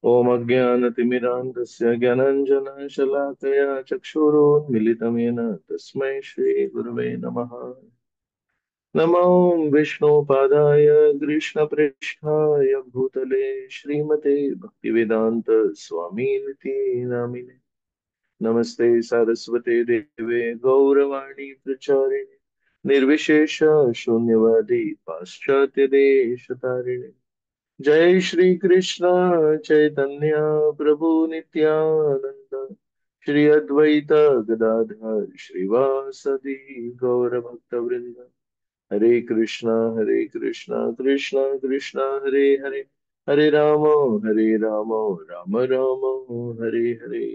ॐ अज्ञानतिमिरान्धस्य ज्ञानाञ्जनशलाकया चक्षुरुन्मिलितं येन तस्मै श्रीगुरवे नमः। नमो विष्णुपादाय कृष्णप्रेष्ठाय भूतले श्रीमते भक्तिवेदान्त स्वामीनिति नामिने। नमस्ते सारस्वते देवे गौरवाणी प्रचारिणे निर्विशेष शून्यवादी पाश्चात्य देश तारिणे। जय श्री कृष्ण चैतन्य प्रभु नित्यानंद श्री अद्वैत गदाधर श्रीवासदि गौर भक्त वृंद। हरे कृष्णा कृष्णा कृष्णा हरे हरे हरे राम राम राम हरे हरे।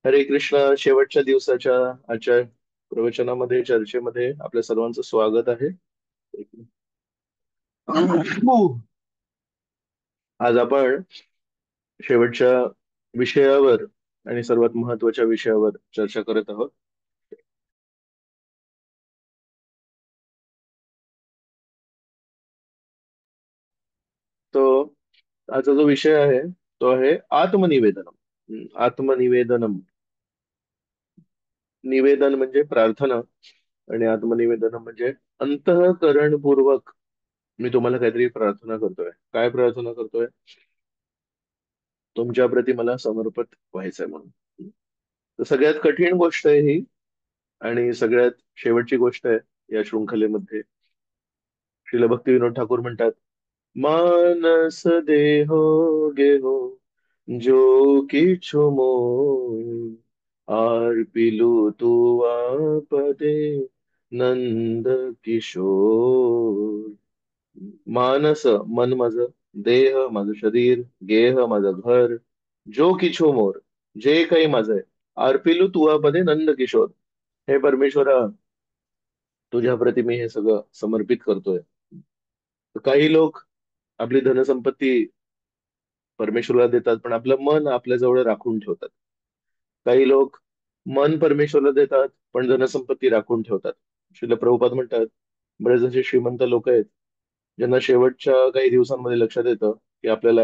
हरे कृष्णा। शेवटच्या दिवसाच्या आजच्या प्रवचनामध्ये चर्चेमध्ये आपल्या सर्वांचं स्वागत आहे। आज आपण शेवटच्या विषयावर आणि सर्वात महत्वाच्या विषयावर चर्चा करत आहोत। तो आजचा जो विषय आहे तो आहे आत्मनिवेदनम। आत्मनिवेदनम, निवेदन म्हणजे प्रार्थना आणि आत्मनिवेदनम म्हणजे अंतःकरणपूर्वक मी तुम्हाला काहीतरी प्रार्थना करतोय। काय प्रार्थना करतोय? तुमच्या प्रती मला समर्पित व्हायचंय म्हणून। तर सगळ्यात कठीण गोष्ट आहे ही आणि सगळ्यात शेवटची गोष्ट आहे या शृंखलेमध्ये। श्रील भक्तिविनोद ठाकूर म्हणतात, मानस देहो गेहो जो किछु मोय आर्पिलु तुआ पदे नंद किशोर। मानस मन माझं, देह माझं शरीर, गेह माझं घर, जो किछु मोर जे काही माझं आहे, आर्पिलू तुआ पदे नंद किशोर, हे परमेश्वरा तुझ्या प्रती मी हे सगळं समर्पित करतोय। तर काही लोक आपली धनसंपत्ती परमेश्वराला देतात पण आपलं मन आपल्या जवळ राखून ठेवतात। काही लोक मन परमेश्वराला देतात पण धनसंपत्ती राखून ठेवतात। श्रील प्रभुपाद म्हणतात, बरेच असे श्रीमंत लोक आहेत ज्यांना शेवटच्या काही दिवसांमध्ये लक्षात येतं की आपल्याला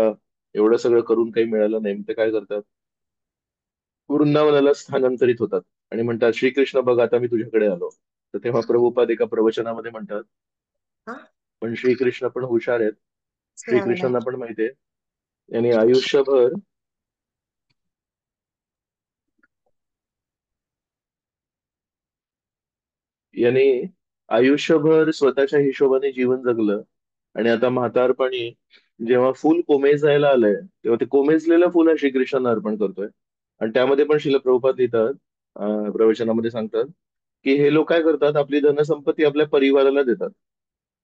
एवढं सगळं करून काही मिळालं नाही। ते काय करतात? वृंदावनाला स्थानांतरित होतात आणि म्हणतात, श्रीकृष्ण बघ आता मी तुझ्याकडे आलो। तर तेव्हा प्रभुपाद एका प्रवचनामध्ये म्हणतात, हा पण श्रीकृष्ण पण हुशार आहेत। लागलाय. श्रीकृष्णांना पण माहितीये यांनी आयुष्यभर यांनी आयुष्यभर स्वतःच्या हिशोबाने जीवन जगलं आणि आता म्हातारपणी जेव्हा फुल कोमेजायला आलंय तेव्हा ते कोमेजलेलं फुल हा श्रीकृष्णांना अर्पण करतोय। आणि त्यामध्ये पण श्रील प्रभुपाद लिहितात, प्रवचनामध्ये सांगतात की हे लोक काय करतात, आपली धनसंपत्ती आपल्या परिवाराला देतात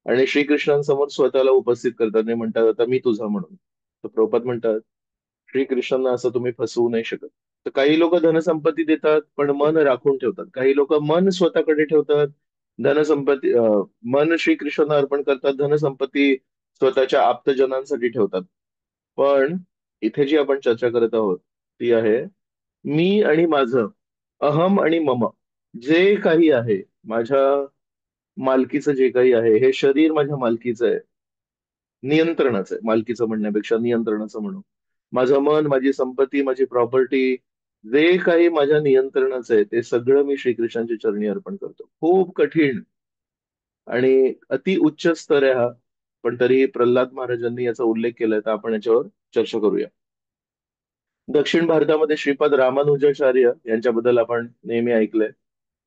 आणि श्रीकृष्णांसमोर स्वतःला उपस्थित करतात आणि म्हणतात आता मी तुझा म्हणून। तर प्रभुपाद म्हणतात, श्रीकृष्णांना असं तुम्ही फसवू नाही शकत। तर काही लोक धनसंपत्ती देतात पण मन राखून ठेवतात, काही लोक मन स्वतःकडे ठेवतात, धनसंपत्ती मन श्रीकृष्णांना अर्पण करतात, धनसंपत्ती स्वतःच्या आप्तजनांसाठी ठेवतात। पण इथे जी आपण चर्चा करत आहोत ती आहे मी आणि माझं, अहम आणि मम, जे काही आहे माझ्या मालकीचं, जे काही आहे हे शरीर माझ्या मालकीचं आहे, नियंत्रणाचं आहे, मालकीचं म्हणण्यापेक्षा नियंत्रणाचं म्हणू। माझं मन, माझी संपत्ती, माझी प्रॉपर्टी, जे काही माझ्या नियंत्रणाचं आहे ते सगळं मी श्रीकृष्णांच्या चरणी अर्पण करतो। खूप कठीण आणि अति उच्च स्तर आहे हा, पण तरीही प्रल्हाद महाराजांनी याचा उल्लेख केलाय तर आपण याच्यावर चर्चा करूया। दक्षिण भारतामध्ये श्रीपाद रामानुजाचार्य यांच्याबद्दल आपण नेहमी ऐकलंय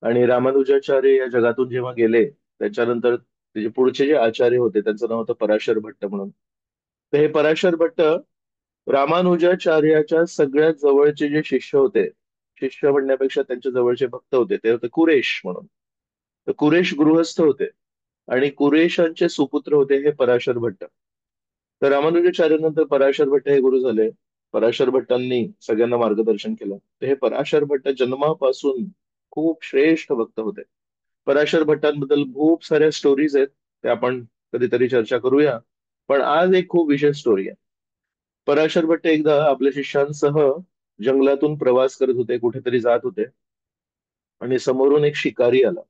आणि रामानुजाचार्य या जगातून जेव्हा गेले त्याच्यानंतर त्याचे पुढचे जे आचार्य होते त्यांचं नाव होतं पराशर भट्ट म्हणून। तर हे पराशर भट्ट रामानुजाचार्याच्या सगळ्यात जवळचे जे शिष्य होते, शिष्य म्हणण्यापेक्षा त्यांच्या जवळचे भक्त होते, ते होते कुरेश म्हणून। तर कुरेश गृहस्थ होते आणि कुरेशांचे सुपुत्र होते हे पराशर भट्ट। तर रामानुजाचार्यानंतर पराशर भट्ट हे गुरु झाले। पराशर भट्टांनी सगळ्यांना मार्गदर्शन केलं। तर हे पराशर भट्ट जन्मापासून खूप श्रेष्ठ भक्त होते। पराशर भट्टांबद्दल खूप साऱ्या स्टोरीज आहेत, त्या आपण कधीतरी चर्चा करूया। पण आज एक खूप विशेष स्टोरी आहे। पराशर भट्ट एकदा आपल्या शिष्यांसह जंगलातून प्रवास करत होते, कुठेतरी जात होते आणि समोरून एक शिकारी आला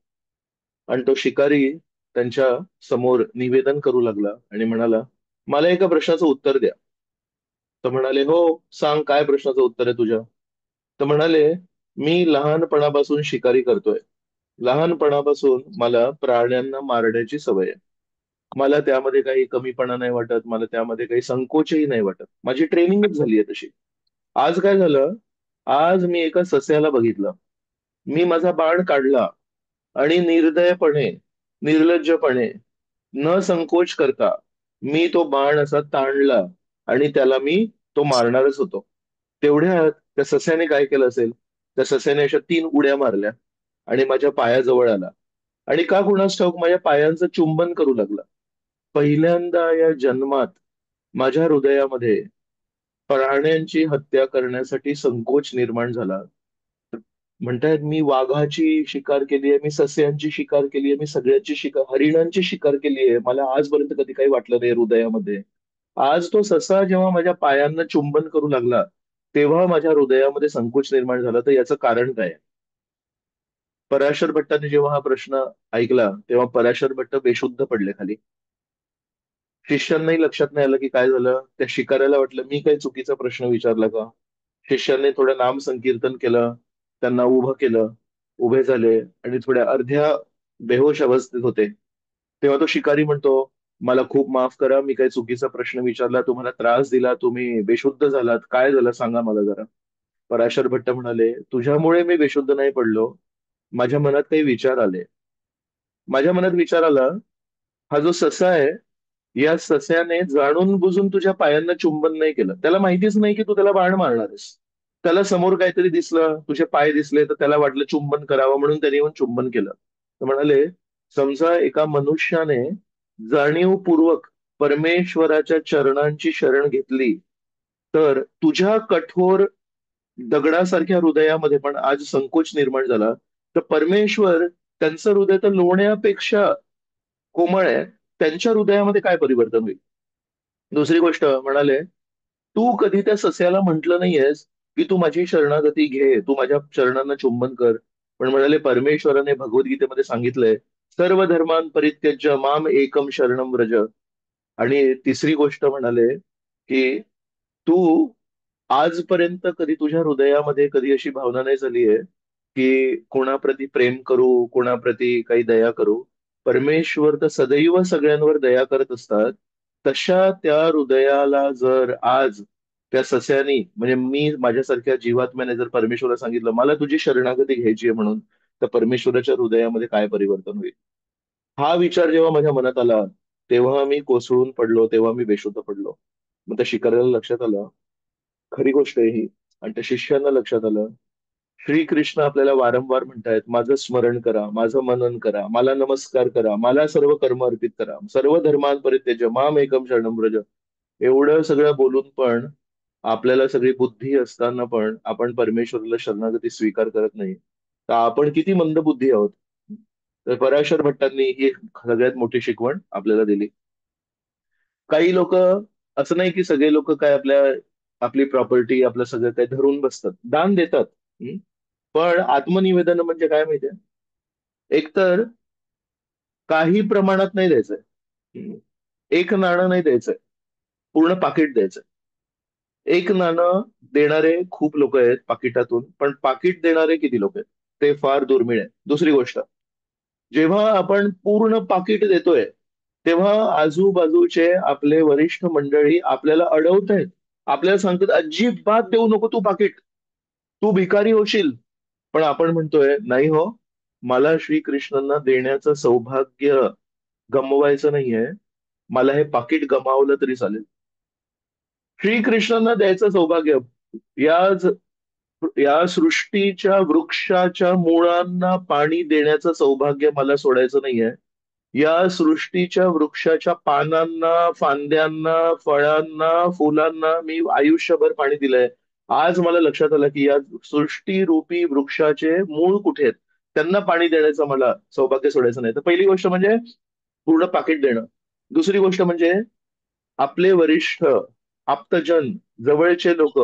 आणि तो शिकारी त्यांच्या समोर निवेदन करू लागला आणि म्हणाला मला एका प्रश्नाचं उत्तर द्या. तर म्हणाले, हो, सांग काय प्रश्नाचं उत्तर आहे तुझ्या. तर म्हणाले, मी लहानपणापासून शिकारी करतोय. लहानपणापासून मला प्राण्यांना मारण्याची सवय आहे. मला त्यामध्ये काही कमीपणा नाही वाटत, मला त्यामध्ये काही संकोचही नाही वाटत, माझी ट्रेनिंगच झाली आहे तशी. आज काय झालं, आज मी एका सस्याला बघितलं. मी माझा बाण काढला आणि निर्दयपणे, निर्लज्जपणे, न संकोच करता मी तो बाण असा ताणला आणि त्याला मी तो मारणारच होतो. तेवढ्यात त्या सस्याने काय केलं असेल, त्या सस्याने अशा 3 उड्या मारल्या आणि माझ्या पायाजवळ आला आणि का कुणास ठाऊक माझ्या पायांचं चुंबन करू लागला. पहिल्यांदा या जन्मात माझ्या हृदयामध्ये प्राण्यांची हत्या करण्यासाठी संकोच निर्माण झाला. म्हणतायत मी वाघाची शिकार केली आहे, मी सस्यांची शिकार केली आहे, मी सगळ्याची शिकार, हरिणांची शिकार केली आहे, मला आजपर्यंत कधी काही वाटलं नाही हृदयामध्ये. आज तो ससा जेव्हा माझ्या पायांना चुंबन करू लागला, तेव्हा माझ्या हृदयामध्ये संकोच निर्माण झाला. तर याचं कारण काय आहे? पराशर भट्टाने जेव्हा हा प्रश्न ऐकला, तेव्हा पराशर भट्ट बेशुद्ध पडले खाली. शिष्यांनाही लक्षात नाही आलं की काय झालं. त्या शिकाऱ्याला वाटलं मी काही चुकीचा प्रश्न विचारला का. शिष्यांनी थोडं नाम संकीर्तन केलं, त्यांना उभं केलं, उभे झाले आणि थोड्या अर्ध्या बेहोश अवस्थेत होते. तेव्हा तो शिकारी म्हणतो, मला खूप माफ करा, मी काही चुकीचा प्रश्न विचारला, तुम्हाला त्रास दिला, तुम्ही बेशुद्ध झालात, काय झालं सांगा मला जरा. पराशर भट्ट म्हणाले, तुझ्यामुळे मी बेशुद्ध नाही पडलो, माझ्या मनात काही विचार आले. माझ्या मनात विचार आला, हा जो ससा आहे, या सस्याने जाणून बुजून तुझ्या पायांना चुंबन नाही केलं, त्याला माहितीच नाही की तू त्याला बाण मारणार आहेस. त्याला समोर काहीतरी दिसलं, तुझे पाय दिसले, तर त्याला वाटलं चुंबन करावं म्हणून त्याने येऊन चुंबन केलं. तर म्हणाले, समजा एका मनुष्याने जाणीवपूर्वक परमेश्वराच्या चरणांची शरण घेतली, तर तुझ्या कठोर दगडासारख्या हृदयामध्ये पण आज संकोच निर्माण झाला, तर परमेश्वर, त्यांचं हृदय तर लोण्यापेक्षा कोमळ आहे, त्यांच्या हृदयामध्ये काय परिवर्तन होईल. दुसरी गोष्ट म्हणाले, तू कधी त्या सस्याला म्हटलं नाहीयेस की तू माझी शरणागती घे, तू माझ्या चरणांना चुंबन कर. पण म्हणाले, परमेश्वराने भगवद्गीतेमध्ये सांगितलंय, सर्व धर्मान् परित्यज्य माम एकम शरणम व्रज. आणि तिसरी गोष्ट म्हणाले की तू आजपर्यंत कधी तुझ्या हृदयामध्ये कधी अशी भावना नाही झालीये की कोणाप्रती प्रेम करू, कोणाप्रती काही दया करू. परमेश्वर तर सदैव सगळ्यांवर दया करत असतात. तशा त्या हृदयाला जर आज त्या सस्यानी, म्हणजे मी माझ्यासारख्या जीवात्म्याने जर परमेश्वराला सांगितलं मला तुझी शरणागती घ्यायची आहे म्हणून, तर परमेश्वराच्या हृदयामध्ये काय परिवर्तन होईल. हा विचार जेव्हा माझ्या मनात आला, तेव्हा मी कोसळून पडलो, तेव्हा मी बेशुद्ध पडलो. मग त्या शिकाऱ्याला लक्षात आलं, खरी गोष्ट आहे ही. आणि त्या शिष्यांना लक्षात आलं, श्रीकृष्ण आपल्याला वारंवार म्हणतायत, माझं स्मरण करा, माझं मनन करा, मला नमस्कार करा, मला सर्व कर्म अर्पित करा, सर्व धर्मांत परित्यज्य माम एकम शरणम व्रज. एवढं सगळं बोलून पण आपल्याला सगळी बुद्धी असताना पण आपण परमेश्वराला शरणागती स्वीकार करत नाही. तर आपण किती मंदबुद्धी आहोत. तर पराशर भट्टांनी ही एक सगळ्यात मोठी शिकवण आपल्याला दिली. काही लोक, असं नाही की सगळे लोक काय आपल्या, आपली प्रॉपर्टी, आपलं सगळं काय धरून बसतात, दान देतात. हं? पण आत्मनिवेदन म्हणजे काय माहितीये, एकतर काही प्रमाणात नाही द्यायचंय. हं? एक नाणं नाही द्यायचंय, पूर्ण पाकिट द्यायचंय. एक नाणं देणारे खूप लोक आहेत पाकिटातून, पण पाकिट देणारे किती लोक आहेत, ते फार दुर्मिळ आहे. दुसरी गोष्ट, जेव्हा आपण पूर्ण पाकिट देतोय, तेव्हा आजूबाजूचे आपले वरिष्ठ मंडळी आपल्याला अडवत आहेत, आपल्याला सांगतात अजिबात देऊ नको तू पाकिट, तू भिकारी होशील. पण आपण म्हणतोय नाही हो, मला श्रीकृष्णांना देण्याचं सौभाग्य गमवायचं नाहीये, मला हे पाकिट गमावलं तरी चालेल. श्रीकृष्णांना द्यायचं सौभाग्य, या या सृष्टीच्या वृक्षाच्या मुळांना पाणी देण्याचं सौभाग्य मला सोडायचं नाहीये. या सृष्टीच्या वृक्षाच्या पानांना, फांद्यांना, फळांना, फुलांना मी आयुष्यभर पाणी दिलंय. आज मला लक्षात आलं की या सृष्टीरूपी वृक्षाचे मूळ कुठे आहेत, त्यांना पाणी देण्याचं मला सौभाग्य सोडायचं नाही. तर पहिली गोष्ट म्हणजे पूर्ण पाकिट देणं. दुसरी गोष्ट म्हणजे आपले वरिष्ठ, आप्तजन, जवळचे लोक,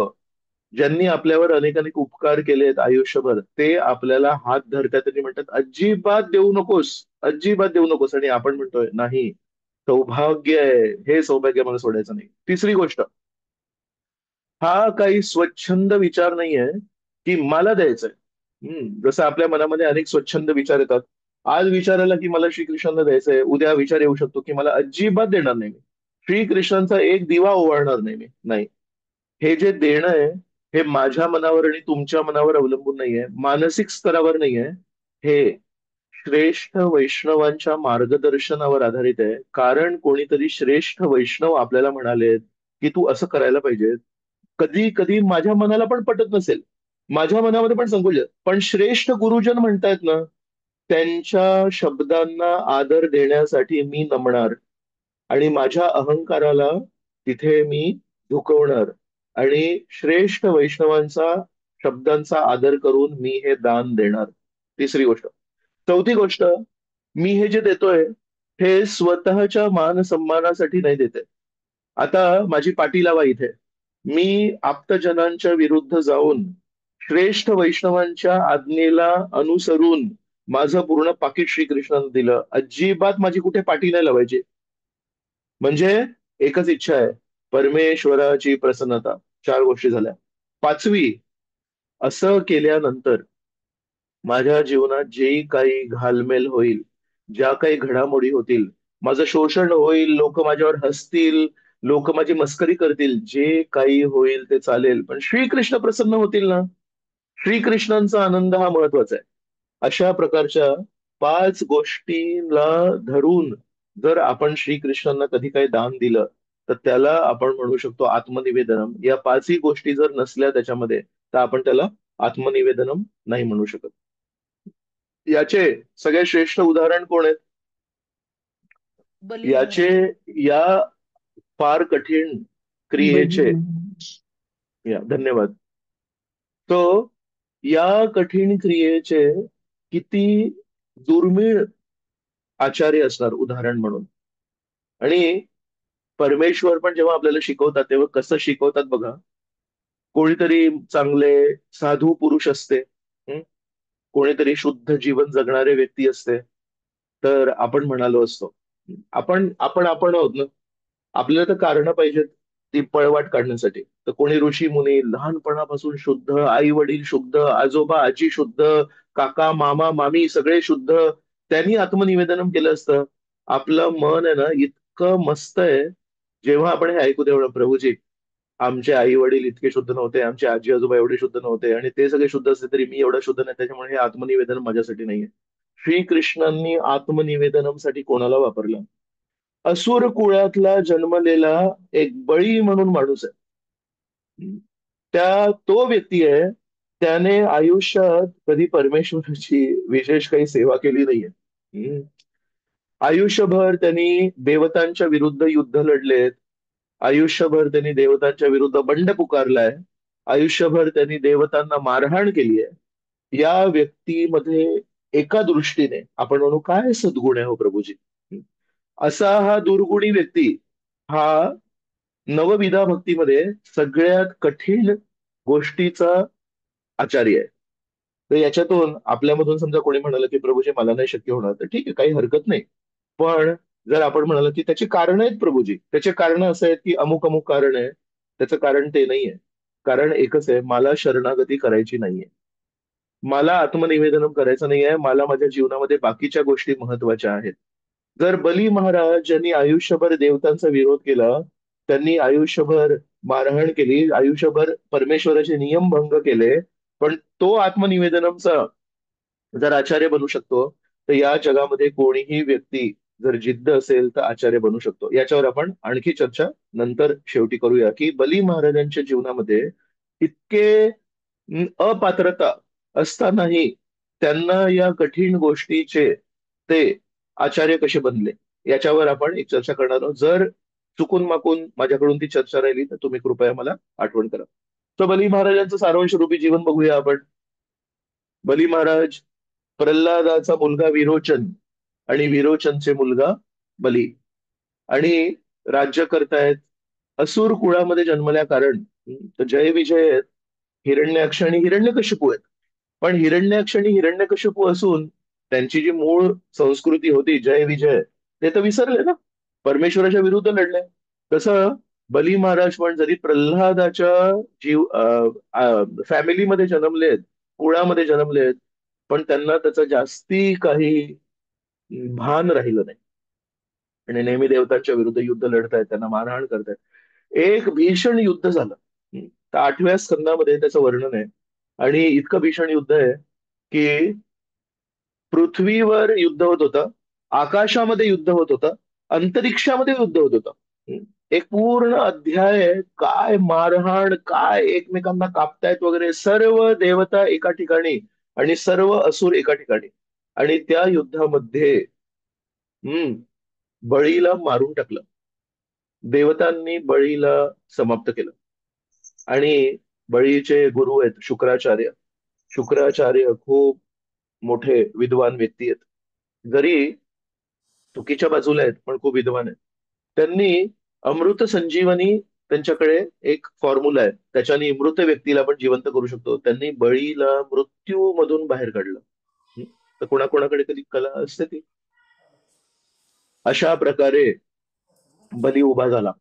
ज्यांनी आपल्यावर अनेकानेक उपकार केलेत आयुष्यभर, ते आपल्याला हात धरतात आणि म्हणतात अजिबात देऊ नकोस, अजिबात देऊ नकोस. आणि आपण म्हणतोय नाही, सौभाग्य आहे, हे सौभाग्य मला सोडायचं नाही. तिसरी गोष्ट, हा काही स्वच्छंद विचार नाहीये की मला द्यायचंय. जसं आपल्या मनामध्ये अनेक स्वच्छंद विचार येतात. आज विचार आला की मला श्रीकृष्णांना द्यायचंय, उद्या विचार येऊ शकतो की मला अजिबात देणार नाही मी, श्रीकृष्णांचा एक दिवा ओवाळणार नाही मी. नाही, हे जे देणं आहे, हे माझ्या मनावर आणि तुमच्या मनावर अवलंबून नाहीये, मानसिक स्तरावर नाहीये. हे श्रेष्ठ वैष्णवांच्या मार्गदर्शनावर आधारित आहे. कारण कोणीतरी श्रेष्ठ वैष्णव आपल्याला म्हणाले की तू असं करायला पाहिजे. कधी कधी माझ्या मनाला पण पटत नसेल, माझ्या मनामध्ये पण संकोच आहे. पण श्रेष्ठ गुरुजन म्हणतायत ना, त्यांच्या शब्दांना आदर देण्यासाठी मी नमणार आणि माझ्या अहंकाराला तिथे मी झुकवणार आणि श्रेष्ठ वैष्णवांचा शब्दांचा आदर करून मी हे दान देणार. तिसरी गोष्ट. चौथी गोष्ट, मी हे जे देतोय हे स्वतःच्या मान सन्मानासाठी नाही देते. आता माझी पाटी लावा इथे, मी आप्तजनांच्या विरुद्ध जाऊन श्रेष्ठ वैष्णवांच्या आज्ञेला अनुसरून माझं पूर्ण पाकिट श्रीकृष्णानं दिलं, अजिबात माझी कुठे पाटी नाही लावायची. म्हणजे एकच इच्छा आहे, परमेश्वराची प्रसन्नता. चार गोष्टी झाल्या. पाचवी, असं केल्यानंतर माझ्या जीवनात जे काही घालमेल होईल, ज्या काही घडामोडी होतील, माझं शोषण होईल, लोक माझ्यावर हसतील, लोक माझी मस्करी करतील, जे काही होईल ते चालेल, पण श्रीकृष्ण प्रसन्न होतील ना, श्रीकृष्णांचा आनंद हा महत्वाचा आहे. अशा प्रकारच्या पाच गोष्टीला धरून जर आपण श्रीकृष्णांना कधी काही दान दिलं, तर त्याला आपण म्हणू शकतो आत्मनिवेदनम. या पाचही गोष्टी जर नसल्या त्याच्यामध्ये, तर आपण त्याला आत्मनिवेदनम नाही म्हणू शकत. याचे सगळ्यात श्रेष्ठ उदाहरण कोण आहेत? बली याचे, महाराज. या फार कठीण बली क्रियेचे, महाराज. या धन्यवाद. तो या कठीण क्रियेचे किती दुर्मिळ आचार्य असणार उदाहरण म्हणून. आणि परमेश्वर पण जेव्हा आपल्याला शिकवतात तेव्हा कसं शिकवतात बघा. कोणीतरी चांगले साधू पुरुष असते, हं? कोणीतरी शुद्ध जीवन जगणारे व्यक्ती असते, तर आपण म्हणालो असतो, आपण आपण आपण आहोत ना, आपल्याला तर कारणं पाहिजेत ती पळवाट काढण्यासाठी. तर कोणी ऋषी मुनी लहानपणापासून शुद्ध, आई वडील शुद्ध, आजोबा आजी शुद्ध, काका मामा मामी सगळे शुद्ध, त्यांनी आत्मनिवेदनम केलं असतं. आपलं मन आहे ना इतकं मस्त आहे, जेव्हा आपण हे ऐकू तेव्हा प्रभूजी, आमचे आई वडील इतके शुद्ध नव्हते, आमचे आजी आजोबा एवढे शुद्ध नव्हते आणि ते सगळे शुद्ध असले तरी मी एवढा शुद्ध नाही, त्याच्यामुळे हे आत्मनिवेदन माझ्यासाठी नाहीये. श्रीकृष्णांनी आत्मनिवेदनासाठी कोणाला वापरलं? असुर कुळातला जन्मलेला एक बळी म्हणून माणूस आहे. तो व्यक्ती आहे, त्याने आयुष्यात कधी परमेश्वराची विशेष काही सेवा केली नाहीये. हम्म. आयुष्यभर त्यांनी देवतांच्या विरुद्ध युद्ध लढलेत, आयुष्यभर त्यांनी देवतांच्या विरुद्ध बंड पुकारलाय, आयुष्यभर त्यांनी देवतांना मारहाण केली आहे. या व्यक्तीमध्ये एका दृष्टीने आपण म्हणू काय सद्गुण आहे हो प्रभूजी. असा हा दुर्गुणी व्यक्ती हा नवविधा भक्तीमध्ये सगळ्यात कठीण गोष्टीचा आचार्य आहे. तर याच्यातून आपल्यामधून समजा कोणी म्हणालं की प्रभूजी मला नाही शक्य होणार, तर ठीक आहे, काही हरकत नाही. पण जर आपण म्हणाल की त्याची कारण आहेत प्रभूजी, त्याचे कारण असं आहेत की अमुक अमुक कारण आहे, त्याचं कारण ते नाहीये. कारण एकच आहे, मला शरणागती करायची नाहीये, मला आत्मनिवेदन करायचं नाहीये, मला माझ्या जीवनामध्ये बाकीच्या गोष्टी महत्वाच्या आहेत. जर बली महाराज ज्यांनी आयुष्यभर देवतांचा विरोध केला, त्यांनी आयुष्यभर मारहाण केली, आयुष्यभर परमेश्वराचे नियम भंग केले, पण तो आत्मनिवेदनमचा जर आचार्य बनू शकतो, तर या जगामध्ये कोणीही व्यक्ती जर जिद्द असेल तर आचार्य बनू शकतो. याच्यावर आपण आणखी चर्चा नंतर शेवटी करूया की बली महाराजांच्या जीवनामध्ये इतके अपात्रता असतानाही त्यांना या कठीण गोष्टीचे ते आचार्य कसे बनले, याच्यावर आपण एक चर्चा करणार आहोत. जर चुकून माकून माझ्याकडून ती चर्चा राहिली तर तुम्ही कृपया मला आठवण करा. तर बली महाराजांचं सारांश रूपी जीवन बघूया आपण. बली महाराज प्रल्हादाचा मुलगा विरोचन आणि विरोचनचे मुलगा बली, आणि राज्य करतायत. असुर कुळामध्ये जन्मल्या कारण तर जय विजय आहेत, हिरण्याक्ष आणि हिरण्यकशिपू आहेत. पण हिरण्याक्ष आणि हिरण्यकशिपू असून त्यांची जी मूळ संस्कृती होती जय विजय, ते तर विसरले ना. परमेश्वराच्या विरुद्ध लढले. तसं बली महाराज पण जरी प्रल्हादाच्या जीव फॅमिलीमध्ये जन्मलेत, कुळामध्ये जन्मलेत, पण त्यांना त्याचं जास्ती काही भान राहिलं नाही आणि नेहमी देवतांच्या विरुद्ध युद्ध लढतायत, त्यांना मारहाण करतायत. एक भीषण युद्ध झालं. तर 8व्या स्कंदामध्ये त्याचं वर्णन आहे. आणि इतकं भीषण युद्ध आहे की पृथ्वीवर युद्ध होत होतं, आकाशामध्ये युद्ध होत होतं, अंतरिक्षामध्ये युद्ध होत होतं. एक पूर्ण अध्याय आहे. काय मारहाण, काय एकमेकांना कापतायत वगैरे, सर्व देवता एका ठिकाणी आणि सर्व असुर एका ठिकाणी. आणि त्या युद्धामध्ये हम्म बळीला मारून टाकलं. देवतांनी बळीला समाप्त केलं. आणि बळीचे गुरु आहेत शुक्राचार्य. शुक्राचार्य खूप मोठे विद्वान व्यक्ती आहेत, जरी चुकीच्या बाजूला आहेत पण खूप विद्वान आहेत. त्यांनी अमृत संजीवनी, त्यांच्याकडे एक फॉर्म्युला आहे, त्याच्याने मृत व्यक्तीला पण जिवंत करू शकतो. त्यांनी बळीला मृत्यू मधून बाहेर काढलं. हं? तर कोणाकोणाकडे कधी कला असते ती. अशा प्रकारे बली उभा झाला.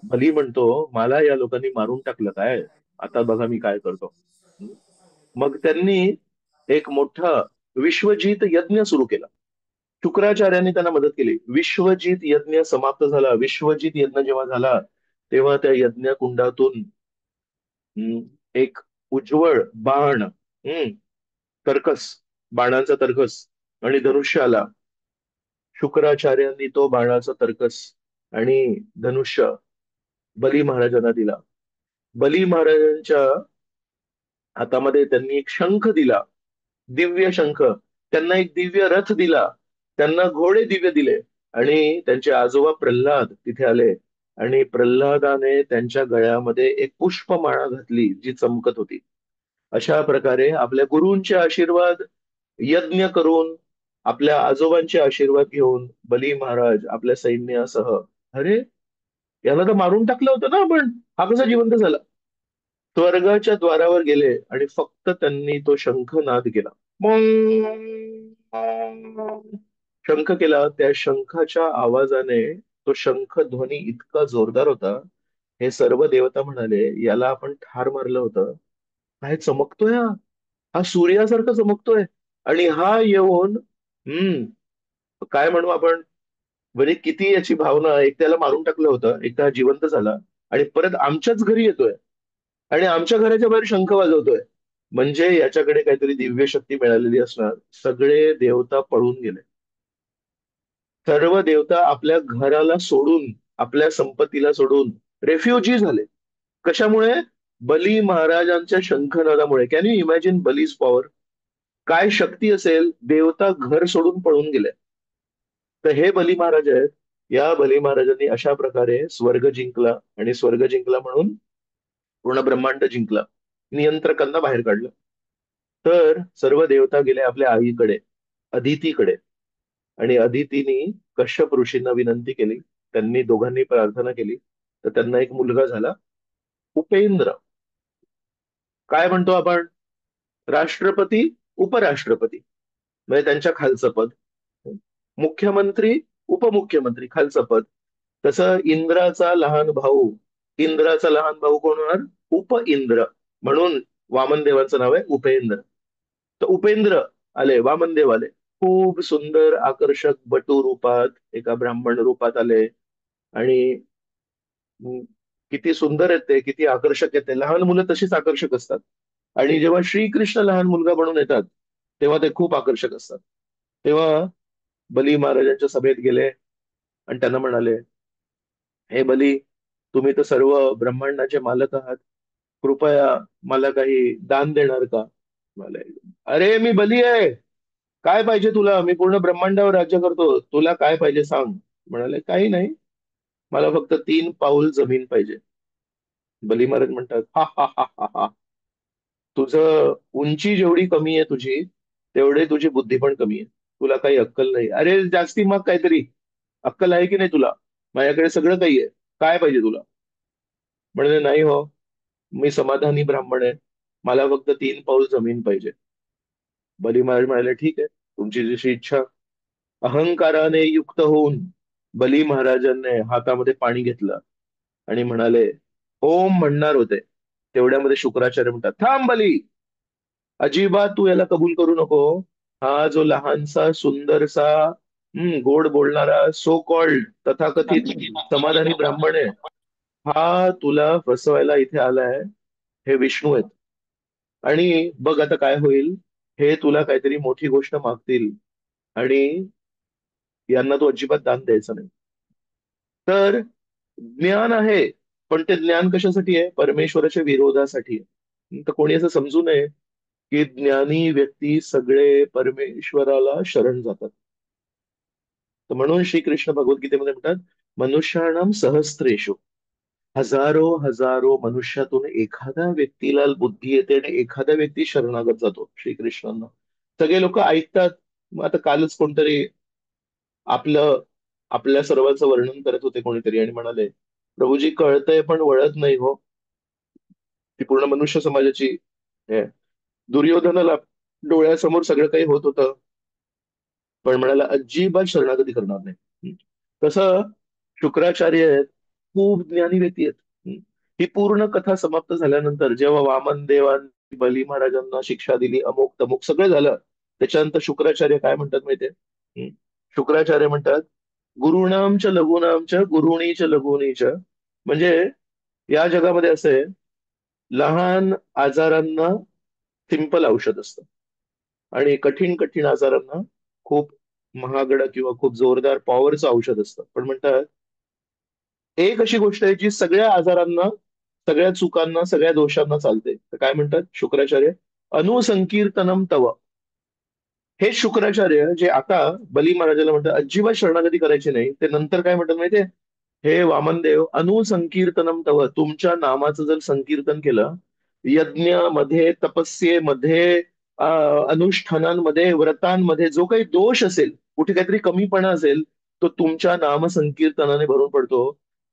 बली म्हणतो, मला या लोकांनी मारून टाकलं काय, आता बघा मी काय करतो. हं? मग त्यांनी एक मोठा विश्वजित यज्ञ सुरू केला. शुक्राचार्यांनी त्यांना मदत केली. विश्वजित यज्ञ समाप्त झाला. विश्वजित यज्ञ जेव्हा झाला, तेव्हा त्या यज्ञ कुंडातून एक उज्ज्वल बाण, तर्कस, बाणाचा तर्कस आणि धनुष्य आला. शुक्राचार्यांनी तो बाणाचा तर्कस आणि धनुष्य बली महाराजांना दिला. बली महाराजांच्या हातामध्ये त्यांनी एक शंख दिला, दिव्य शंख. त्यांना एक दिव्य रथ दिला. त्यांना घोडे दिव्य दिले. आणि त्यांचे आजोबा प्रल्हाद तिथे आले. आणि प्रल्हादाने त्यांच्या गळ्यामध्ये एक पुष्पमाळा घातली जी चमकत होती. अशा प्रकारे आपल्या गुरूंचे आशीर्वाद यज्ञ करून, आपल्या आजोबांचे आशीर्वाद घेऊन बली महाराज आपल्या सैन्यासह, अरे याला तर मारून टाकलं होतं ना आपण, हा कसा जिवंत झाला, स्वर्गाच्या द्वारावर गेले. आणि फक्त त्यांनी तो शंखनाद केला. शंख केला. त्या शंखाच्या आवाजाने, तो शंख ध्वनी इतका जोरदार होता, हे सर्व देवता म्हणाले याला आपण ठार मारलं होतं. काय चमकतोय हा, हा सूर्यासारखा चमकतोय. आणि हा येऊन काय म्हणू आपण, म्हणजे किती याची भावना, एक त्याला मारून टाकलं होतं, एक त्या जिवंत झाला आणि परत आमच्याच घरी येतोय आणि आमच्या घराच्या बाहेर शंख वाजवतोय. म्हणजे याच्याकडे काहीतरी दिव्य शक्ती मिळालेली असणार. सगळे देवता पळून गेले. सर्व देवता आपल्या घराला सोडून, आपल्या संपत्तीला सोडून रेफ्युजी झाले. कशामुळे? बली महाराजांच्या शंखनादामुळे. Can you imagine Bali's power? काय शक्ती असेल, देवता घर सोडून पळून गेले. तर हे बली महाराज आहेत. या बली महाराजांनी अशा प्रकारे स्वर्ग जिंकला. आणि स्वर्ग जिंकला म्हणून पूर्ण ब्रह्मांड जिंकला, नियंत्रकांना बाहेर काढलं. तर सर्व देवता गेले आपल्या आईकडे, अदितीकडे. आणि अदितीने कश्यप ऋषींना विनंती केली. त्यांनी दोघांनी प्रार्थना केली. तर त्यांना एक मुलगा झाला, उपेंद्र. काय म्हणतो आपण, राष्ट्रपती, उपराष्ट्रपती, म्हणजे त्यांच्या खालचं पद. मुख्यमंत्री, उपमुख्यमंत्री, खालचं पद. तसं इंद्राचा लहान भाऊ, इंद्राचा लहान भाऊ कोण होणार? उप इंद्र. म्हणून वामन देवाचं नाव आहे उपेंद्र. तर उपेंद्र आले, वामनदेव आले. खूप सुंदर आकर्षक बटू रूपात, एका ब्राह्मण रूपात आले. आणि हम्म, किती सुंदर आहेत ते, किती आकर्षक आहेत ते. लहान मुलं तशीच आकर्षक असतात. आणि जेव्हा श्रीकृष्ण लहान मुलगा बनून येतात, तेव्हा ते खूप आकर्षक असतात. तेव्हा बली महाराजांच्या सभेत गेले आणि त्यांना म्हणाले, हे बली, तुम्ही तर सर्व ब्रह्मांडाचे मालक आहात, कृपया मला काही दान देणार का? म्हणाले, अरे मी बली आहे, काय पाहिजे तुला? मी पूर्ण ब्रह्मांडावर राज्य करतो, तुला काय पाहिजे सांग. म्हणाले, काही नाही, मला फक्त 3 पाऊल जमीन पाहिजे. बली महाराज म्हणतात, हा हा हा हा हा, तुझं उंची जेवढी कमी आहे तुझी, तेवढे तुझी बुद्धी पण कमी आहे. तुला काही अक्कल नाही. अरे जास्ती मग काहीतरी अक्कल आहे की नाही तुला? माझ्याकडे सगळं काही आहे, काय पाहिजे तुला? म्हणजे नाही हो, मी समाधानी ब्राह्मण आहे, मला फक्त 3 पाऊल जमीन पाहिजे. बली महाराज म्हणाले, ठीक आहे, तुमची जशी इच्छा. अहंकाराने युक्त होऊन बली महाराजांनी हातामध्ये पाणी घेतलं आणि म्हणाले, ओम म्हणणार होते. तेवढ्यामध्ये शुक्राचार्य म्हणतात, थांब बली, अजिबात तू याला कबूल करू नको. हा जो लहानसा सुंदरसा गोड बोलणारा सो कॉल्ड तथाकथित समाधानी ब्राह्मण आहे, हा तुला फसवायला इथे आलाय. हे विष्णू आहेत. आणि बघ आता काय होईल. हे तुला काहीतरी मोठी गोष्ट मागतील आणि यांना तू अजिबात दान द्यायचं नाही. तर ज्ञान आहे, पण ते ज्ञान कशासाठी आहे? परमेश्वराच्या विरोधासाठी आहे. तर कोणी असं समजू नये की ज्ञानी व्यक्ती सगळे परमेश्वराला शरण जातात. तर म्हणून श्रीकृष्ण भगवद्गीतेमध्ये म्हणतात, मनुष्याणाम सहस्त्रेषु, हजारो हजारो मनुष्यातून एखाद्या व्यक्तीला बुद्धी येते आणि एखादा व्यक्ती शरणागत जातो श्रीकृष्णांना. सगळे लोक ऐकतात. मग आता कालच कोणतरी आपलं आपल्या सर्वांचं वर्णन करत होते कोणीतरी आणि म्हणाले, प्रभूजी कळतंय पण वळत नाही हो. ती पूर्ण मनुष्य समाजाची हे आहे. दुर्योधनाला डोळ्यासमोर सगळं काही होत होतं, पण म्हणाला अजिबात शरणागती करणार नाही. तसं शुक्राचार्य आहेत, खूप ज्ञानी व्यक्ती आहेत. ही पूर्ण कथा समाप्त झाल्यानंतर जेव्हा वामन देवांनी बली महाराजांना शिक्षा दिली, अमुक तमुक सगळं झालं, त्याच्यानंतर शुक्राचार्य काय म्हणतात माहितीये? शुक्राचार्य म्हणतात, गुरुणाम च लघुनाम च गुरुणी च लघुनी च. म्हणजे या जगामध्ये असं आहे, लहान आजारांना सिंपल औषध असतं आणि कठीण कठीण आजारांना खूप महागडं किंवा खूप जोरदार पॉवरचं औषध असतं. पण म्हणतात, एक अशी गोष्ट आहे जी सगळ्या आजारांना, सगळ्या चुकांना, सगळ्या दोषांना चालते. तर काय म्हणतात शुक्राचार्य? अनुसंकीर्तनम तव. हे शुक्राचार्य जे आता बली महाराजाला म्हणतात अजिबात शरणागती करायची नाही, ते नंतर काय म्हणतात माहितीये? हे वामनदेव, अनुसंकीर्तनम तव, तुमच्या नामाचं जर संकीर्तन केलं, यज्ञामध्ये, तपस्येमध्ये, अनुष्ठानांमध्ये, व्रतांमध्ये जो काही दोष असेल, कुठे काहीतरी कमीपणा असेल, तो तुमच्या नामसंकीर्तनाने भरून पडतो.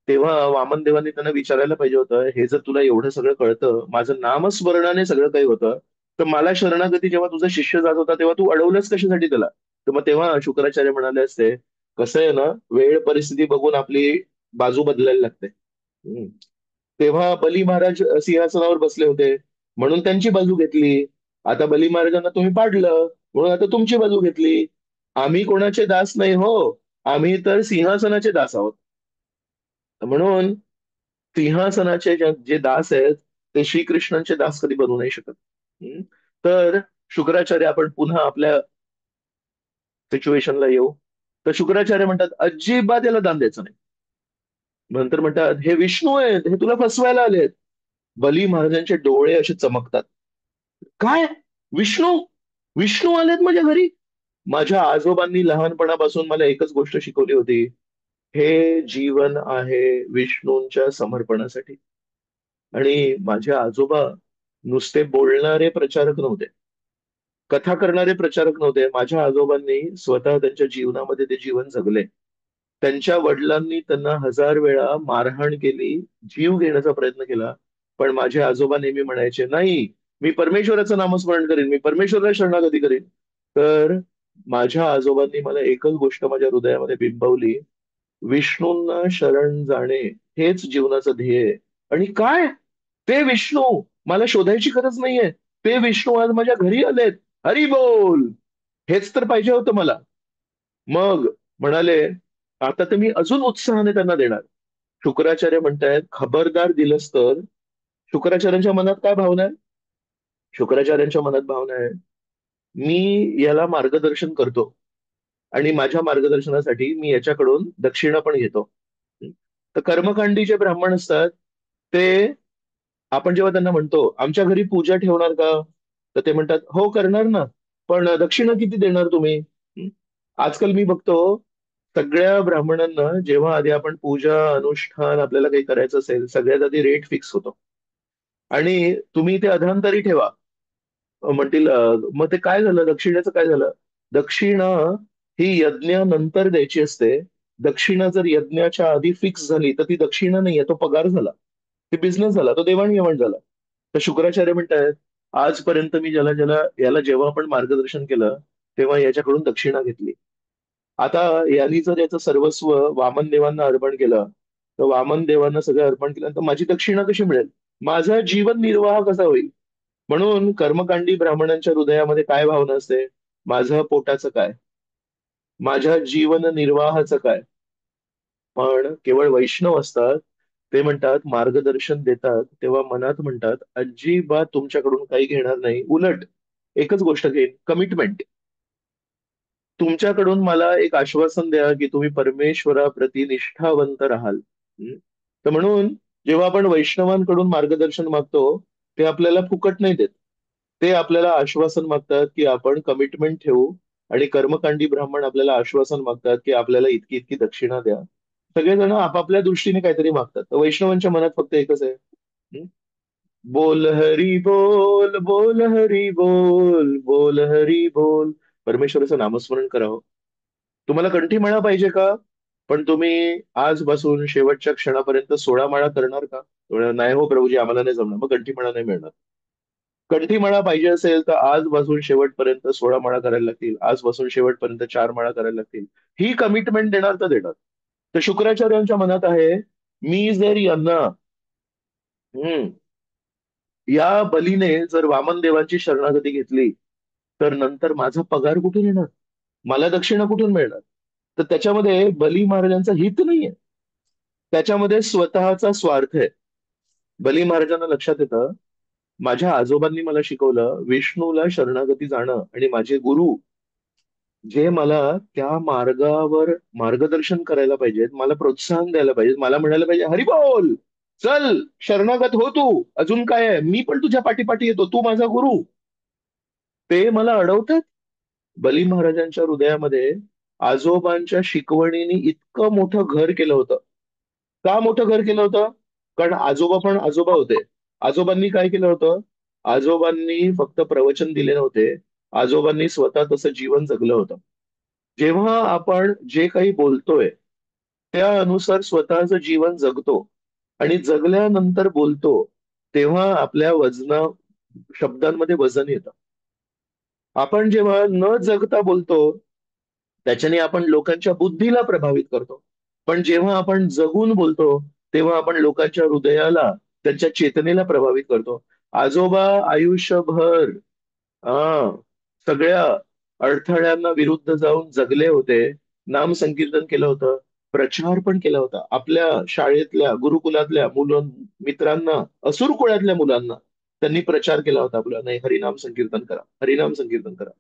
तेव्हा वामनदेवांनी त्यांना विचारायला पाहिजे होतं, हे जर तुला एवढं सगळं कळतं, माझं नामस्मरणाने सगळं काही होतं, तर मला शरणागती जेव्हा तुझा शिष्य जात होता तेव्हा तू अडवलंच कशासाठी त्याला? तर मग तेव्हा शुक्राचार्य म्हणाले असते, कसं आहे ना, वेळ परिस्थिती बघून आपली बाजू बदलायला लागते. हम्म. तेव्हा बली महाराज सिंहासनावर बसले होते म्हणून त्यांची बाजू घेतली. आता बली महाराजांना तुम्ही पाडलं म्हणून आता तुमची बाजू घेतली. आम्ही कोणाचे दास नाही हो, आम्ही तर सिंहासनाचे दास आहोत. म्हणून सिंहासनाचे जे दास आहेत ते श्रीकृष्णांचे दास कधी बनू नाही शकत. हम्म. तर शुक्राचार्य, आपण पुन्हा आपल्या सिच्युएशनला येऊ. तर शुक्राचार्य म्हणतात अजिबात याला दान द्यायचं नाही. नंतर म्हणतात, हे विष्णू आहेत, हे तुला फसवायला आलेत. बली महाराजांचे डोळे असे चमकतात. काय? विष्णू? विष्णू आलेत माझ्या घरी? माझ्या आजोबांनी लहानपणापासून मला एकच गोष्ट शिकवली होती, हे जीवन आहे विष्णूंच्या समर्पणासाठी. आणि माझे आजोबा नुसते बोलणारे प्रचारक नव्हते, कथा करणारे प्रचारक नव्हते. माझ्या आजोबांनी स्वतः त्यांच्या जीवनामध्ये ते जीवन जगले. त्यांच्या वडिलांनी त्यांना हजार वेळा मारहाण केली, जीव घेण्याचा प्रयत्न केला, पण माझे आजोबा नेहमी म्हणायचे, नाही, मी परमेश्वराचं नामस्मरण करेन, मी परमेश्वराला शरणागती करेन. तर माझ्या आजोबांनी मला एकच गोष्ट माझ्या हृदयामध्ये बिंबवली, विष्णूंना शरण जाणे हेच जीवनाचं ध्येय आहे. आणि काय? ते विष्णू मला शोधायची गरज नाहीये, ते विष्णू आज माझ्या घरी आलेत. हरी बोल. हेच तर पाहिजे होतं मला. मग म्हणाले, आता तर मी अजून उत्साहाने त्यांना देणार. शुक्राचार्य म्हणतायत, खबरदार दिलंस तर. शुक्राचार्यांच्या मनात काय भावना आहे? शुक्राचार्यांच्या मनात भावना आहे, मी याला मार्गदर्शन करतो आणि माझ्या मार्गदर्शनासाठी मी याच्याकडून दक्षिणा पण घेतो. तर कर्मकांडी जे ब्राह्मण असतात, ते आपण जेव्हा त्यांना म्हणतो आमच्या घरी पूजा ठेवणार का, तर ते म्हणतात हो करणार ना, पण दक्षिणा किती देणार तुम्ही? आजकाल मी बघतो, सगळ्या ब्राह्मणांना जेव्हा आधी आपण पूजा अनुष्ठान आपल्याला काही करायचं असेल, सगळ्यात आधी रेट फिक्स होतो आणि तुम्ही ते अधांतरी ठेवा. म्हणतील मग ते काय झालं, दक्षिणेचं काय झालं? दक्षिणा ही यज्ञानंतर द्यायची असते. दक्षिणा जर यज्ञाच्या आधी फिक्स झाली तर ती दक्षिणा नाहीये, तो पगार झाला, ते बिझनेस झाला, तो देवाणघेवाण झाला. तर शुक्राचार्य म्हणतायत, आजपर्यंत मी ज्याला ज्याला याला जेव्हा आपण मार्गदर्शन केलं तेव्हा याच्याकडून दक्षिणा घेतली. आता यांनी जर याचं सर्वस्व वामन देवांना अर्पण केलं, तर वामन देवांना सगळं अर्पण केलं तर माझी दक्षिणा कशी मिळेल? माझा जीवन निर्वाह कसा होईल? म्हणून कर्मकांडी ब्राह्मणांच्या हृदयामध्ये काय भावना असते? माझं पोटाचं काय? माझ्या जीवन निर्वाहाचं काय? पण केवळ वैष्णव असतात, ते म्हणतात, मार्गदर्शन देतात तेव्हा मनात म्हणतात, अजिबात तुमच्याकडून काही घेणार नाही, उलट एकच गोष्ट घेईन, कमिटमेंट. तुमच्याकडून मला एक आश्वासन द्या की तुम्ही परमेश्वराप्रती निष्ठावंत राहाल. हं? तर म्हणून जेव्हा आपण वैष्णवांकडून मार्गदर्शन मागतो, ते आपल्याला फुकट नाही देत. ते आपल्याला आश्वासन मागतात की आपण कमिटमेंट ठेवू. आणि कर्मकांडी ब्राह्मण आपल्याला आश्वासन मागतात की आपल्याला इतकी इतकी दक्षिणा द्या. सगळेजण आपापल्या दृष्टीने काहीतरी मागतात. तर वैष्णवांच्या मनात फक्त एकच आहे, हं? बोल हरी बोल, बोल हरी बोल, बोल हरी बोल. परमेश्वराचं नामस्मरण करावं. तुम्हाला कंठी माळा पाहिजे का? पण तुम्ही आजपासून शेवटच्या क्षणापर्यंत 16 माळा करणार का? नाही हो प्रभूजी, आम्हाला नाही जमणार. मग कंठी माळा नाही मिळणार. कंठी माळा पाहिजे असेल तर आजपासून शेवटपर्यंत 16 माळा करायला लागतील. आजपासून शेवटपर्यंत 4 माळा करायला लागतील. ही कमिटमेंट देणार तर देणार. तर शुक्राचार्यांच्या मनात आहे, मी जर यांना हम्म या बलीने जर वामन देवांची शरणागती घेतली, तर नंतर माझा पगार कुठून येणार? मला दक्षिणा कुठून मिळणार? तर त्याच्यामध्ये बली महाराजांचं हित नाहीये, त्याच्यामध्ये स्वतःचा स्वार्थ आहे. बली महाराजांना लक्षात येतं, माझ्या आजोबांनी मला शिकवलं विष्णूला शरणागती जाणं, आणि माझे गुरु जे मला त्या मार्गावर मार्गदर्शन करायला पाहिजेत, मला प्रोत्साहन द्यायला पाहिजे, मला म्हणायला पाहिजे, हरी बोल, चल शरणागत हो तू, अजून काय आहे, मी पण तुझ्या पाठीपाठी येतो, तू माझा गुरु. ते मला अडवतात. बली महाराजांच्या हृदयामध्ये आजोबांच्या शिकवणीने इतकं मोठं घर केलं होतं. का मोठं घर केलं होतं? कारण आजोबा पण आजोबा होते. आजोबांनी काय केलं होतं? आजोबांनी फक्त प्रवचन दिले नव्हते, आजोबांनी स्वतः तसं जीवन जगलं होतं. जेव्हा आपण जे काही बोलतोय त्या अनुसार स्वतःचं जीवन जगतो आणि जगल्यानंतर बोलतो, तेव्हा आपल्या शब्दांमध्ये वजन येतं. आपण जेव्हा न जगता बोलतो, त्याच्याने आपण लोकांच्या बुद्धीला प्रभावित करतो. पण जेव्हा आपण जगून बोलतो, तेव्हा आपण लोकांच्या हृदयाला, त्यांच्या चेतनेला प्रभावित करतो. आजोबा आयुष्यभर हा सगळ्या अडथळ्यांना विरुद्ध जाऊन जगले होते. नाम संकीर्तन केलं होतं, प्रचार पण केला होता. आपल्या शाळेतल्या गुरुकुलातल्या मित्रांना, असुर कुळातल्या मुलांना त्यांनी प्रचार केला होता, आपला नाही, हरिनाम संकीर्तन करा, हरिनाम संकीर्तन करा.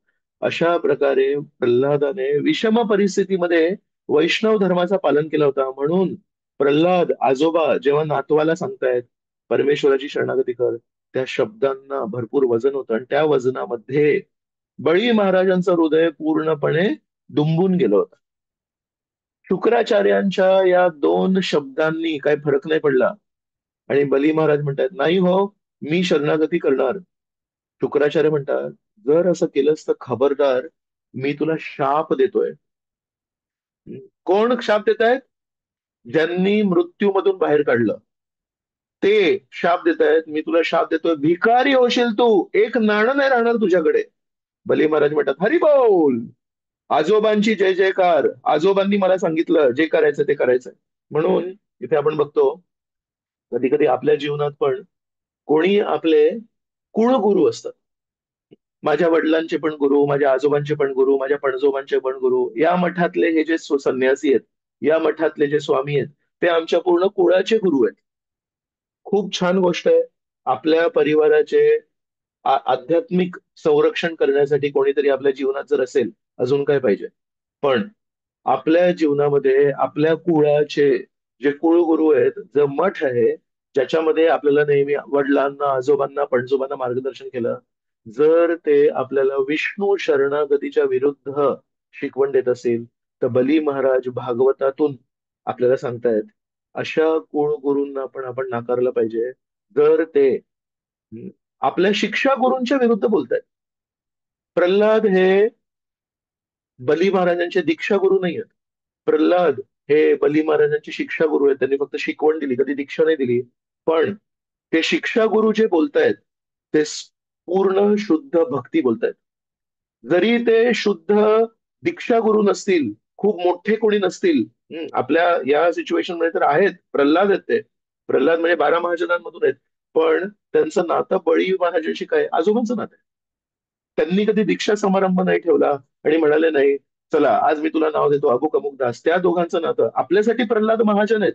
अशा प्रकारे प्रल्हादाने विषम परिस्थितीमध्ये वैष्णव धर्माचा पालन केला होता. म्हणून प्रल्हाद आजोबा जेव्हा नातवाला सांगतायत परमेश्वराची शरणागती कर, त्या शब्दांना भरपूर वजन होतं, आणि त्या वजनामध्ये बळी महाराजांचं हृदय पूर्णपणे दुंबून गेलं होतं. शुक्राचार्यांच्या या दोन शब्दांनी काही फरक नाही पडला, आणि बली महाराज म्हणतात, नाही हो, मी शरणागती करणार. शुक्राचार्य म्हणतात, जर असं केलंस तर खबरदार, मी तुला शाप देतोय. कोण शाप देत आहेत? ज्यांनी मृत्यूमधून बाहेर काढलं, ते शाप देत आहेत. मी तुला शाप देतोय, भिकारी होशील तू, एक नाणं नाही राहणार तुझ्याकडे. बली महाराज म्हणतात, हरी बोल, आजोबांची जय जयकार, आजोबांनी मला सांगितलं जे करायचं ते करायचं. म्हणून इथे आपण बघतो, कधी कधी आपल्या जीवनात पण कोणी आपले कुळगुरू असतात. माझ्या वडिलांचे पण गुरु, माझ्या आजोबांचे पण गुरु, माझ्या पणजोबांचे पण गुरु, या मठातले हे जे संन्यासी आहेत, या मठातले जे स्वामी आहेत, ते आमच्या पूर्ण कुळाचे गुरु आहेत. खूप छान गोष्ट आहे. आपल्या परिवाराचे आध्यात्मिक संरक्षण करण्यासाठी कोणीतरी आपल्या जीवनात जर असेल, अजून काय पाहिजे. पण आपल्या जीवनामध्ये आपल्या कुळाचे जे कुळगुरू आहेत, जे मठ आहे, ज्याच्यामध्ये आपल्याला नेहमी वडिलांना, आजोबांना, पणजोबांना मार्गदर्शन केलं, जर ते आपल्याला विष्णू शरणागतीच्या विरुद्ध शिकवण देत असेल, तर बली महाराज भागवतातून आपल्याला सांगतायत, अशा कुळगुरूंना पण आपण नाकारलं पाहिजे, जर ते आपल्या शिक्षा गुरूंच्या विरुद्ध बोलतायत. प्रल्हाद हे बली महाराजांचे दीक्षा गुरु नाही आहेत. प्रल्हाद हे बली महाराजांचे शिक्षा गुरु आहेत. त्यांनी फक्त शिकवण दिली, कधी दीक्षा नाही दिली. पण ते शिक्षा गुरु जे बोलतायत, ते पूर्ण शुद्ध भक्ती बोलतायत. जरी ते शुद्ध दीक्षा गुरु नसतील, खूप मोठे कोणी नसतील. आपल्या या सिच्युएशन मध्ये तर आहेत, प्रल्हाद आहेत ते. प्रल्हाद म्हणजे 12 महाजनांमधून आहेत. पण त्यांचं नातं बळी महाराजांशी काय, आजोबांचं नातं आहे. त्यांनी कधी दीक्षा समारंभ नाही ठेवला आणि म्हणाले नाही, चला आज मी तुला नाव देतो अमुक अमुक दास. त्या दोघांचं नातं आपल्यासाठी प्रल्हाद महाजन आहेत,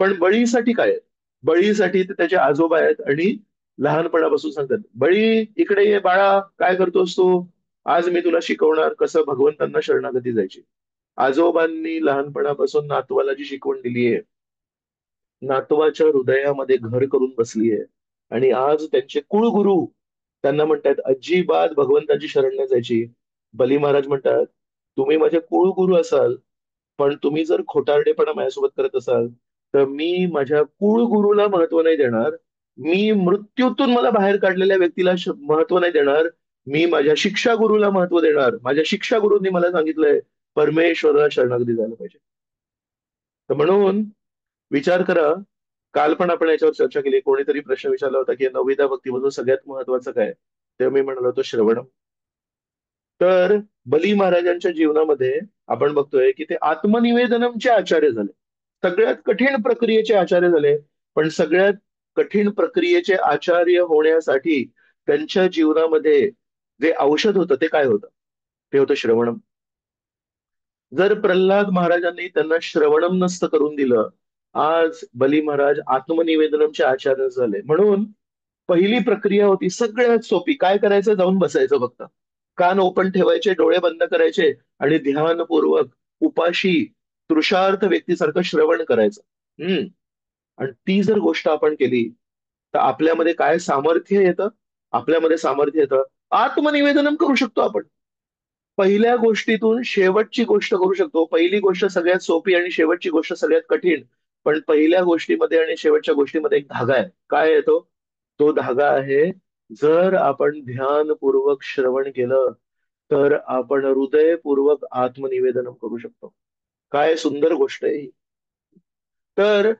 पण बळीसाठी काय आहेत? बळीसाठी ते त्याचे आजोबा आहेत आणि लहानपणापासून सांगतात, बळी इकडे ये बाळा, काय करतोस तू? आज मी तुला शिकवणार कसं भगवंतांना शरणागती जायची. आजोबांनी लहानपणापासून नातवाला जी शिकवण दिली आहे, नातवाच्या हृदयामध्ये घर करून बसली आहे. आणि आज त्यांचे कुळगुरू त्यांना म्हणतात अजिबात भगवंताची शरण नाही जायची. बली महाराज म्हणतात, तुम्ही माझे कुळगुरू असाल, पण तुम्ही जर खोटारडेपणा माझ्यासोबत करत असाल, तर मी माझ्या कुळगुरूला महत्व नाही देणार. मी मृत्यूतून मला बाहेर काढलेल्या व्यक्तीला महत्व नाही देणार. मी माझ्या शिक्षा गुरुला महत्व देणार. माझ्या शिक्षा गुरूंनी मला सांगितलंय परमेश्वराला शरणागती झालं पाहिजे. तर म्हणून विचार करा, काल पण आपण याच्यावर चर्चा केली. कोणीतरी प्रश्न विचारला होता की नवविधा भक्तीमधून सगळ्यात महत्वाचं काय? तेव्हा मी म्हणालो होतो श्रवणम. तर बली महाराजांच्या जीवनामध्ये आपण बघतोय की ते आत्मनिवेदनमचे आचार्य झाले. सगळ्यात कठीण प्रक्रियेचे आचार्य झाले. पण सगळ्यात कठीण प्रक्रियेचे आचार्य होण्यासाठी त्यांच्या जीवनामध्ये जे औषध होतं ते काय होतं? ते होतं श्रवणम. जर प्रल्हाद महाराजांनी त्यांना श्रवणम नसतं करून दिलं, आज बली महाराज आत्मनिवेदनमचे आचार्य झाले. म्हणून पहिली प्रक्रिया होती सगळ्यात सोपी. काय करायचं? जाऊन बसायचं फक्त. कान ओपन ठेवायचे, डोळे बंद करायचे आणि ध्यानपूर्वक उपाशी तृषार्थ व्यक्तीसारखं श्रवण करायचं. हम्म. आणि ती जर गोष्ट आपण केली, तर आपल्यामध्ये काय सामर्थ्य येतं? आपल्यामध्ये सामर्थ्य येतं, आत्मनिवेदनम करू शकतो आपण. पहिल्या गोष्टीतून शेवटची गोष्ट करू शकतो. पहिली गोष्ट सगळ्यात सोपी आणि शेवटची गोष्ट सगळ्यात कठीण. पण पहिल्या गोष्टीमध्ये आणि शेवटच्या गोष्टीमध्ये एक धागा आहे. काय आहे तो? तो धागा आहे, जर आपण ध्यानपूर्वक श्रवण केलं, तर आपण हृदयपूर्वक आत्मनिवेदन करू शकतो. काय सुंदर गोष्ट आहे ही. तर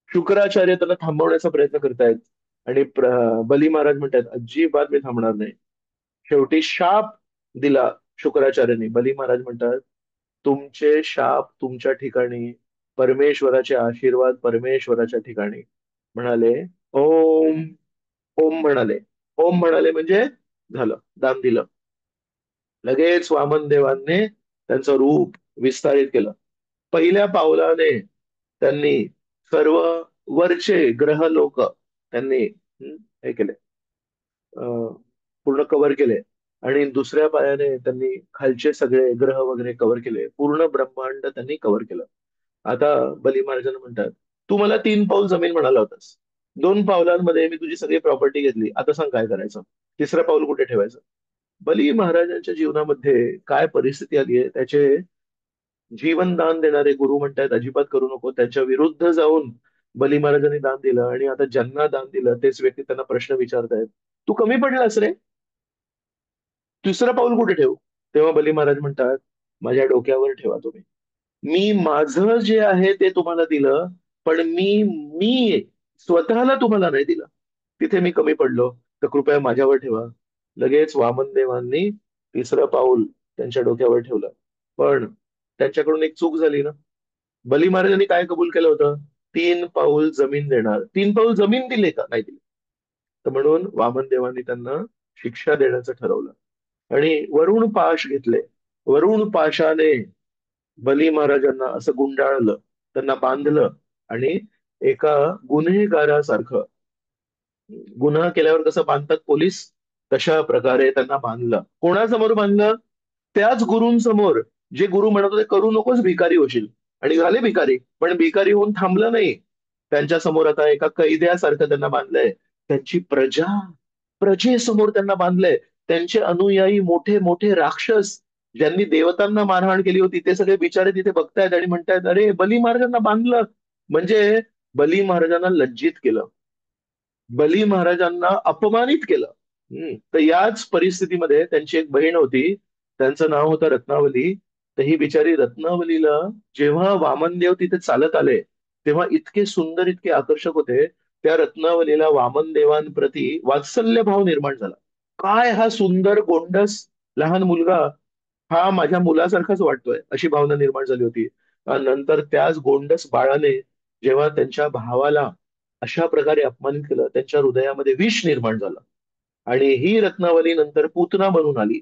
शुक्राचार्य त्यांना थांबवण्याचा प्रयत्न करतायत आणि बली महाराज म्हणतात अजिबात मी थांबणार नाही. शेवटी शाप दिला शुक्राचार्यांनी. बली महाराज म्हणतात, तुमचे शाप तुमच्या ठिकाणी, परमेश्वराचे आशीर्वाद परमेश्वराच्या ठिकाणी. म्हणाले ओम. ओम म्हणाले. ओम म्हणाले म्हणजे झालं, दान दिलं. लगेच वामन देवांनी त्यांचं रूप विस्तारित केलं. पहिल्या पावलाने त्यांनी सर्व वरचे ग्रह लोक त्यांनी हे केले, पूर्ण कव्हर केले. आणि दुसऱ्या पायाने त्यांनी खालचे सगळे ग्रह वगैरे कव्हर केले. पूर्ण ब्रह्मांड त्यांनी कव्हर केलं. आता बली महाराजांना म्हणतात, तू मला 3 पाऊल जमीन म्हणाला होतास, 2 पावलांमध्ये मी तुझी सगळी प्रॉपर्टी घेतली, आता सांग काय करायचं? तिसरं पाऊल कुठे ठेवायचं? बली महाराजांच्या जीवनामध्ये काय परिस्थिती आली आहे, त्याचे जीवन दान देणारे गुरु म्हणतात अजिबात करू नको. त्याच्या विरुद्ध जाऊन बली महाराजांनी दान दिलं. आणि आता ज्यांना दान दिलं तेच व्यक्ती त्यांना प्रश्न विचारतायत, तू कमी पडलास रे, तिसरं पाऊल कुठे ठेवू? तेव्हा बली महाराज म्हणतात, माझ्या डोक्यावर ठेवा तुम्ही. मी माझं जे आहे ते तुम्हाला दिलं, पण मी स्वतःला तुम्हाला नाही दिलं. तिथे मी कमी पडलो, तर कृपया माझ्यावर ठेवा. लगेच वामन देवांनी तिसरं पाऊल त्यांच्या डोक्यावर ठेवलं. पण त्यांच्याकडून एक चूक झाली ना. बली महाराजांनी काय कबूल केलं होतं? 3 पाऊल जमीन देणार. 3 पाऊल जमीन दिले का? नाही दिले. तर म्हणून वामन देवांनी त्यांना शिक्षा देण्याचं ठरवलं आणि वरुण पाश घेतले. वरुण पाशाने बली महाराजांना असं गुंडाळलं, त्यांना बांधलं आणि एका गुन्हेगारासारखं, गुन्हा केल्यावर कसं बांधतात पोलीस, तशा प्रकारे त्यांना बांधलं. कोणासमोर बांधलं? त्याच गुरूंसमोर, जे गुरु म्हणत होते करू नकोस भिकारी होशील. आणि झाले भिकारी, पण भिकारी होऊन थांबलं नाही. त्यांच्या समोर आता एका कैद्यासारखं त्यांना बांधलंय. त्यांची प्रजेसमोर त्यांना बांधलंय. त्यांचे अनुयायी मोठे मोठे राक्षस, ज्यांनी देवतांना मारहाण केली होती, ते सगळे बिचारे तिथे बघतायत आणि म्हणतायत, अरे बली महाराजांना बांधलं म्हणजे बली महाराजांना लज्जित केलं, बली महाराजांना अपमानित केलं. तर याच परिस्थितीमध्ये त्यांची एक बहीण होती, त्यांचं नाव होतं रत्नावली. तर ही बिचारी रत्नावलीला जेव्हा वामनदेव तिथे चालत आले, तेव्हा इतके सुंदर, इतके आकर्षक होते. त्या रत्नावलीला वामनदेवांप्रती वात्सल्य भाव निर्माण झाला. काय हा सुंदर गोंडस लहान मुलगा, हा माझ्या मुलासारखाच वाटतोय, अशी भावना निर्माण झाली होती. नंतर त्याच गोंडस बाळाने जेव्हा त्यांच्या भावाला अशा प्रकारे अपमानित केलं, त्यांच्या हृदयामध्ये विष निर्माण झालं. आणि ही रत्नावली नंतर पूतना बनून आली.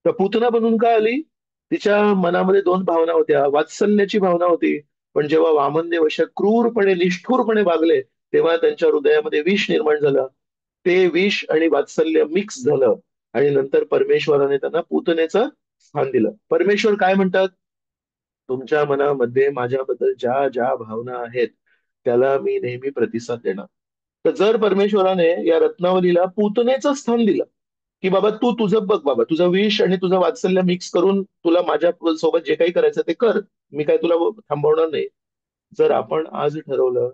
तर पूतना बनून काय आली? तिच्या मनामध्ये दोन भावना होत्या. वात्सल्याची भावना होती, पण जेव्हा वामनदेव अशा क्रूरपणे निष्ठुरपणे वागले, तेव्हा त्यांच्या हृदयामध्ये विष निर्माण झालं. ते विष आणि वात्सल्य मिक्स झालं, आणि नंतर परमेश्वराने त्यांना पूतनेचं स्थान दिलं. परमेश्वर काय म्हणतात? तुमच्या मनामध्ये माझ्याबद्दल ज्या ज्या भावना आहेत, त्याला मी नेहमी प्रतिसाद देणार. तर जर परमेश्वराने या रत्नावलीला पूतनेचं स्थान दिलं, की बाबा तू तुझं बघ, बाबा तुझं विष आणि तुझं वात्सल्य मिक्स करून तुला माझ्या सोबत जे काही करायचं ते कर, मी काय तुला थांबवणार नाही. जर आपण आज ठरवलं,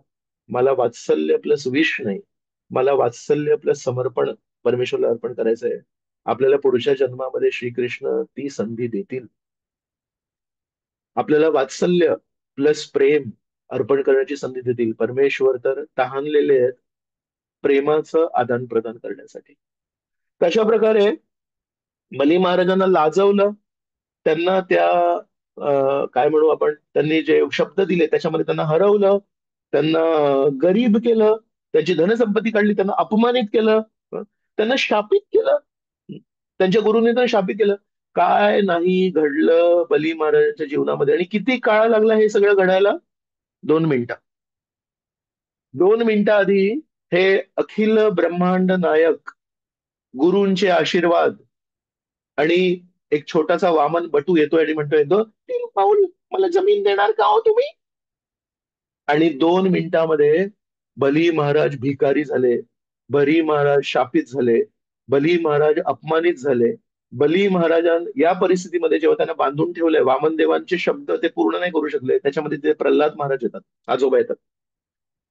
मला वात्सल्य प्लस विष नाही, मला वात्सल्य प्लस समर्पण परमेश्वरला अर्पण करायचंय, आपल्याला पुढच्या जन्मामध्ये श्रीकृष्ण ती संधी देतील. आपल्याला वात्सल्य प्लस प्रेम अर्पण करण्याची संधी देतील. परमेश्वर तर तहानलेले आहेत प्रेमाचं आदान प्रदान करण्यासाठी. तशा प्रकारे बली महाराजांना लाजवलं, त्यांना त्या काय म्हणू आपण, त्यांनी जे शब्द दिले त्याच्यामध्ये त्यांना हरवलं, त्यांना गरीब केलं, त्यांची धनसंपत्ती काढली, त्यांना अपमानित केलं, त्यांना शापित केलं. त्यांच्या गुरुने तर शापित केलं. काय नाही घडलं बली महाराजांच्या जीवनामध्ये, आणि किती काळ लागला हे सगळं घडायला? 2 मिनिटं. 2 मिनिटं आधी हे अखिल ब्रह्मांड नायक गुरूंचे आशीर्वाद, आणि एक छोटासा वामन बटू येतोय आणि म्हणतोय, 2-3 पाऊल मला जमीन देणार का हो तुम्ही? आणि 2 मिनिटामध्ये बली महाराज भिकारी झाले, बली महाराज शापित झाले, बली महाराज अपमानित झाले. बली महाराजां या परिस्थितीमध्ये जेव्हा त्यांना बांधून ठेवलंय, वामन देवांचे शब्द ते पूर्ण नाही करू शकले, त्याच्यामध्ये ते प्रल्हाद महाराज येतात, आजोबा येतात.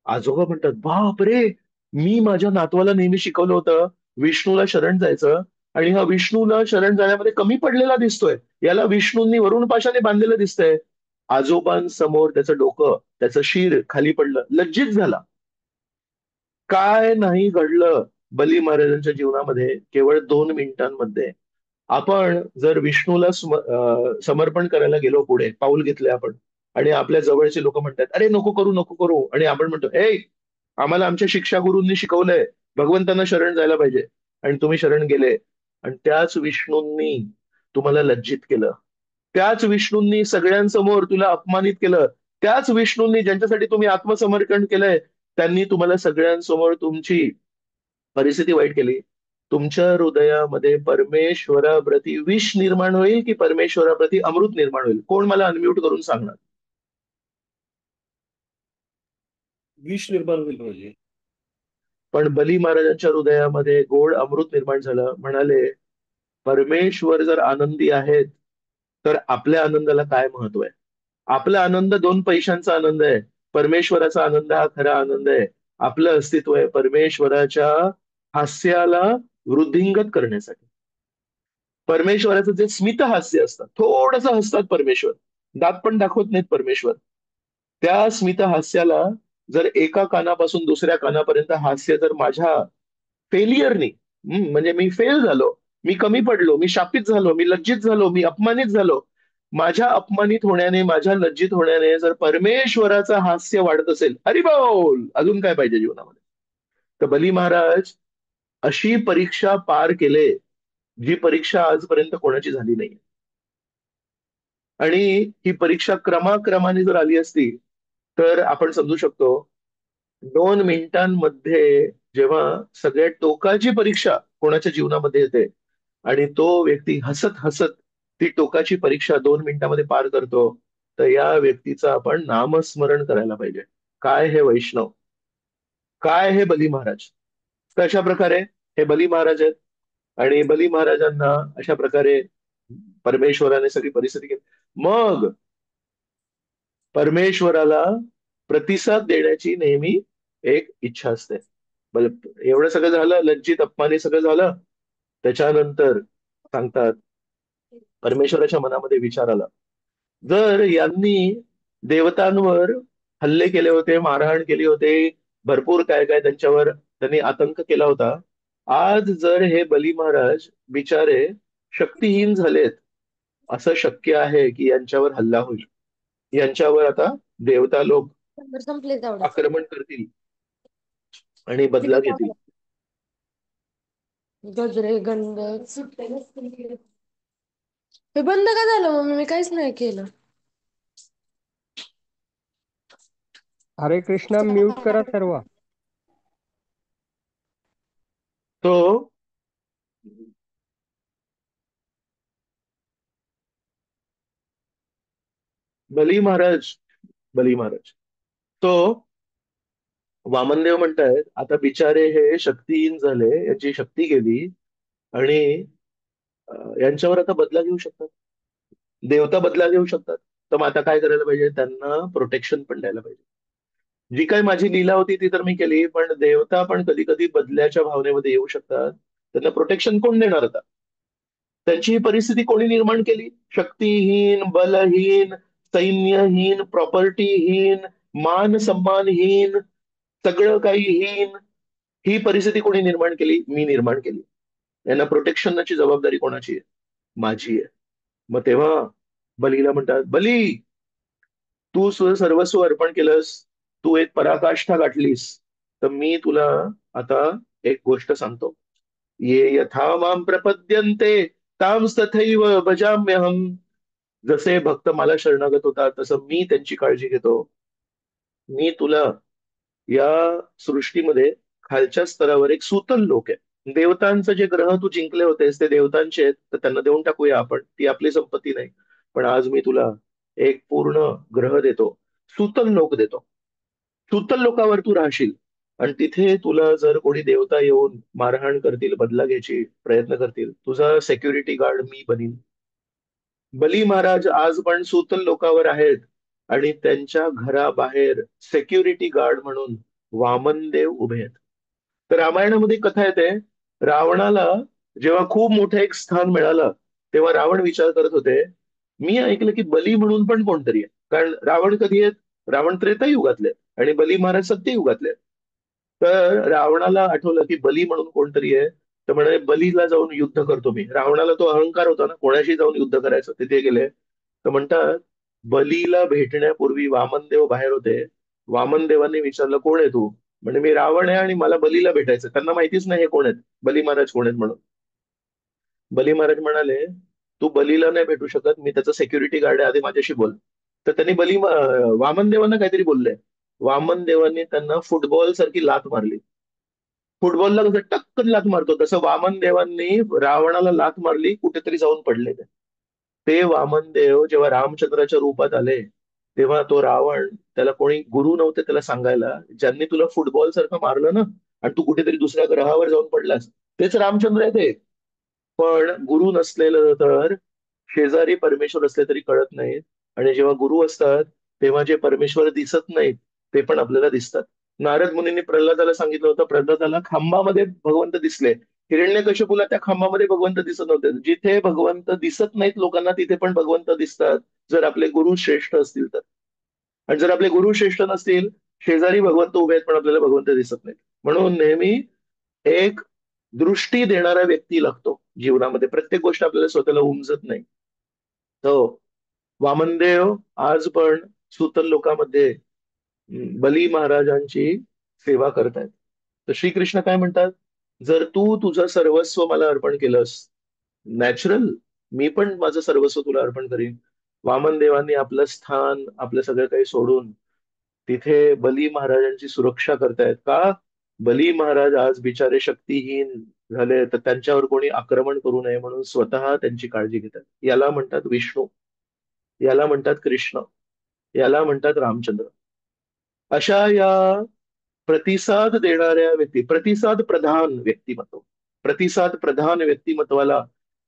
आजोबा म्हणतात, बाप रे, मी माझ्या नातवाला नेहमी शिकवलं होतं विष्णूला शरण जायचं, आणि हा विष्णूला शरण जाण्यामध्ये कमी पडलेला दिसतोय, याला विष्णूंनी वरुण पाशाने बांधलेलं दिसतंय. आजोबांसमोर त्याचं डोकं, त्याचं शिर खाली पडलं, लज्जित झाला. काय नाही घडलं बली महाराजांच्या जीवनामध्ये केवळ 2 मिनिटांमध्ये. आपण जर विष्णूला समर्पण करायला गेलो, पुढे पाऊल घेतले आपण, आणि आपल्या जवळचे लोक म्हणतात, अरे नको करू नको करू, आणि आपण म्हणतो, ए, आम्हाला आमच्या शिक्षा गुरूंनी शिकवलंय भगवंतांना शरण जायला पाहिजे, आणि तुम्ही शरण गेले, आणि त्याच विष्णूंनी तुम्हाला लज्जित केलं, त्याच विष्णूंनी सगळ्यांसमोर तुला अपमानित केलं, त्याच विष्णूंनी ज्यांच्यासाठी तुम्ही आत्मसमर्पण केलंय, त्यांनी तुम्हाला सगळ्यांसमोर तुमची परिस्थिती वाईट केली. तुमच्या हृदयामध्ये परमेश्वराप्रती विष निर्माण होईल, की परमेश्वराप्रती अमृत निर्माण होईल? कोण मला अनम्यूट करून सांगणार? विष निर्माण होईल म्हणजे. पण बली महाराजांच्या हृदयामध्ये गोड अमृत निर्माण झालं. म्हणाले, परमेश्वर जर आनंदी आहेत, तर आपल्या आनंदाला काय महत्व आहे? आपला आनंद 2 पैशांचा आनंद आहे, परमेश्वराचा आनंद हा खरा आनंद आहे. आपलं अस्तित्व आहे परमेश्वराच्या हास्याला वृद्धिंगत करण्यासाठी. परमेश्वराचं जे स्मित हास्य असतं, थोडस हसतात परमेश्वर, दात पण दाखवत नाहीत परमेश्वर. त्या स्मित हास्याला जर एका कानापासून दुसऱ्या कानापर्यंत हास्य जर माझ्या फेलियरनी, म्हणजे मी फेल झालो, मी कमी पडलो, मी शापित झालो, मी लज्जित झालो, मी अपमानित झालो, माझ्या अपमानित होण्याने, माझ्या लज्जित होण्याने जर परमेश्वराचं हास्य वाढत असेल, हरी बोल, अजून काय पाहिजे जीवनामध्ये? तर बली महाराज अशी परीक्षा पार केले, जी परीक्षा आजपर्यंत कोणाची झाली नाही. आणि ही परीक्षा क्रमाक्रमाने जर आली असती, तर आपण समजू शकतो, 2 मिनिटांमध्ये जेव्हा सगळ्यात टोकाची परीक्षा कोणाच्या जीवनामध्ये येते, आणि तो व्यक्ती हसत हसत ती टोकाची परीक्षा 2 मिनिटांमध्ये पार करतो, तर या व्यक्तीचं आपण नामस्मरण करायला पाहिजे. काय हे वैष्णव, काय हे बली महाराज. तर अशा प्रकारे हे बली महाराज आहेत, आणि बली महाराजांना अशा प्रकारे परमेश्वराने सगळी परिस्थिती केली. मग परमेश्वराला प्रतिसाद देण्याची नेहमी एक इच्छा असते. एवढं सगळं झालं, लज्जित अपमानी सगळं झालं, त्याच्यानंतर सांगतात, परमेश्वराच्या मनामध्ये विचार आला, जर यांनी देवतांवर हल्ले केले होते, मारहाण केली होते, भरपूर काय काय त्यांच्यावर त्यांनी आतंक केला होता, आज जर हे बली महाराज बिचारे शक्तिहीन झालेत, असं शक्य आहे की यांच्यावर हल्ला होईल. यांच्यावर आता देवता लोक संपले तेवढ्यात. आक्रमण करतील आणि बदला घेतील. गजरे गंध हे बंद का झालं मम्मी? मी काहीच नाही केलं. हरे कृष्णा म्यूट करा सर्व. तो बली महाराज बली महाराज तो वामनदेव म्हणतायत आता बिचारे हे शक्तिहीन झाले, यांची शक्ती गेली आणि यांच्यावर आता बदला घेऊ शकतात, देवता बदला घेऊ शकतात. तर मग आता काय करायला पाहिजे? त्यांना प्रोटेक्शन पण द्यायला पाहिजे. जी काही माझी लीला होती ती तर मी केली, पण देवता पण कधी कधी बदल्याच्या भावनेमध्ये येऊ शकतात. त्यांना प्रोटेक्शन कोण देणार आता? त्यांची ही परिस्थिती कोणी निर्माण केली? शक्तिहीन, बलहीन, सैन्यहीन, प्रॉपर्टीहीन, मान सन्मानहीन, सगळं काही हीन, ही परिस्थिती कोणी निर्माण केली? मी निर्माण केली. यांना प्रोटेक्शनची जबाबदारी कोणाची आहे? माझी आहे. मग तेव्हा बलीला म्हणतात, बली तू सर्वस्व अर्पण केलंस, तू एक पराकाष्ठा गाठलीस, तर मी तुला आता एक गोष्ट सांगतो. ये यथा माम प्रपद्यन्ते तां तथैव भजाम्यहम. जसे भक्त मला शरणागत होतात तसं मी त्यांची काळजी घेतो. मी तुला या सृष्टीमध्ये खालच्या स्तरावर एक सूतल लोक आहे. देवतांचं जे ग्रह तू जिंकले होतेस ते देवतांचे आहेत, तर त्यांना देऊन टाकूया आपण, ती आपली संपत्ती नाही. पण आज मी तुला एक पूर्ण ग्रह देतो, सूतल लोक देतो. सूतल लोकावर तू राहशील आणि तिथे तुला जर कोणी देवता येऊन मारहाण करतील, बदला घ्यायची प्रयत्न करतील, तुझा सेक्युरिटी गार्ड मी बनीन. बली महाराज आज पण सूतल लोकावर आहेत आणि त्यांच्या घराबाहेर सेक्युरिटी गार्ड म्हणून वामनदेव उभे आहेत. तर रामायणामध्ये कथा येते, रावणाला जेव्हा खूप मोठं एक स्थान मिळालं तेव्हा रावण विचार करत होते, मी ऐकलं की बली म्हणून पण कोणतरी आहे. कारण रावण कधी आहेत? रावण त्रेतायुगातले आणि बली महाराज सत्ययुगातले. तर रावणाला आठवलं की बली म्हणून कोणतरी आहे, तर म्हणे बलीला जाऊन युद्ध करतो मी. रावणाला तो अहंकार होता ना, कोणाशी जाऊन युद्ध करायचं. तिथे गेले तर म्हणतात बलीला भेटण्यापूर्वी वामनदेव बाहेर होते. वामनदेवांनी विचारलं, कोण आहे तू? म्हणजे मी रावण आहे आणि मला बलीला भेटायचं. त्यांना माहितीच नाही हे कोण आहेत, बली महाराज कोण आहेत म्हणून. बली महाराज म्हणाले, तू बलीला नाही भेटू शकत, मी त्याचा सेक्युरिटी गार्ड आहे, आधी माझ्याशी बोल. तर त्यांनी वामनदेवांना काहीतरी बोलले. वामनदेवांनी त्यांना फुटबॉल सारखी लात मारली. फुटबॉलला कसं टक्कन लात मारतो तसं वामनदेवांनी रावणाला लात मारली, कुठेतरी जाऊन पडले ते. ते वामनदेव जेव्हा रामचंद्राच्या रूपात आले तेव्हा तो रावण, त्याला कोणी गुरु नव्हते त्याला सांगायला, ज्यांनी तुला फुटबॉल सारखं मारलं ना आणि तू कुठेतरी दुसऱ्या ग्रहावर जाऊन पडलास, तेच रामचंद्र आहे ते. पण गुरु नसलेलं तर शेजारी परमेश्वर असले तरी कळत नाहीत, आणि जेव्हा गुरु असतात तेव्हा जे परमेश्वर दिसत नाहीत ते पण आपल्याला दिसतात. नारद मुनींनी प्रल्हादाला सांगितलं होतं, प्रल्हादाला खांबामध्ये भगवंत दिसले. हिरण्यकश्यपूला त्या खांबामध्ये भगवंत दिसत नव्हते. जिथे भगवंत दिसत नाहीत लोकांना तिथे पण भगवंत दिसतात, जर आपले गुरु श्रेष्ठ असतील तर. आणि जर आपले गुरु श्रेष्ठ नसतील, शेजारी भगवंत उभे आहेत पण आपल्याला भगवंत दिसत नाहीत. म्हणून नेहमी एक दृष्टी देणारा व्यक्ती लागतो जीवनामध्ये. प्रत्येक गोष्ट आपल्याला स्वतःला उमजत नाही. तो वामनदेव आज पण सूतल लोकांमध्ये बली महाराजांची सेवा करतायत. तर श्रीकृष्ण काय म्हणतात, जर तू तुझं सर्वस्व मला अर्पण केलंस, नॅचरल मी पण माझं सर्वस्व तुला अर्पण करीन. वामनदेवांनी आपलं स्थान, आपलं सगळं काही सोडून तिथे बली महाराजांची सुरक्षा करतायत. का? बली महाराज आज बिचारे शक्तिहीन झाले, तर त्यांच्यावर कोणी आक्रमण करू नये म्हणून स्वतः त्यांची काळजी घेतात. याला म्हणतात विष्णू, याला म्हणतात कृष्ण, याला म्हणतात रामचंद्र. अशा या प्रतिसाद देणाऱ्या व्यक्ती, प्रतिसाद प्रधान व्यक्तिमत्व, प्रतिसाद प्रधान व्यक्तिमत्वाला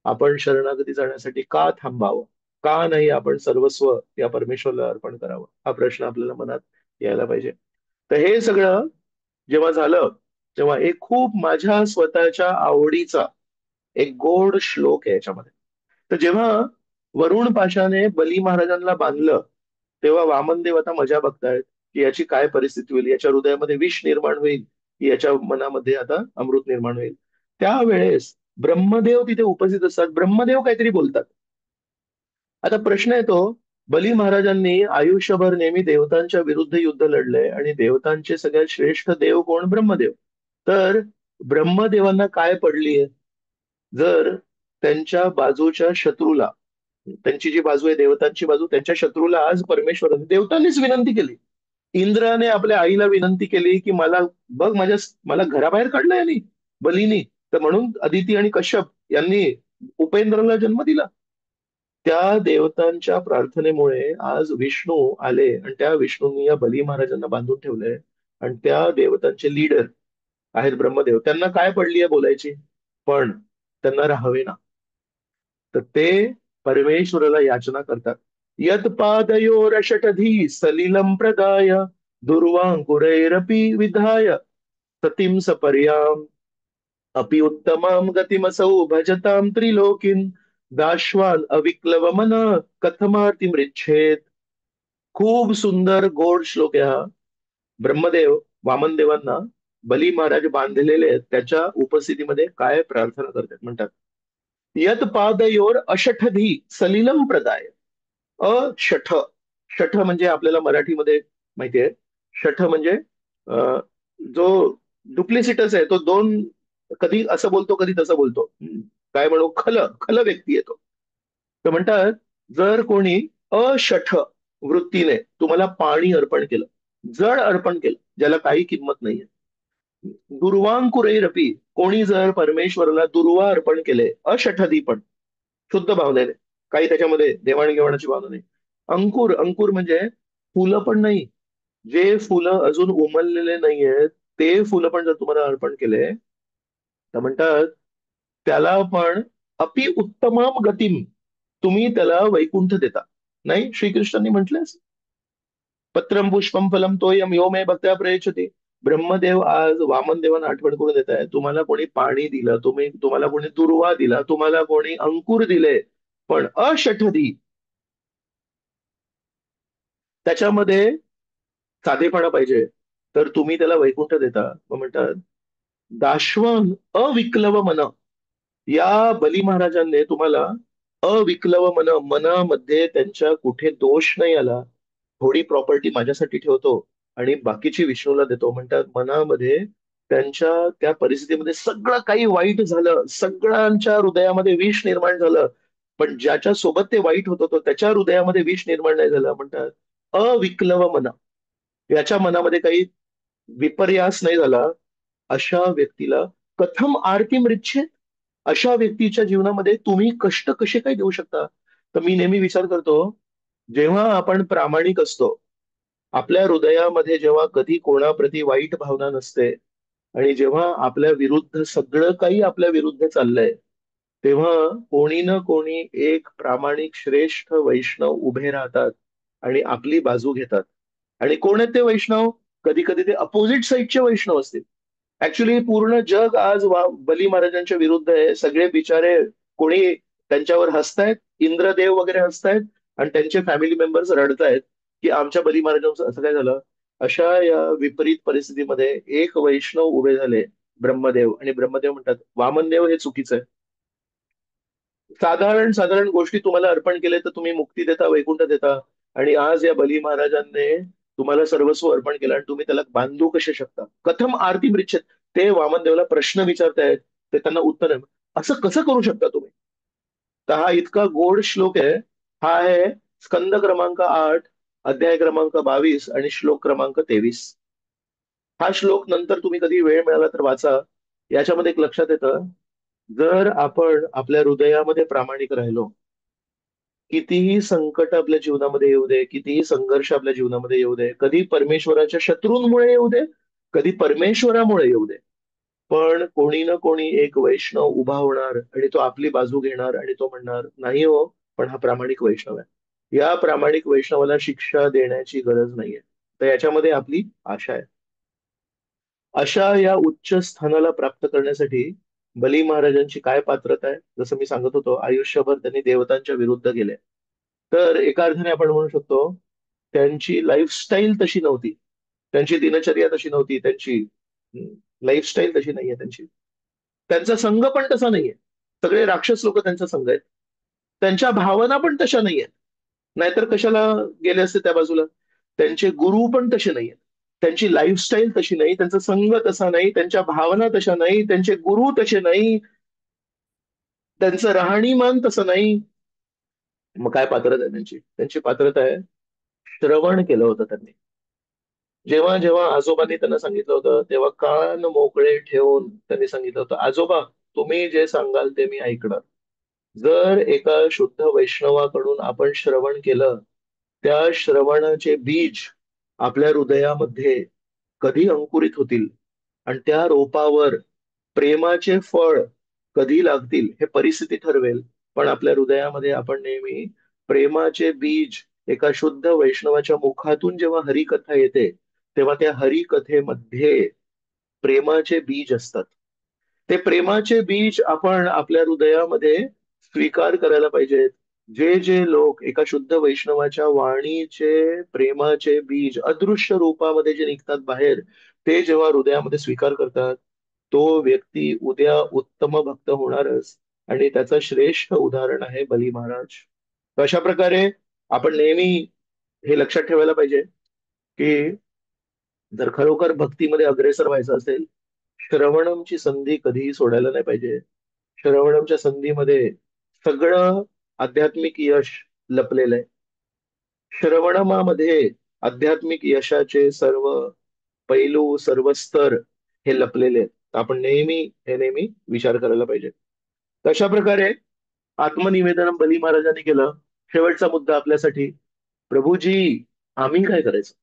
आपण शरणागती जाण्यासाठी का थांबावं? का नाही आपण सर्वस्व या परमेश्वरला अर्पण करावं? हा प्रश्न आपल्याला मनात यायला पाहिजे. तर हे सगळं जेव्हा झालं तेव्हा एक खूप माझ्या स्वतःच्या आवडीचा एक गोड श्लोक आहे याच्यामध्ये. तर जेव्हा वरुण पाशाने बली महाराजांना बांधलं तेव्हा वामनदेव आता मजा बघतायत की याची काय परिस्थिती होईल, याच्या हृदयामध्ये विष निर्माण होईल की याच्या मनामध्ये आता अमृत निर्माण होईल. त्यावेळेस ब्रह्मदेव तिथे उपस्थित असतात. ब्रह्मदेव काहीतरी बोलतात. आता प्रश्न येतो, बली महाराजांनी आयुष्यभर नेहमी देवतांच्या विरुद्ध युद्ध लढले आणि देवतांचे सगळ्यात श्रेष्ठ देव कोण? ब्रह्मदेव. तर ब्रह्मदेवांना काय पडलीये? जर त्यांच्या बाजूच्या शत्रूला, त्यांची जी बाजू आहे देवतांची बाजू, त्यांच्या शत्रूला आज परमेश्वराने, देवतांनीच विनंती केली, इंद्राने आपल्या आईला विनंती केली की मला बघ, मला घराबाहेर काढलं यांनी, बलीनी. तर म्हणून अदिती आणि कश्यप यांनी उपेंद्राला जन्म दिला. त्या देवतांच्या प्रार्थनेमुळे आज विष्णू आले आणि त्या विष्णूंनी या बली महाराजांना बांधून ठेवलंय. आणि त्या देवतांचे लीडर आहेत ब्रह्मदेव, त्यांना काय पडली आहे बोलायची, पण त्यांना राहावे ना. तर ते परमेश्वराला याचना करतात. यत पादयोरषटधी सलिलम प्रदाय दुर्वांकुरैरपि विधाय सतीं सपर्याम अपि उत्तमां गतिमसौ भजतां त्रिलोकीन् दाश्वान अविक्लवमन कथमार्तिमृच्छेद. खूप सुंदर गोड श्लोक आहे हा. ब्रह्मदेव वामनदेवांना बली महाराज बांधलेले आहेत, त्याच्या उपस्थितीमध्ये काय प्रार्थना करतात म्हणतात, यत पादयोर अशठधी सलिलम प्रदाय. अशठ, शठ म्हणजे आपल्याला मराठीमध्ये माहितीये, शठ म्हणजे अ, जो डुप्लिसिटस आहे, तो दोन, कधी असं बोलतो कधी तसं बोलतो. काय म्हणू, खल खल व्यक्ती येतो. तर म्हणतात, जर कोणी अशठ वृत्तीने तुम्हाला पाणी अर्पण केलं, जळ अर्पण केलं, ज्याला काही किंमत नाहीये, दुर्वांकुरैरपी, कोणी जर परमेश्वराला दुर्वा अर्पण केले, अशठधी पण शुद्ध भावनेने, काही त्याच्यामध्ये देवाणघेवाणाची भावना नाही. अंकुर, अंकुर म्हणजे फुलं पण नाही, जे फुलं अजून उमललेले नाहीयेत ते फुलं पण जर तुम्हाला अर्पण केले, तर म्हणतात त्याला पण अपि उत्तमाम गतीम, तुम्ही त्याला वैकुंठ देता. नाही, श्रीकृष्णांनी म्हटलंय, पत्रम पुष्पम फलम तोयम यो मे भक्त्या प्रयच्छति. ब्रह्मदेव आज वामन देवांना आठवण करून देत आहे, तुम्हाला कोणी पाणी दिलं, तुम्हाला कोणी दुर्वा दिला, तुम्हाला कोणी अंकुर दिले, पण अशठधी, त्याच्यामध्ये साधेपणा पाहिजे, तर तुम्ही त्याला वैकुंठ देता. मग म्हणतात, दाश्वन अविक्लव मन, या बली महाराजांनी तुम्हाला अविक्लव मन, मनामध्ये त्यांच्या कुठे दोष नाही आला, थोडी प्रॉपर्टी माझ्यासाठी ठेवतो आणि बाकीची विष्णूला देतो. म्हणतात मनामध्ये त्यांच्या त्या परिस्थितीमध्ये सगळं काही वाईट झालं, सगळ्यांच्या हृदयामध्ये विष निर्माण झालं, पण ज्याच्या सोबत ते वाईट होत होतं त्याच्या हृदयामध्ये विष निर्माण नाही झालं. म्हणतात अविक्लव मन, याच्या मनामध्ये काही विपर्यास नाही झाला. अशा व्यक्तीला कथम आरती मृच्छे, अशा व्यक्तीच्या जीवनामध्ये तुम्ही कष्ट कसे काय देऊ शकता. तर मी नेहमी विचार करतो, जेव्हा आपण प्रामाणिक असतो, आपल्या हृदयामध्ये जेव्हा कधी कोणाप्रती वाईट भावना नसते, आणि जेव्हा आपल्या विरुद्ध सगळं काही आपल्या विरुद्ध चाललंय, तेव्हा कोणी ना कोणी एक प्रामाणिक श्रेष्ठ वैष्णव उभे राहतात आणि आपली बाजू घेतात. आणि कोण आहेत ते वैष्णव? कधी कधी ते अपोजिट साईडचे वैष्णव असतील. ऍक्च्युली पूर्ण जग आज बली महाराजांच्या विरुद्ध आहे. सगळे बिचारे, कोणी त्यांच्यावर हसतायत, इंद्रदेव वगैरे हसतायत, आणि त्यांचे फॅमिली मेंबर्स रडतायत की आमच्या बली महाराजांचं असं काय झालं. अशा या विपरीत परिस्थितीमध्ये एक वैष्णव उभे झाले, ब्रह्मदेव, आणि ब्रह्मदेव म्हणतात वामनदेव हे चुकीचं आहे. साधारण साधारण गोष्टी तुम्हाला अर्पण केले तर तुम्ही मुक्ती देता, वैकुंठ देता, आणि आज या बली महाराजांनी तुम्हाला सर्वस्व अर्पण केलं आणि तुम्ही त्याला बांधू कसे शकता, कथम आरती मृच्छेत. ते वामनदेवला प्रश्न विचारतायत, ते त्यांना उत्तर आहे, असं कसं करू शकता तुम्ही. तर हा इतका गोड श्लोक आहे. हा आहे स्कंद क्रमांक 8, अध्याय क्रमांक 22 आणि श्लोक क्रमांक 23. हा श्लोक नंतर तुम्ही कधी वेळ मिळाला तर वाचा. याच्यामध्ये एक लक्षात येतं, जर आपण आपल्या हृदयामध्ये प्रामाणिक राहिलो, कितीही संकट आपल्या जीवनामध्ये येऊ दे, कितीही संघर्ष आपल्या जीवनामध्ये येऊ दे, कधी परमेश्वराच्या शत्रूंमुळे येऊ दे, कधी परमेश्वरामुळे येऊ दे, पण कोणी ना कोणी एक वैष्णव उभा होणार आणि तो आपली बाजू घेणार आणि तो म्हणणार नाही हो, पण हा प्रामाणिक वैष्णव आहे, या प्रामाणिक वैष्णवाला शिक्षा देण्याची गरज नाहीये. तर याच्यामध्ये आपली आशा आहे. अशा या उच्च स्थानाला प्राप्त करण्यासाठी बली महाराजांची काय पात्रता आहे. जसं मी सांगत होतो, आयुष्यभर त्यांनी देवतांच्या विरुद्ध गेले. तर एका अर्थाने आपण म्हणू शकतो, त्यांची लाईफस्टाईल तशी नव्हती, त्यांची दिनचर्या तशी नव्हती, त्यांची लाईफस्टाईल तशी नाहीये त्यांची, त्यांचा संघ पण तसा नाहीये. सगळे राक्षस लोक त्यांचा संघ आहेत. त्यांच्या भावना पण तशा नाहीयेत. नाहीतर कशाला गेले असते त्या बाजूला. त्यांचे गुरु पण तसे नाहीयेत. त्यांची लाईफस्टाईल तशी नाही, त्यांचा संघ तसा नाही, त्यांच्या भावना तशा नाही, त्यांचे गुरु तसे नाही, त्यांचं राहणीमान तसं नाही. मग काय पात्रता आहे त्यांची? त्यांची पात्रता आहे, श्रवण केलं होतं त्यांनी. जेव्हा जेव्हा आजोबांनी त्यांना सांगितलं होतं तेव्हा कान मोकळे ठेवून त्यांनी सांगितलं होतं, आजोबा तुम्ही जे सांगाल ते मी ऐकणार. जर एका शुद्ध वैष्णवाकडून आपण श्रवण केलं, त्या श्रवणाचे बीज आपल्या हृदयामध्ये कधी अंकुरित होतील आणि त्या रोपावर प्रेमाचे फळ कधी लागतील हे परिस्थिती ठरवेल. पण आपल्या हृदयामध्ये आपण नेहमी प्रेमाचे बीज एका शुद्ध वैष्णवाच्या मुखातून जेव्हा हरिकथा येते, तेव्हा त्या हरिकथेमध्ये प्रेमाचे बीज असतात. ते प्रेमाचे बीज आपण आपल्या हृदयामध्ये स्वीकार करायला पाहिजेत. जे जे लोक एका शुद्ध वैष्णवाच्या वाणीचे प्रेमाचे बीज अदृश्य रूपामध्ये जे निघतात बाहेर, ते जेव्हा हृदयामध्ये स्वीकार करतात, तो व्यक्ती उद्या उत्तम भक्त होणारच. आणि त्याचं श्रेष्ठ उदाहरण आहे बली महाराज. तर अशा प्रकारे आपण नेहमी हे लक्षात ठेवायला पाहिजे की जर खरोखर भक्तीमध्ये अग्रेसर व्हायचं असेल, श्रवणमची संधी कधीही सोडायला नाही पाहिजे. श्रवणमच्या संधीमध्ये सगळं आध्यात्मिक यश लपलेलं आहे. श्रवणमामध्ये आध्यात्मिक यशाचे सर्व पैलू, सर्व स्तर हे लपलेले आहेत. आपण नेहमी विचार करायला पाहिजे. तशा प्रकारे आत्मनिवेदन बली महाराजांनी केलं. शेवटचा मुद्दा आपल्यासाठी, प्रभूजी आम्ही काय करायचं?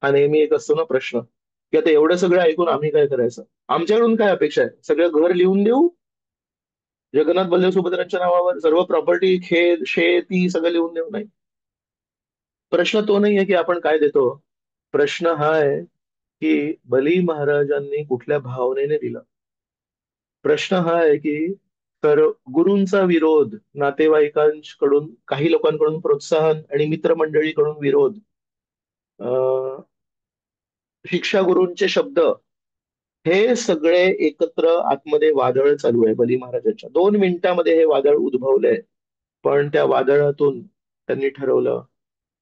हा नेहमी एक असतो ना प्रश्न, की आता एवढं सगळं ऐकून आम्ही काय करायचं? आमच्याकडून काय अपेक्षा आहे? सगळं घर लिहून देऊ जगन्नाथ बल्लभ सुभद्रांच्या नावावर, सर्व प्रॉपर्टी, खेत शेती सगळं लिहून देऊ? नाही. प्रश्न तो नाहीये की आपण काय देतो. प्रश्न हा आहे की बली महाराजांनी कुठल्या भावनेने दिला. प्रश्न हा आहे की तर गुरूंचा विरोध, नातेवाईकांकडून, काही लोकांकडून प्रोत्साहन आणि मित्रमंडळीकडून विरोध, अं, शिक्षा गुरूंचे शब्द, हे सगळे एकत्र आतमध्ये वादळ चालू आहे बली महाराजांच्या. 2 मिनिटामध्ये हे वादळ उद्भवलंय. पण त्या वादळातून त्यांनी ठरवलं,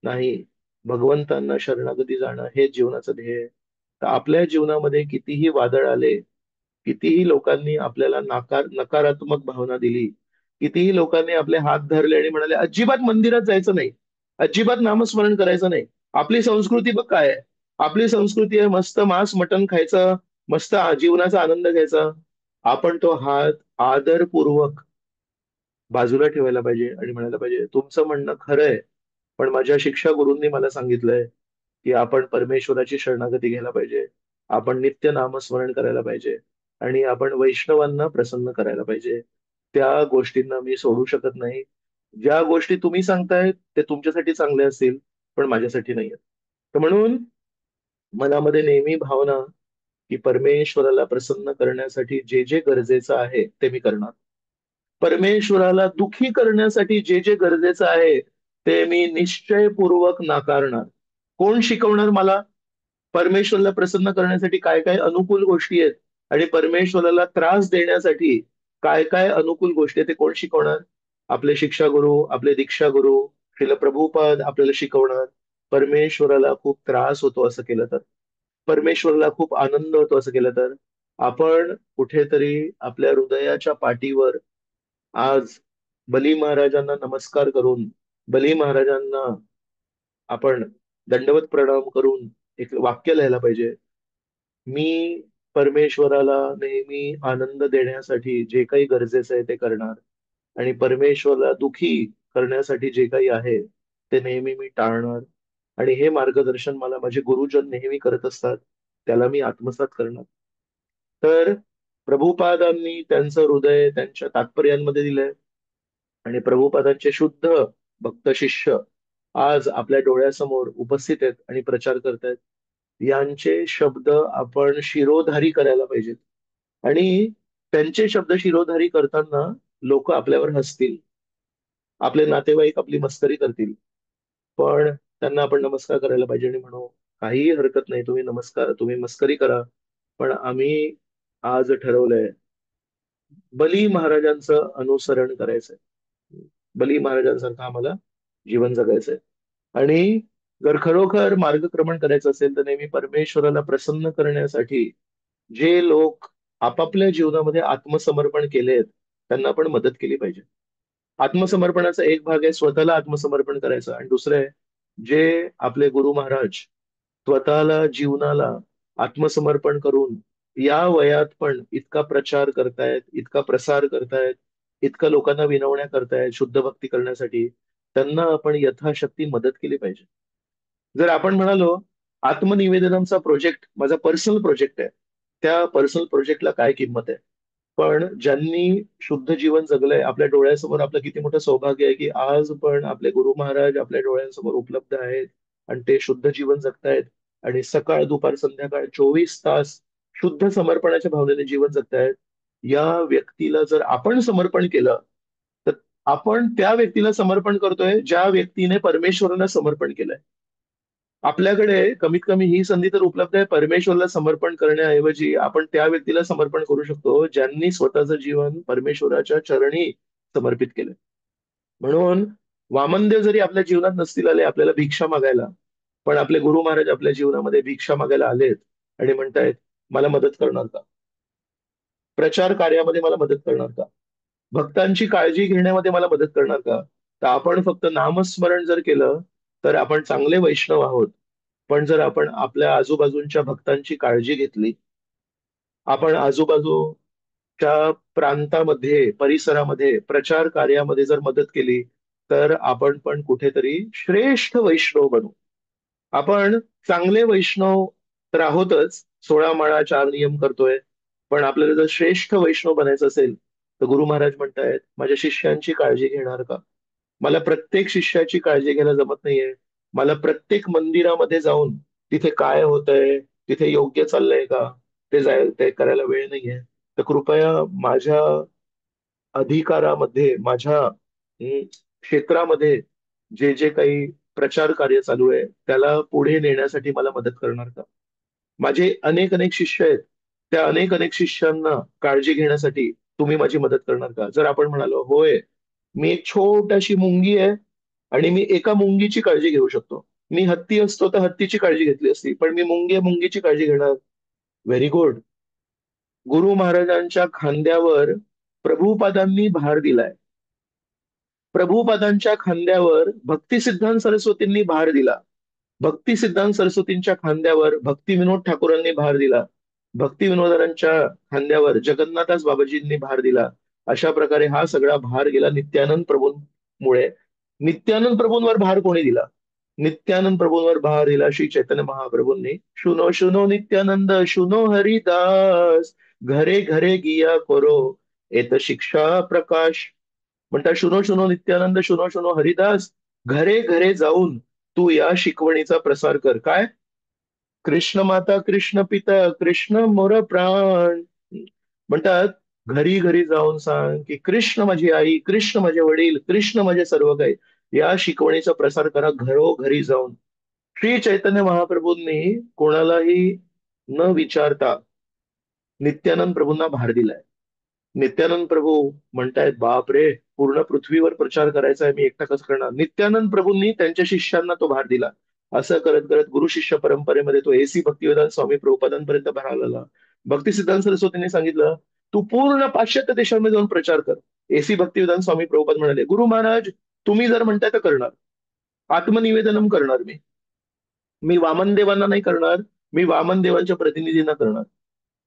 नाही, भगवंतांना शरणागती जाणं हे जीवनाचं ध्येय आहे. तर आपल्या जीवनामध्ये कितीही वादळ आले, कितीही लोकांनी आपल्याला नकारात्मक भावना दिली, कितीही लोकांनी आपले हात धरले आणि म्हणाले अजिबात मंदिरात जायचं नाही, अजिबात नामस्मरण करायचं नाही, आपली संस्कृती बघ काय आहे, आपली संस्कृती आहे मस्त मांस मटण खायचं, मस्त जीवनाचा आनंद घ्यायचा. आपण तो हात आदरपूर्वक बाजूला ठेवायला पाहिजे आणि म्हणायला पाहिजे, तुमचं म्हणणं खरं आहे, पण माझ्या शिक्षा गुरूंनी मला सांगितलंय की आपण परमेश्वराची शरणागती घ्यायला पाहिजे, आपण नित्य नामस्मरण करायला पाहिजे आणि आपण वैष्णवांना प्रसन्न करायला पाहिजे. त्या गोष्टींना मी सोडू शकत नाही. ज्या गोष्टी तुम्ही सांगताय ते तुमच्यासाठी चांगले असतील, पण माझ्यासाठी नाही आहेत. तर म्हणून मनामध्ये नेहमी भावना की परमेश्वराला प्रसन्न करण्यासाठी जे जे गरजेचं आहे ते मी करणार. परमेश्वराला दुखी करण्यासाठी जे जे गरजेचं आहे ते मी निश्चयपूर्वक नाकारणार. कोण शिकवणार मला परमेश्वराला प्रसन्न करण्यासाठी काय काय अनुकूल गोष्टी आहेत आणि परमेश्वराला त्रास देण्यासाठी काय काय अनुकूल गोष्टी आहेत ते कोण शिकवणार? आपले शिक्षा गुरु, आपले दीक्षा गुरु श्रील प्रभुपाद आपल्याला शिकवणार. परमेश्वराला खूप त्रास होतो असं केलं तर, परमेश्वराला खूप आनंद होतो असं केलं तर, आपण कुठेतरी आपल्या हृदयाच्या पाठीवर आज बली महाराजांना नमस्कार करून, बली महाराजांना आपण दंडवत प्रणाम करून एक वाक्य लिहायला पाहिजे, मी परमेश्वराला नेहमी आनंद देण्यासाठी जे काही गरजेचं आहे ते करणार आणि परमेश्वराला दुखी करण्यासाठी जे काही आहे ते नेहमी मी टाळणार. आणि हे मार्गदर्शन मला माझे गुरुजन नेहमी करत असतात, त्याला मी आत्मसात करणार. तर प्रभुपादांनी त्यांचं हृदय त्यांच्या तात्पर्यांमध्ये दिलंय आणि प्रभुपादांचे शुद्ध भक्त शिष्य आज आपल्या डोळ्यासमोर उपस्थित आहेत आणि प्रचार करतायत. यांचे शब्द आपण शिरोधारी करायला पाहिजेत आणि त्यांचे शब्द शिरोधारी करताना लोक आपल्यावर हसतील, आपले नातेवाईक आपली मस्करी करतील, पण त्यांना आपण नमस्कार करायला पाहिजे आणि म्हणू, काहीही हरकत नाही, तुम्ही नमस्कार, तुम्ही मस्करी करा, पण आम्ही आज ठरवलंय बली महाराजांचं अनुसरण करायचंय. बली महाराजांसारखं आम्हाला जीवन जगायचंय. आणि जर खरोखर मार्गक्रमण करायचं असेल तर नेहमी परमेश्वराला प्रसन्न करण्यासाठी जे लोक आपापल्या जीवनामध्ये आत्मसमर्पण केलेत त्यांना पण मदत केली पाहिजे. आत्मसमर्पणाचा एक भाग आहे स्वतःला आत्मसमर्पण करायचं, आणि दुसरं आहे जे आपले गुरु महाराज स्वतःला जीवनाला आत्मसमर्पण करून या वयात पण इतका प्रचार करतायत, इतका प्रसार करतायत, इतकं लोकांना विनवण्या करतायत शुद्ध भक्ती करण्यासाठी, त्यांना आपण यथाशक्ती मदत केली पाहिजे. जर आपण म्हणालो आत्मनिवेदनाचा प्रोजेक्ट माझा पर्सनल प्रोजेक्ट आहे, त्या पर्सनल प्रोजेक्टला काय किंमत आहे? पण ज्यांनी शुद्ध जीवन जगलंय आपल्या डोळ्यासमोर, आपलं किती मोठं सौभाग्य आहे की आज पण आपले गुरु महाराज आपल्या डोळ्यांसमोर उपलब्ध आहेत आणि ते शुद्ध जीवन जगतायत, आणि सकाळ दुपार संध्याकाळ 24 तास शुद्ध समर्पणाच्या भावनेने जीवन जगतायत. या व्यक्तीला जर आपण समर्पण केलं तर आपण त्या व्यक्तीला समर्पण करतोय ज्या व्यक्तीने परमेश्वराला समर्पण केलंय. आपल्याकडे कमीत कमी ही संधी तर उपलब्ध आहे, परमेश्वरला समर्पण करण्याऐवजी आपण त्या व्यक्तीला समर्पण करू शकतो ज्यांनी स्वतःचं जीवन परमेश्वराच्या चरणी समर्पित केलं. म्हणून वामनदेव जरी आपल्या जीवनात नसतील आले आपल्याला भिक्षा मागायला, पण आपले गुरु महाराज आपल्या जीवनामध्ये भिक्षा मागायला आलेत आणि म्हणतायत मला मदत करणार का? प्रचार कार्यामध्ये मला मदत करणार का? भक्तांची काळजी घेण्यामध्ये मला मदत करणार का? तर आपण फक्त नामस्मरण जर केलं तर आपण चांगले वैष्णव आहोत. पण जर आपण आपल्या आजूबाजूच्या भक्तांची काळजी घेतली, आपण आजूबाजूच्या प्रांतामध्ये परिसरामध्ये प्रचार कार्यामध्ये जर मदत केली, तर आपण पण कुठेतरी श्रेष्ठ वैष्णव बनू. आपण चांगले वैष्णव तर आहोतच, 16 माळा 4 नियम करतोय, पण आपल्याला जर श्रेष्ठ वैष्णव बनायचं असेल तर गुरु महाराज म्हणतायत माझ्या शिष्यांची काळजी घेणार का? मला प्रत्येक शिष्याची काळजी घ्यायला जमत नाहीये. मला प्रत्येक मंदिरामध्ये जाऊन तिथे काय होतंय, तिथे योग्य चाललंय का, ते करायला वेळ नाहीये. तर कृपया माझ्या अधिकारामध्ये, माझ्या क्षेत्रामध्ये जे जे काही प्रचार कार्य चालू आहे त्याला पुढे नेण्यासाठी मला मदत करणार का? माझे अनेक अनेक शिष्य आहेत, त्या अनेक अनेक शिष्यांना काळजी घेण्यासाठी तुम्ही माझी मदत करणार का? जर आपण म्हणालो होय, मी एक छोटाशी मुंगी आहे आणि मी एका मुंगीची काळजी घेऊ शकतो. मी हत्ती असतो तर हत्तीची काळजी घेतली असती, पण मी मुंगी आहे, मुंगीची काळजी घेणार. Very good. गुरु महाराजांच्या खांद्यावर प्रभुपादांनी भार दिलाय. प्रभुपादांच्या खांद्यावर भक्तिसिद्धांत सरस्वतींनी भार दिला. भक्ती सिद्धांत सरस्वतींच्या खांद्यावर भक्ती विनोद ठाकूरांनी भार दिला. भक्ती विनोदांच्या खांद्यावर जगन्नाथदास बाबाजींनी भार दिला. अशा प्रकारे हा सगळा भार गेला नित्यानंद प्रभूंमुळे. नित्यानंद प्रभूंवर भार कोणी दिला? नित्यानंद प्रभूंवर भार दिला श्री चैतन्य महाप्रभूंनी. शुनो शुनो नित्यानंद शुनो हरिदास, घरे घरे गिया करो एत शिक्षा प्रकाश. म्हणतात शुनो शुनो नित्यानंद शुनो शुनो हरिदास, घरे घरे जाऊन तू या शिकवणीचा प्रसार कर. काय? कृष्ण माता कृष्ण पिता कृष्ण मोर प्राण. म्हणतात घरी घरी जाऊन सांग की कृष्ण माझी आई, कृष्ण माझे वडील, कृष्ण माझे सर्व काही. या शिकवणीचा प्रसार करा घरोघरी जाऊन. श्री चैतन्य महाप्रभूंनी कोणालाही न विचारता नित्यानंद प्रभूंना भार दिलाय. नित्यानंद प्रभू म्हणतायत बाप रे, पूर्ण पृथ्वीवर प्रचार करायचा आहे, मी एकटा कसं करणार? नित्यानंद प्रभूंनी त्यांच्या शिष्यांना तो भार दिला. असं करत करत गुरु शिष्य परंपरेमध्ये तो एसी भक्तिवेदांत स्वामी प्रभुपादांपर्यंत भार आलेला. भक्ती सिद्धांत सरस्वतींनी सांगितलं तू पूर्ण पाश्चात्य देशांमध्ये जाऊन प्रचार कर. एसी भक्तिवेदांत स्वामी प्रभुपाद म्हणाले गुरु महाराज तुम्ही जर म्हणताय तर करणार, आत्मनिवेदनम करणार. मी वामनदेवांना नाही करणार, मी वामनदेवांच्या प्रतिनिधींना करणार.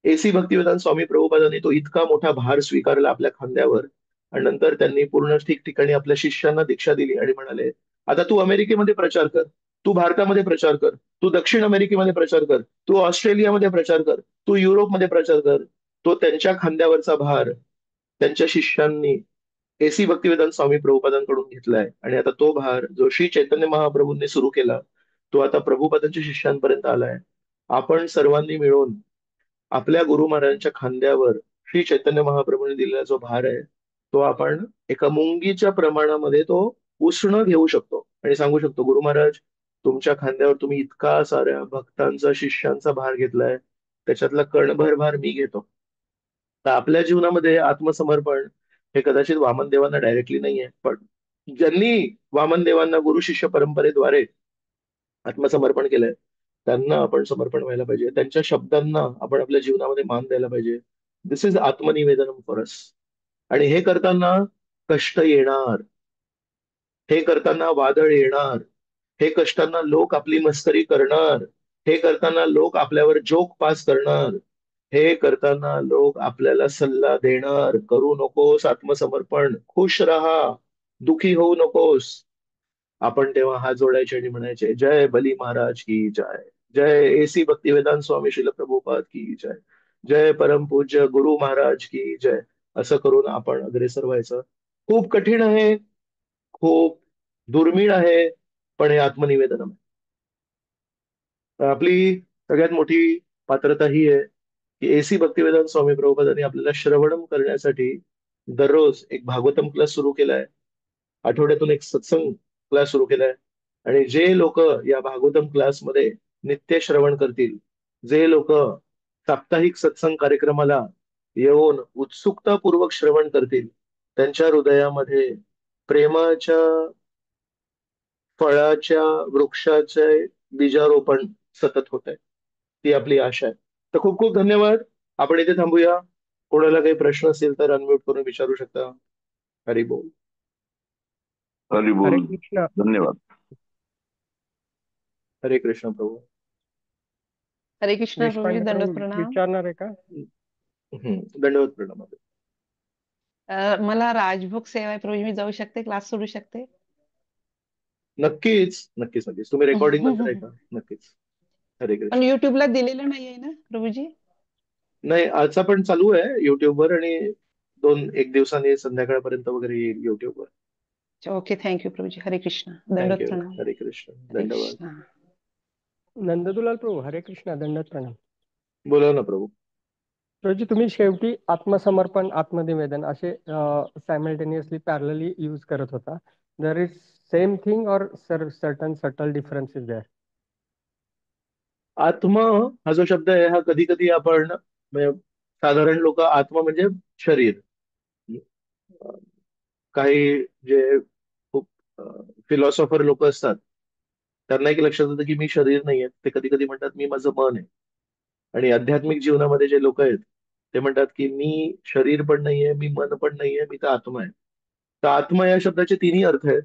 एसी भक्तिवेदांत स्वामी प्रभुपादांनी तो इतका मोठा भार स्वीकारला आपल्या खांद्यावर, आणि नंतर त्यांनी पूर्ण ठिकठिकाणी आपल्या शिष्यांना दीक्षा दिली आणि म्हणाले आता तू अमेरिकेमध्ये प्रचार कर, तू भारतामध्ये प्रचार कर, तू दक्षिण अमेरिकेमध्ये प्रचार कर, तू ऑस्ट्रेलियामध्ये प्रचार कर, तू युरोपमध्ये प्रचार कर. तो त्यांच्या खांद्यावरचा भार त्यांच्या शिष्यांनी एसी भक्तिवेदांत स्वामी प्रभुपादांकडून घेतलाय, आणि आता तो भार जो श्री चैतन्य महाप्रभूंनी सुरू केला तो आता प्रभुपादांच्या शिष्यांपर्यंत आलाय. आपण सर्वांनी मिळून आपल्या गुरु महाराजांच्या खांद्यावर श्री चैतन्य महाप्रभूंनी दिलेला जो भार आहे तो आपण एका मुंगीच्या प्रमाणामध्ये तो उष्ण घेऊ शकतो आणि सांगू शकतो गुरु महाराज तुमच्या खांद्यावर तुम्ही इतका साऱ्या भक्तांचा शिष्यांचा भार घेतलाय, त्याच्यातला कणभर भार मी घेतो. तर आपल्या जीवनामध्ये आत्मसमर्पण हे कदाचित वामन देवांना डायरेक्टली नाहीये, पण ज्यांनी वामन देवांना गुरु शिष्य परंपरेद्वारे आत्मसमर्पण केलंय, त्यांना आपण समर्पण व्हायला पाहिजे. त्यांच्या शब्दांना आपण आपल्या जीवनामध्ये मान द्यायला पाहिजे. दिस इज आत्मनिवेदनम फॉर अस. आणि हे करताना कष्ट येणार, हे करताना वादळ येणार, हे कष्टांना लोक आपली मस्करी करणार, हे करताना लोक आपल्यावर जोक पास करणार, हे करताना लोक आपल्याला सल्ला देणार. करू नकोस आत्मसमर्पण, खुश राहा, दुखी होऊ नकोस. आपण तेव्हा हात जोडायचे आणि म्हणायचे, जय बली महाराज की जय, जय एसी भक्तिवेदांत स्वामी श्रील प्रभुपाद की जय, जय परमपूज्य गुरु महाराज की जय. असं करून आपण अग्रेसर व्हायचं. खूप कठीण आहे, खूप दुर्मिळ आहे, पण हे आत्मनिवेदन आहे. तर आपली सगळ्यात मोठी पात्रता ही आहे की एसी भक्तिवेदांत स्वामी प्रभुपादांनी आपल्याला श्रवणम करण्यासाठी दररोज एक भागवतम क्लास सुरू केलाय, आठवड्यातून एक सत्संग क्लास सुरू केलाय. आणि जे लोक या भागवतम क्लासमध्ये नित्य श्रवण करतील, जे लोक साप्ताहिक सत्संग कार्यक्रमाला येऊन उत्सुकतापूर्वक श्रवण करतील, त्यांच्या हृदयामध्ये प्रेमाच्या फळाच्या वृक्षाचे बीजारोपण सतत होत आहे. ती आपली आशा आहे. तर खूप खूप धन्यवाद. आपण इथे थांबूया. कोणाला काही प्रश्न असेल तर अनम्यूट करून विचारू शकता. हरी बोल. हरी हरे बोल. कृष्ण. धन्यवाद. हरे कृष्ण प्रभू. हरे कृष्ण प्रभूजी, देशपांडे दंडवत प्रभू प्रणाम. विचारणार आहे का? दंडवत प्रणाम. मला राजभोग सेवा आहे प्रभूजी, मी जाऊ शकते, क्लास सोडू शकते? नक्कीच नक्कीच नक्कीच. तुम्ही रेकॉर्डिंग नंतर ऐका. नक्कीच. हरे पण कृष्ण. युट्यूबला दिलेलं नाहीये ना प्रभूजी? नाही, आजचा पण चालू आहे युट्यूबवर, आणि 1 दिवसांनी संध्याकाळपर्यंत वगैरे येईल युट्यूबवर. Okay, thank you Prabhuji. हरे कृष्ण, दंडवत थँक्यू. प्रणाम. हरे कृष्ण. हरे धन्यवाद. कृष्ण. नंददुलाल प्रभू, हरे कृष्ण, दंडवत प्रणाम. बोला ना प्रभू. प्रभूजी, तुम्ही शेवटी आत्मसमर्पण, आत्मनिवेदन असे सायमल्टेनियसली पॅरलली यूज करत होता. देर इज सेम थिंग और certain subtle difference is there? आत्मा हा जो शब्द आहे, हा कधी कधी आपण म्हणजे साधारण लोक आत्मा म्हणजे शरीर, काही जे खूप फिलॉसॉफर लोक असतात, त्यांना एक लक्षात येतं की मी शरीर नाहीये. ते कधी कधी म्हणतात मी माझं मन आहे. आणि आध्यात्मिक जीवनामध्ये जे लोक आहेत, ते म्हणतात की मी शरीर पण नाहीये, मी मन पण नाहीये, मी तर आत्मा आहे. तर आत्मा या शब्दाचे तिन्ही अर्थ आहेत.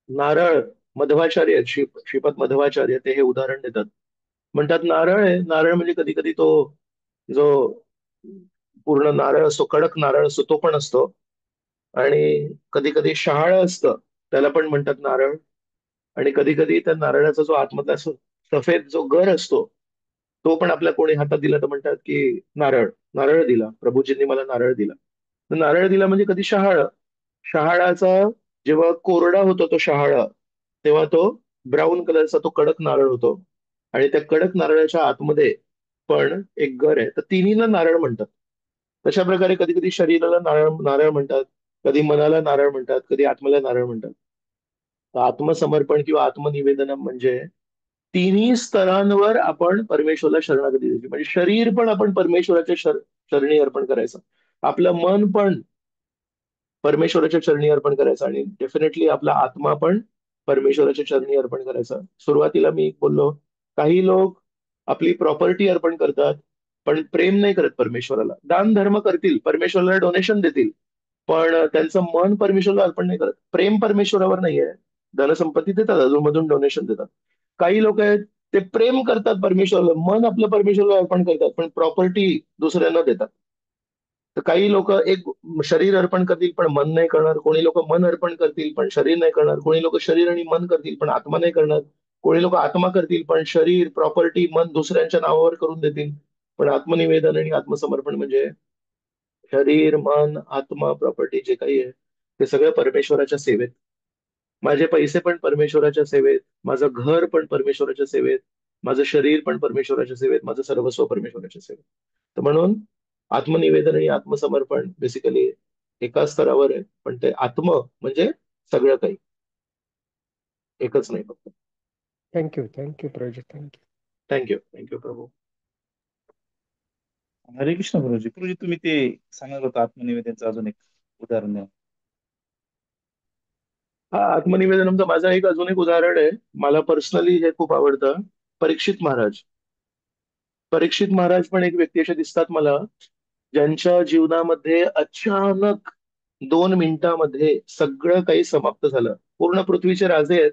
नारळ मध्वाचार्य आहेत, श्रीपाद मध्वाचार्य ते हे उदाहरण देतात. म्हणतात नारळ आहे, नारळ म्हणजे कधी कधी तो जो पूर्ण नारळ असतो, कडक नारळ असतो, तो पण असतो. आणि कधी कधी शहाळ असतं, त्याला पण म्हणतात नारळ. आणि कधी कधी त्या नारळाचा जो आतमधला सफेद जो गर असतो, तो पण आपल्या कोणी हातात दिला तर म्हणतात की नारळ, नारळ दिला प्रभूजींनी मला, नारळ दिला. तर नारळ दिला म्हणजे कधी शहाळ. शहाळाचा जेव्हा कोरडा होतो तो शहाळा, तेव्हा तो ब्राऊन कलरचा तो कडक नारळ होतो. आणि त्या कडक नारळाच्या आतमध्ये पण एक गर आहे. तर तिन्हीला नारळ म्हणतात. तशा प्रकारे कधी कधी शरीराला नारळ नारळ म्हणतात, कधी मनाला नारळ म्हणतात, कधी आत्म्याला नारळ म्हणतात. तर आत्मसमर्पण किंवा आत्मनिवेदन म्हणजे तिन्ही स्तरांवर आपण परमेश्वराला शरणागती द्यायची. म्हणजे शरीर पण आपण परमेश्वराच्या चरणी अर्पण करायचं, आपलं मन पण परमेश्वराच्या चरणी अर्पण करायचं, आणि डेफिनेटली आपला आत्मा पण परमेश्वराच्या चरणी अर्पण करायचा. सुरुवातीला मी बोललो, काही लोक आपली प्रॉपर्टी अर्पण करतात, पण प्रेम नाही करत परमेश्वराला. दान धर्म करतील, परमेश्वराला डोनेशन देतील, पण त्यांचं मन परमेश्वराला अर्पण नाही करत. प्रेम परमेश्वरावर नाहीये. धनसंपत्ती देतात, अधूनमधून डोनेशन देतात. काही लोक आहेत, ते प्रेम करतात परमेश्वराला, मन आपलं परमेश्वराला अर्पण करतात, पण प्रॉपर्टी दुसऱ्यांना देतात. तर काही लोक एक शरीर अर्पण करतील पण मन नाही करणार, कोणी लोक मन अर्पण करतील पण शरीर नाही करणार, कोणी लोक शरीर आणि मन करतील पण आत्मा नाही करणार, कोणी लोक आत्मा करतील पण शरीर प्रॉपर्टी मन दुसऱ्यांच्या नावावर करून देतील. पण आत्मनिवेदन आणि आत्मसमर्पण म्हणजे शरीर मन आत्मा प्रॉपर्टी जे काही आहे, ते सगळं परमेश्वराच्या सेवेत. माझे पैसे पण परमेश्वराच्या सेवेत, माझं घर पण परमेश्वराच्या सेवेत, माझं शरीर पण परमेश्वराच्या सेवेत, माझं सर्वस्व परमेश्वराच्या सेवेत. तर म्हणून आत्मनिवेदन आणि आत्मसमर्पण बेसिकली एका स्तरावर आहे, पण ते आत्म म्हणजे सगळं काही, एकच नाही फक्त. Thank you Prabhuji, thank you. थँक्यू प्रभू. हरे कृष्ण गुरुजी. गुरुजी तुम्ही ते सांगत होता आत्मनिवेदनचं अजून एक उदाहरण द्या. हा आत्मनिवेदनमचं माझं अजून एक उदाहरण आहे. मला पर्सनली हे खूप आवडतं. परीक्षित महाराज. परीक्षित महाराज पण एक व्यक्ती असे दिसतात मला, ज्यांच्या जीवनामध्ये अचानक 2 मिनिटामध्ये सगळं काही समाप्त झालं. पूर्ण पृथ्वीचे राजे आहेत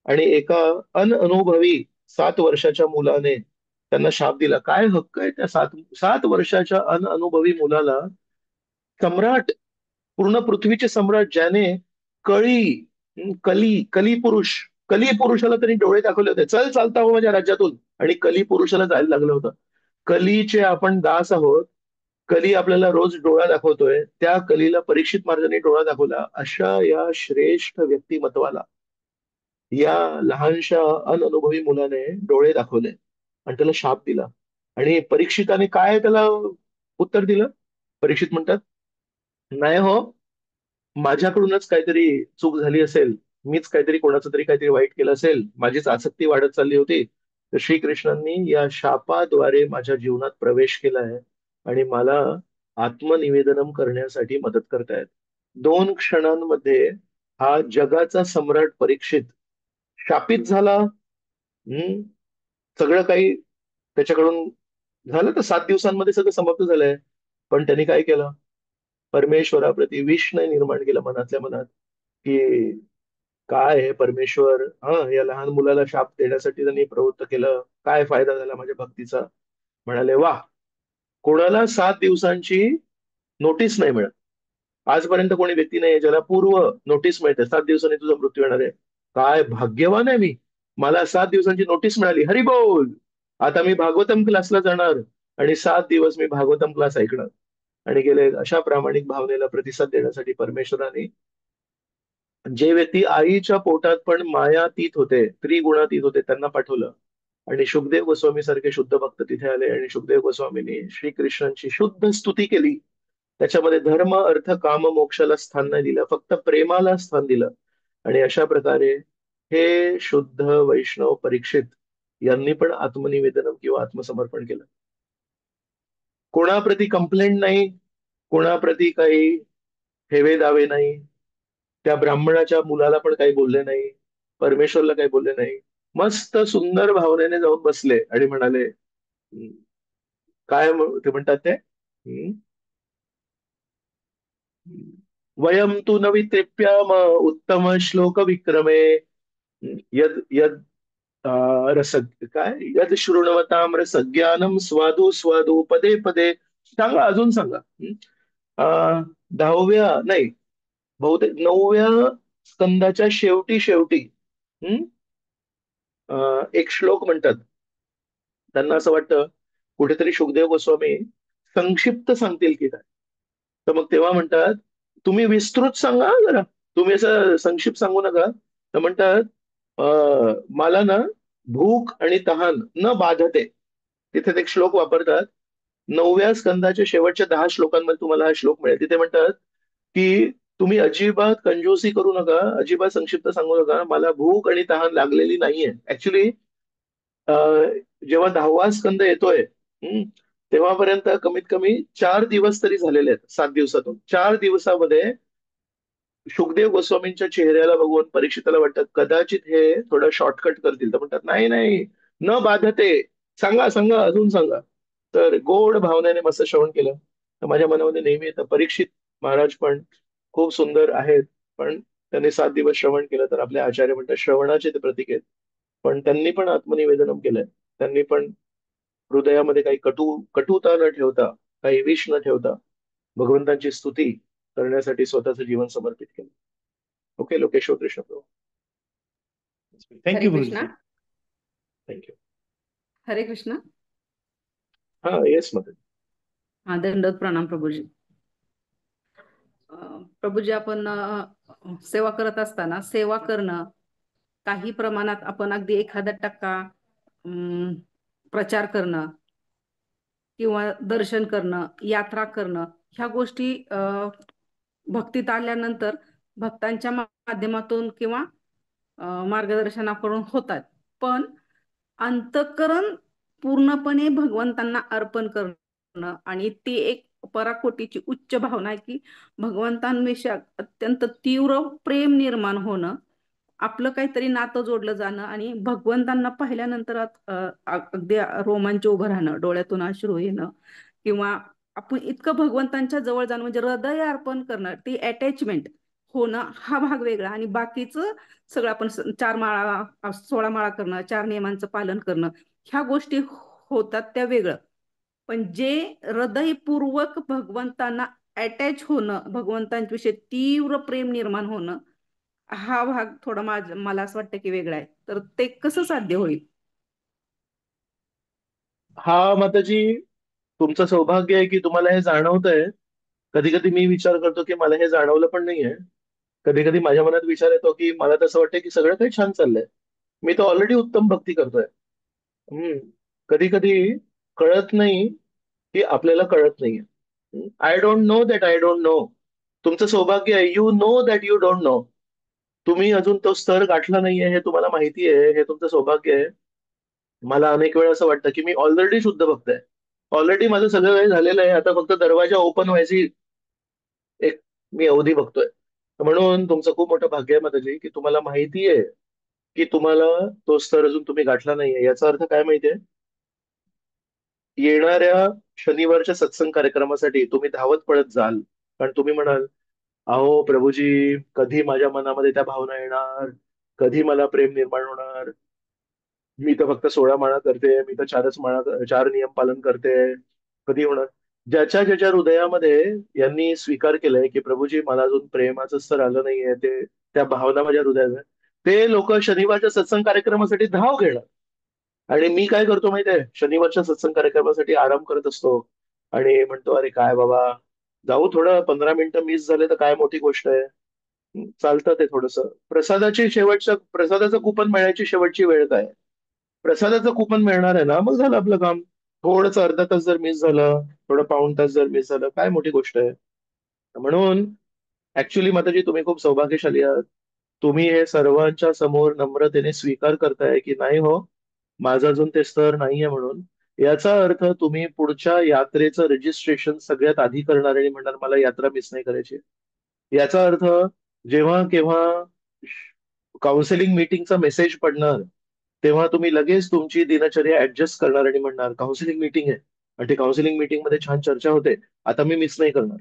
आणि एका अनअनुभवी 7 वर्षाच्या मुलाने त्यांना शाप दिला. काय हक्क आहे त्या 7 वर्षाच्या अनअनुभवी मुलाला? सम्राट, पूर्ण पृथ्वीचे सम्राट, ज्याने कळी कली पुरुष, कली पुरुषाला त्यांनी डोळे दाखवले होते, चल चालता हो माझ्या राज्यातून, आणि कली पुरुषाला जायला लागलं होतं. कलीचे आपण दास आहोत. कली आपल्याला रोज डोळा दाखवतोय, त्या कलीला परीक्षित महाराजांनी डोळा दाखवला. अशा या श्रेष्ठ व्यक्तिमत्वाला या लहानशा अनअनुभवी मुलाने डोळे दाखवले आणि त्याला शाप दिला. आणि परीक्षिताने काय त्याला उत्तर दिलं? परीक्षित म्हणतात, नाही हो, माझ्याकडूनच काहीतरी चूक झाली असेल, मीच काहीतरी कोणाचं तरी काहीतरी वाईट केलं असेल, माझीच आसक्ती वाढत चालली होती. तर श्रीकृष्णांनी या शापाद्वारे माझ्या जीवनात प्रवेश केलाय आणि मला आत्मनिवेदनम करण्यासाठी मदत करतायत. 2 क्षणांमध्ये हा जगाचा सम्राट परीक्षित शापित झाला. सगळं काही त्याच्याकडून झालं. तर 7 दिवसांमध्ये सगळं समाप्त झालंय. पण त्यांनी काय केलं? परमेश्वराप्रती विष नाही निर्माण केलं मनातल्या मनात, की काय आहे परमेश्वर, या लहान मुलाला शाप देण्यासाठी त्यांनी प्रवृत्त केलं, काय फायदा झाला माझ्या भक्तीचा? म्हणाले, वा, कोणाला 7 दिवसांची नोटीस नाही मिळत. आजपर्यंत कोणी व्यक्ती नाही ज्याला पूर्व नोटीस मिळते, 7 दिवसांनी तुझा मृत्यू येणार आहे. काय भाग्यवान आहे मी, मला 7 दिवसांची नोटीस मिळाली. हरी बोल, आता मी भागवतम क्लासला जाणार आणि 7 दिवस मी भागवतम क्लास ऐकणार. आणि गेले अशा प्रामाणिक भावनेला प्रतिसाद देण्यासाठी परमेश्वराने जे व्यक्ती आईच्या पोटात पण मायातीत होते, त्रिगुणातीत होते, त्यांना पाठवलं. आणि शुकदेव गोस्वामी सारखे शुद्ध भक्त तिथे आले आणि शुकदेव गोस्वामींनी श्रीकृष्णांची शुद्ध स्तुती केली. त्याच्यामध्ये धर्म, अर्थ, काम, मोक्षाला स्थान नाही दिलं, फक्त प्रेमाला स्थान दिलं. आणि अशा प्रकारे हे शुद्ध वैष्णव परीक्षित यांनी पण आत्मनिवेदन किंवा आत्मसमर्पण केलं. कोणाप्रती कंप्लेंट नाही, कोणाप्रती काही हेवे दावे नाही. त्या ब्राह्मणाच्या मुलाला पण काही बोलले नाही, परमेश्वरला काही बोलले नाही. मस्त सुंदर भावनेने जाऊन बसले आणि म्हणाले, काय ते म्हणतात ते, वयम तु न वितृप्याम उत्तम श्लोक विक्रमे यद यद रस काय यद शृण्वताम रसज्ञानम स्वादु स्वादु पदे पदे. सांगा, अजून सांगा. 10व्या नाही, बहुतेक 9व्या स्कंदाच्या शेवटी शेवटी एक श्लोक म्हणतात. त्यांना असं वाटतं कुठेतरी शुकदेव गोस्वामी संक्षिप्त सांगतील की काय. तर मग तेव्हा म्हणतात, तुम्ही विस्तृत सांगा जरा, तुम्ही असं संक्षिप्त सांगू नका. तर म्हणतात, मला ना भूक आणि तहान न बाधते. तिथे ते एक श्लोक वापरतात. 9व्या स्कंदाच्या शेवटच्या 10 श्लोकांमध्ये तुम्हाला हा श्लोक मिळेल. तिथे म्हणतात की तुम्ही अजिबात कंजूसी करू नका, अजिबात संक्षिप्त सांगू नका, मला भूक आणि तहान लागलेली नाहीये. ऍक्च्युली जेव्हा 10वा स्कंद येतोय, तेव्हापर्यंत कमीत कमी 4 दिवस तरी झालेले आहेत. 7 दिवसातून 4 दिवसामध्ये शुकदेव गोस्वामींच्या चेहऱ्याला बघून परीक्षिताला वाटतं कदाचित हे थोडं शॉर्टकट करतील. तर म्हणतात, नाही नाही, न बाधते, सांगा सांगा, अजून सांगा. तर गोड भावनेने मस्त श्रवण केलं. तर माझ्या मनामध्ये नेहमी येतं, परीक्षित महाराज पण खूप सुंदर आहेत, पण त्यांनी 7 दिवस श्रवण केलं. तर आपले आचार्य म्हणतात श्रवणाचे ते प्रतीक आहेत. पण त्यांनी पण आत्मनिवेदनम केलंय. त्यांनी पण हृदयामध्ये काही कटुता न ठेवता, काही विष न ठेवता भगवंतांची स्तुती करण्यासाठी स्वतःचं जीवन समर्पित केलं. ओके, लोकेश्वर कृष्ण प्रभू. थँक्यू हरे गुरुजी. कृष्णा. थँक्यू. हरे कृष्णा. हा, येस मदन. हा, दंडवत प्रणाम प्रभूजी. प्रभूजी, आपण सेवा करत असताना सेवा करणं काही प्रमाणात आपण अगदी 1% प्रचार करणं किंवा दर्शन करणं, यात्रा करणं, ह्या गोष्टी भक्तीत आल्यानंतर भक्तांच्या माध्यमातून किंवा मार्गदर्शनाकडून होतात. पण अंतःकरण पूर्णपणे भगवंतांना अर्पण करणं आणि ती एक पराकोटीची उच्च भावना आहे की भगवंतांविषयी अत्यंत तीव्र प्रेम निर्माण होणं, आपलं काहीतरी नातं जोडलं जाणं आणि भगवंतांना पाहिल्यानंतर अगदी रोमांच उभं राहणं, डोळ्यातून अश्रू येणं किंवा आपण इतकं भगवंतांच्या जवळ जाणं म्हणजे हृदय अर्पण करणं, ती अटॅचमेंट होणं हा भाग वेगळा आणि बाकीचं सगळं आपण 4 माळा 16 माळा करणं, 4 नियमांचं पालन करणं, ह्या गोष्टी होतात त्या वेगळं. पण जे हृदयपूर्वक भगवंतांना अटॅच होणं, भगवंतांविषयी तीव्र प्रेम निर्माण होणं, हा भाग थोडा मला असं वाटतं की वेगळा आहे. तर ते कसं साध्य होईल? हा माताजी, तुमचं सौभाग्य आहे की तुम्हाला हे जाणवतंय. कधी कधी मी विचार करतो की मला हे जाणवलं पण नाहीये. कधी कधी माझ्या मनात विचार येतो की मला तसं वाटतं की सगळं काही छान चाललंय, मी तर ऑलरेडी उत्तम भक्ती करतोय. हम्म. कधी कधी कळत नाही की आपल्याला कळत नाहीये. I don't know that I don't know. तुमचं सौभाग्य आहे, you know that you don't know. तुम्ही अजून तो स्तर गाठला नाहीये हे तुम्हाला माहिती आहे, हे तुमचं सौभाग्य आहे. मला अनेक वेळा असं वाटतं की मी ऑलरेडी शुद्ध भक्त आहे. ऑलरेडी माझं सगळं काही झालेलं आहे, आता फक्त दरवाजा ओपन व्हायची एक मी अवधी बघतोय. म्हणून तुमचं खूप मोठं भाग्य आहे माताजी की तुम्हाला माहिती आहे की तुम्हाला तो स्तर अजून तुम्ही गाठला नाहीये. याचा अर्थ काय माहितीये? येणाऱ्या शनिवारच्या सत्संग कार्यक्रमासाठी तुम्ही धावत पळत जाल. कारण तुम्ही म्हणाल, अहो प्रभूजी, कधी माझ्या मनामध्ये त्या भावना येणार, कधी मला प्रेम निर्माण होणार. मी तर फक्त 16 माळा करते, मी तर 4 नियम पालन करते, कधी होणार? ज्याच्या ज्याच्या हृदयामध्ये यांनी स्वीकार केलंय की प्रभूजी मला अजून प्रेमाचं स्तर आलं नाहीये, ते त्या भावना माझ्या हृदयात आहे, ते लोक शनिवारच्या सत्संग कार्यक्रमासाठी धाव घेणार. आणि मी काय करतो माहितीये, शनिवारच्या सत्संग कार्यक्रमासाठी आराम करत असतो आणि म्हणतो, अरे काय बाबा, जाऊ थोडं 15 मिनिटं मिस झाले तर काय मोठी गोष्ट आहे. चालतं ते थोडंसं. प्रसादाचं कुपन मिळायची शेवटची वेळ काय? प्रसादाचं कुपन मिळणार आहे ना, मग झालं आपलं काम. थोडंसं अर्धा तास जर मिस झालं, थोडं पाऊण तास जर मिस झालं, काय मोठी गोष्ट आहे. म्हणून ऍक्च्युली माताजी तुम्ही खूप सौभाग्यशाली आहात. तुम्ही हे सर्वांच्या समोर नम्रतेने स्वीकार करताय की नाही हो, माझं अजून ते स्तर नाहीये म्हणून. याचा अर्थ तुम्ही पुढच्या यात्रेचं रजिस्ट्रेशन सगळ्यात आधी करणार आणि म्हणणार मला यात्रा मिस नाही करायची. याचा अर्थ जेव्हा केव्हा काउन्सिलिंग मीटिंगचा मेसेज पडणार, तेव्हा तुम्ही लगेच तुमची दिनचर्या ऍडजस्ट करणार आणि म्हणणार काउन्सिलिंग मीटिंग आहे आणि ते काउन्सिलिंग मीटिंग मध्ये छान चर्चा होते, आता मी मिस नाही करणार.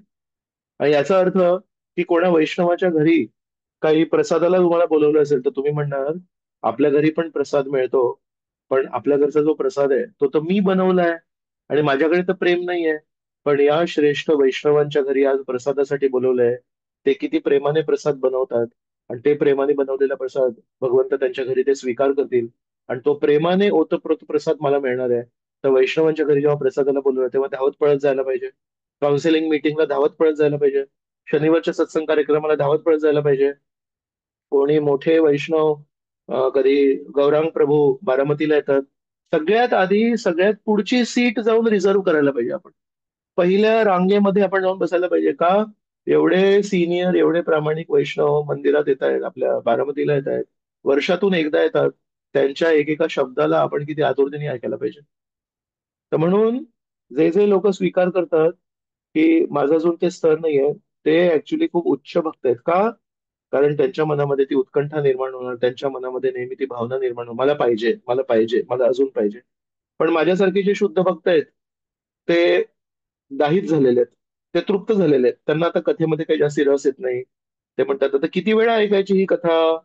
आणि याचा अर्थ की कोणा वैष्णवाच्या घरी काही प्रसादाला तुम्हाला बोलवलं असेल तर तुम्ही म्हणणार आपल्या घरी पण प्रसाद मिळतो, पण आपल्या घरचा जो प्रसाद आहे तो तर मी बनवलाय आणि माझ्याकडे तर प्रेम नाहीये. पण या श्रेष्ठ वैष्णवांच्या घरी आज प्रसादासाठी बोलवलंय, ते किती प्रेमाने प्रसाद बनवतात आणि ते प्रेमाने बनवलेला प्रसाद भगवंत त्यांच्या घरी ते स्वीकार करतील आणि तो प्रेमाने ओतप्रोत प्रसाद मला मिळणार आहे. तर वैष्णवांच्या घरी जेव्हा प्रसादाला बोलवलं तेव्हा धावत पळत जायला पाहिजे, काउन्सिलिंग मीटिंगला धावत पळत जायला पाहिजे, शनिवारच्या सत्संग कार्यक्रमाला धावत पळत जायला पाहिजे. कोणी मोठे वैष्णव कधी गौरांग प्रभू बारामतीला येतात, सगळ्यात आधी सगळ्यात पुढची सीट जाऊन रिझर्व्ह करायला पाहिजे आपण. पहिल्या रांगेमध्ये आपण जाऊन बसायला पाहिजे का? एवढे सिनियर, एवढे प्रामाणिक वैष्णव मंदिरात येत आहेत, आपल्या बारामतीला येत आहेत, वर्षातून एकदा येतात. त्यांच्या एकेका शब्दाला आपण किती आतुरतेने ऐकायला पाहिजे. तर म्हणून जे जे लोक स्वीकार करतात की माझा अजून ते स्तर नाहीये, ते ऍक्च्युली खूप उच्च भक्त आहेत. का? कारण त्यांच्या मनामध्ये ती उत्कंठा निर्माण होणार, त्यांच्या मनामध्ये नेहमी ती भावना निर्माण होणार, मला पाहिजे, मला पाहिजे, मला अजून पाहिजे. पण माझ्यासारखे जे शुद्ध भक्त आहेत ते दाहित झालेले आहेत, ते तृप्त झालेले आहेत, त्यांना आता कथेमध्ये काही जास्त रस येत नाही. ते म्हणतात आता किती वेळा ऐकायची ही कथा,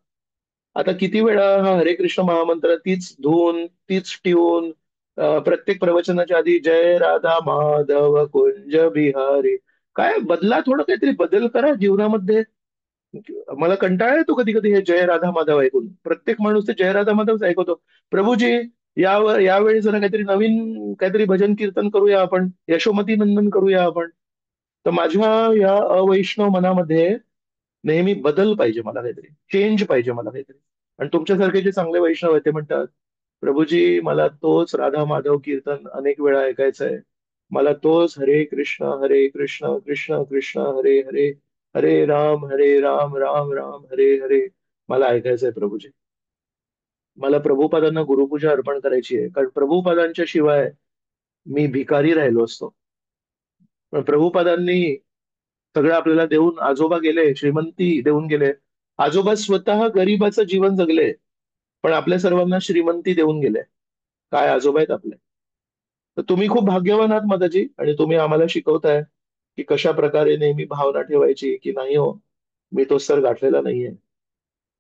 आता किती वेळा हा हरे कृष्ण महामंत्र, तीच धून, तीच ट्यून, प्रत्येक प्रवचनाच्या आधी जय राधा माधव कुंज बिहारी. काय बदला, थोडं काहीतरी बदल करा जीवनामध्ये. मला कंटाळा येतो कधी कधी हे जय राधा माधव ऐकून. प्रत्येक माणूस ते जय राधा माधवच ऐकवतो. प्रभूजी, यावेळी जरा काहीतरी नवीन काहीतरी भजन कीर्तन करूया आपण, यशोमती नंदन करूया आपण. तर माझ्या या अवैष्णव मनामध्ये नेहमी बदल पाहिजे, मला काहीतरी चेंज पाहिजे, मला काहीतरी. आणि तुमच्यासारखे जे चांगले वैष्णव आहेत ते म्हणतात, प्रभूजी मला तोच राधा माधव कीर्तन अनेक वेळा ऐकायचंय, मला तोच हरे कृष्ण कृष्ण कृष्ण हरे हरे, हरे राम राम राम हरे हरे मला ऐकायचंय प्रभूजी. मला प्रभुपादांना गुरुपूजा अर्पण करायची आहे, कारण प्रभुपादांच्या शिवाय मी भिकारी राहिलो असतो. पण प्रभुपादांनी सगळं आपल्याला देऊन आजोबा गेले, श्रीमंती देऊन गेले. आजोबा स्वतः गरिबाचं जीवन जगले, पण आपल्या सर्वांना श्रीमंती देऊन गेले. काय आजोबा आहेत आपले. तर तुम्ही खूप भाग्यवान आहात माताजी, आणि तुम्ही आम्हाला शिकवताय की कशा प्रकारे नेहमी भावना ठेवायची की नाही हो, मी तो स्तर गाठलेला नाहीये.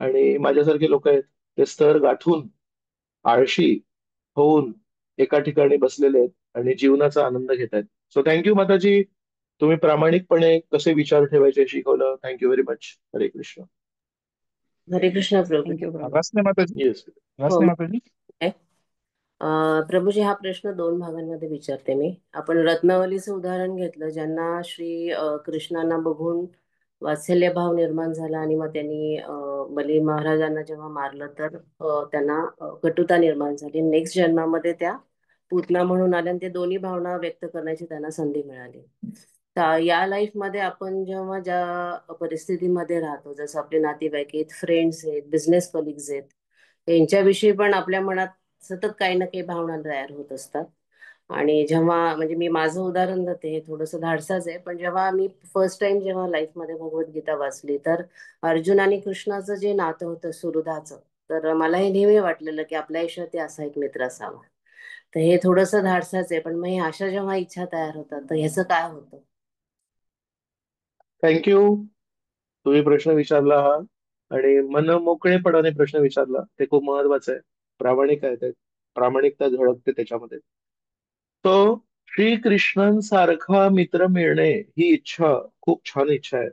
आणि माझ्यासारखे लोक आहेत, ते स्तर गाठून आळशी होऊन एका ठिकाणी बसलेले आहेत आणि जीवनाचा आनंद घेत आहेत. सो थँक्यू माताजी, तुम्ही प्रामाणिकपणे कसे विचार ठेवायचे शिकवलं. Thank you very much. हरे कृष्ण. हरे कृष्ण प्रभू. थँक्यू प्रभू. वाचले माताजी, येस. हो वाचले माताजी. प्रभूजी, हा प्रश्न 2 भागांमध्ये विचारते मी. आपण रत्नावलीचं उदाहरण घेतलं, ज्यांना श्री कृष्णांना बघून वात्सल्य भाव निर्माण झाला आणि मग त्यांनी बली महाराजांना जेव्हा मारलं तर त्यांना कटुता निर्माण झाली. नेक्स्ट जन्मामध्ये त्या पूतना म्हणून आल्या आणि ते दोन्ही भावना व्यक्त करण्याची त्यांना संधी मिळाली. तर या लाईफमध्ये आपण जेव्हा ज्या परिस्थितीमध्ये राहतो, जसं आपले नातेवाईक आहेत, फ्रेंड्स आहेत, बिझनेस कलिग्स आहेत, यांच्याविषयी पण आपल्या मनात सतत काही ना काही भावना तयार होत असतात. आणि जेव्हा, म्हणजे मी माझं उदाहरण देते, हे थोडंसं धाडसाच आहे, पण जेव्हा मी फर्स्ट टाइम जेव्हा लाईफमध्ये भगवद्गीता वाचली, तर अर्जुन आणि कृष्णाचं जे नातं होतं सुहृदाचं, तर मला हे नेहमी वाटलेलं की आपल्या आयुष्यात असा एक मित्र असावा. तर हे थोडंसं धाडसाच आहे, पण मग हे अशा जेव्हा इच्छा तयार होतात तर ह्याचं काय होतं? थँक्यू. तुम्ही प्रश्न विचारला हा, आणि मन मोकळेपणाने प्रश्न विचारला, ते खूप महत्वाचं आहे. प्रामाणिक आहे ते, प्रामाणिकता झळकते त्याच्यामध्ये. तो श्रीकृष्णांसारखा मित्र मिळणे ही इच्छा खूप छान इच्छा आहे,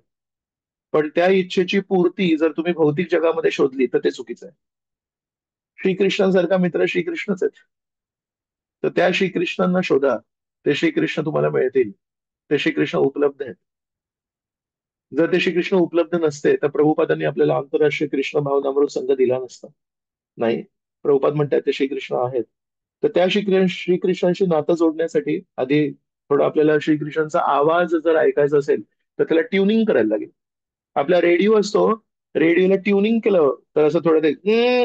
पण त्या इच्छेची पूर्ती जर तुम्ही भौतिक जगामध्ये शोधली तर ते चुकीचं आहे. श्रीकृष्णांसारखा मित्र श्रीकृष्णच आहेत. तर त्या श्रीकृष्णांना शोधा, ते श्रीकृष्ण तुम्हाला मिळतील. ते श्रीकृष्ण उपलब्ध आहेत. जर ते श्रीकृष्ण उपलब्ध नसते तर प्रभुपादांनी आपल्याला आंतरराष्ट्रीय कृष्ण भावनामृत संघ दिला नसता. नाही, प्रभुपाद म्हणतात ते श्रीकृष्ण आहेत. तर त्या श्रीकृष्णांशी नातं जोडण्यासाठी आधी थोडं आपल्याला श्रीकृष्णांचा आवाज जर ऐकायचा असेल तर त्याला ट्युनिंग करायला लागेल. आपला रेडिओ असतो, रेडिओला ट्युनिंग केलं तर असं थोडं ते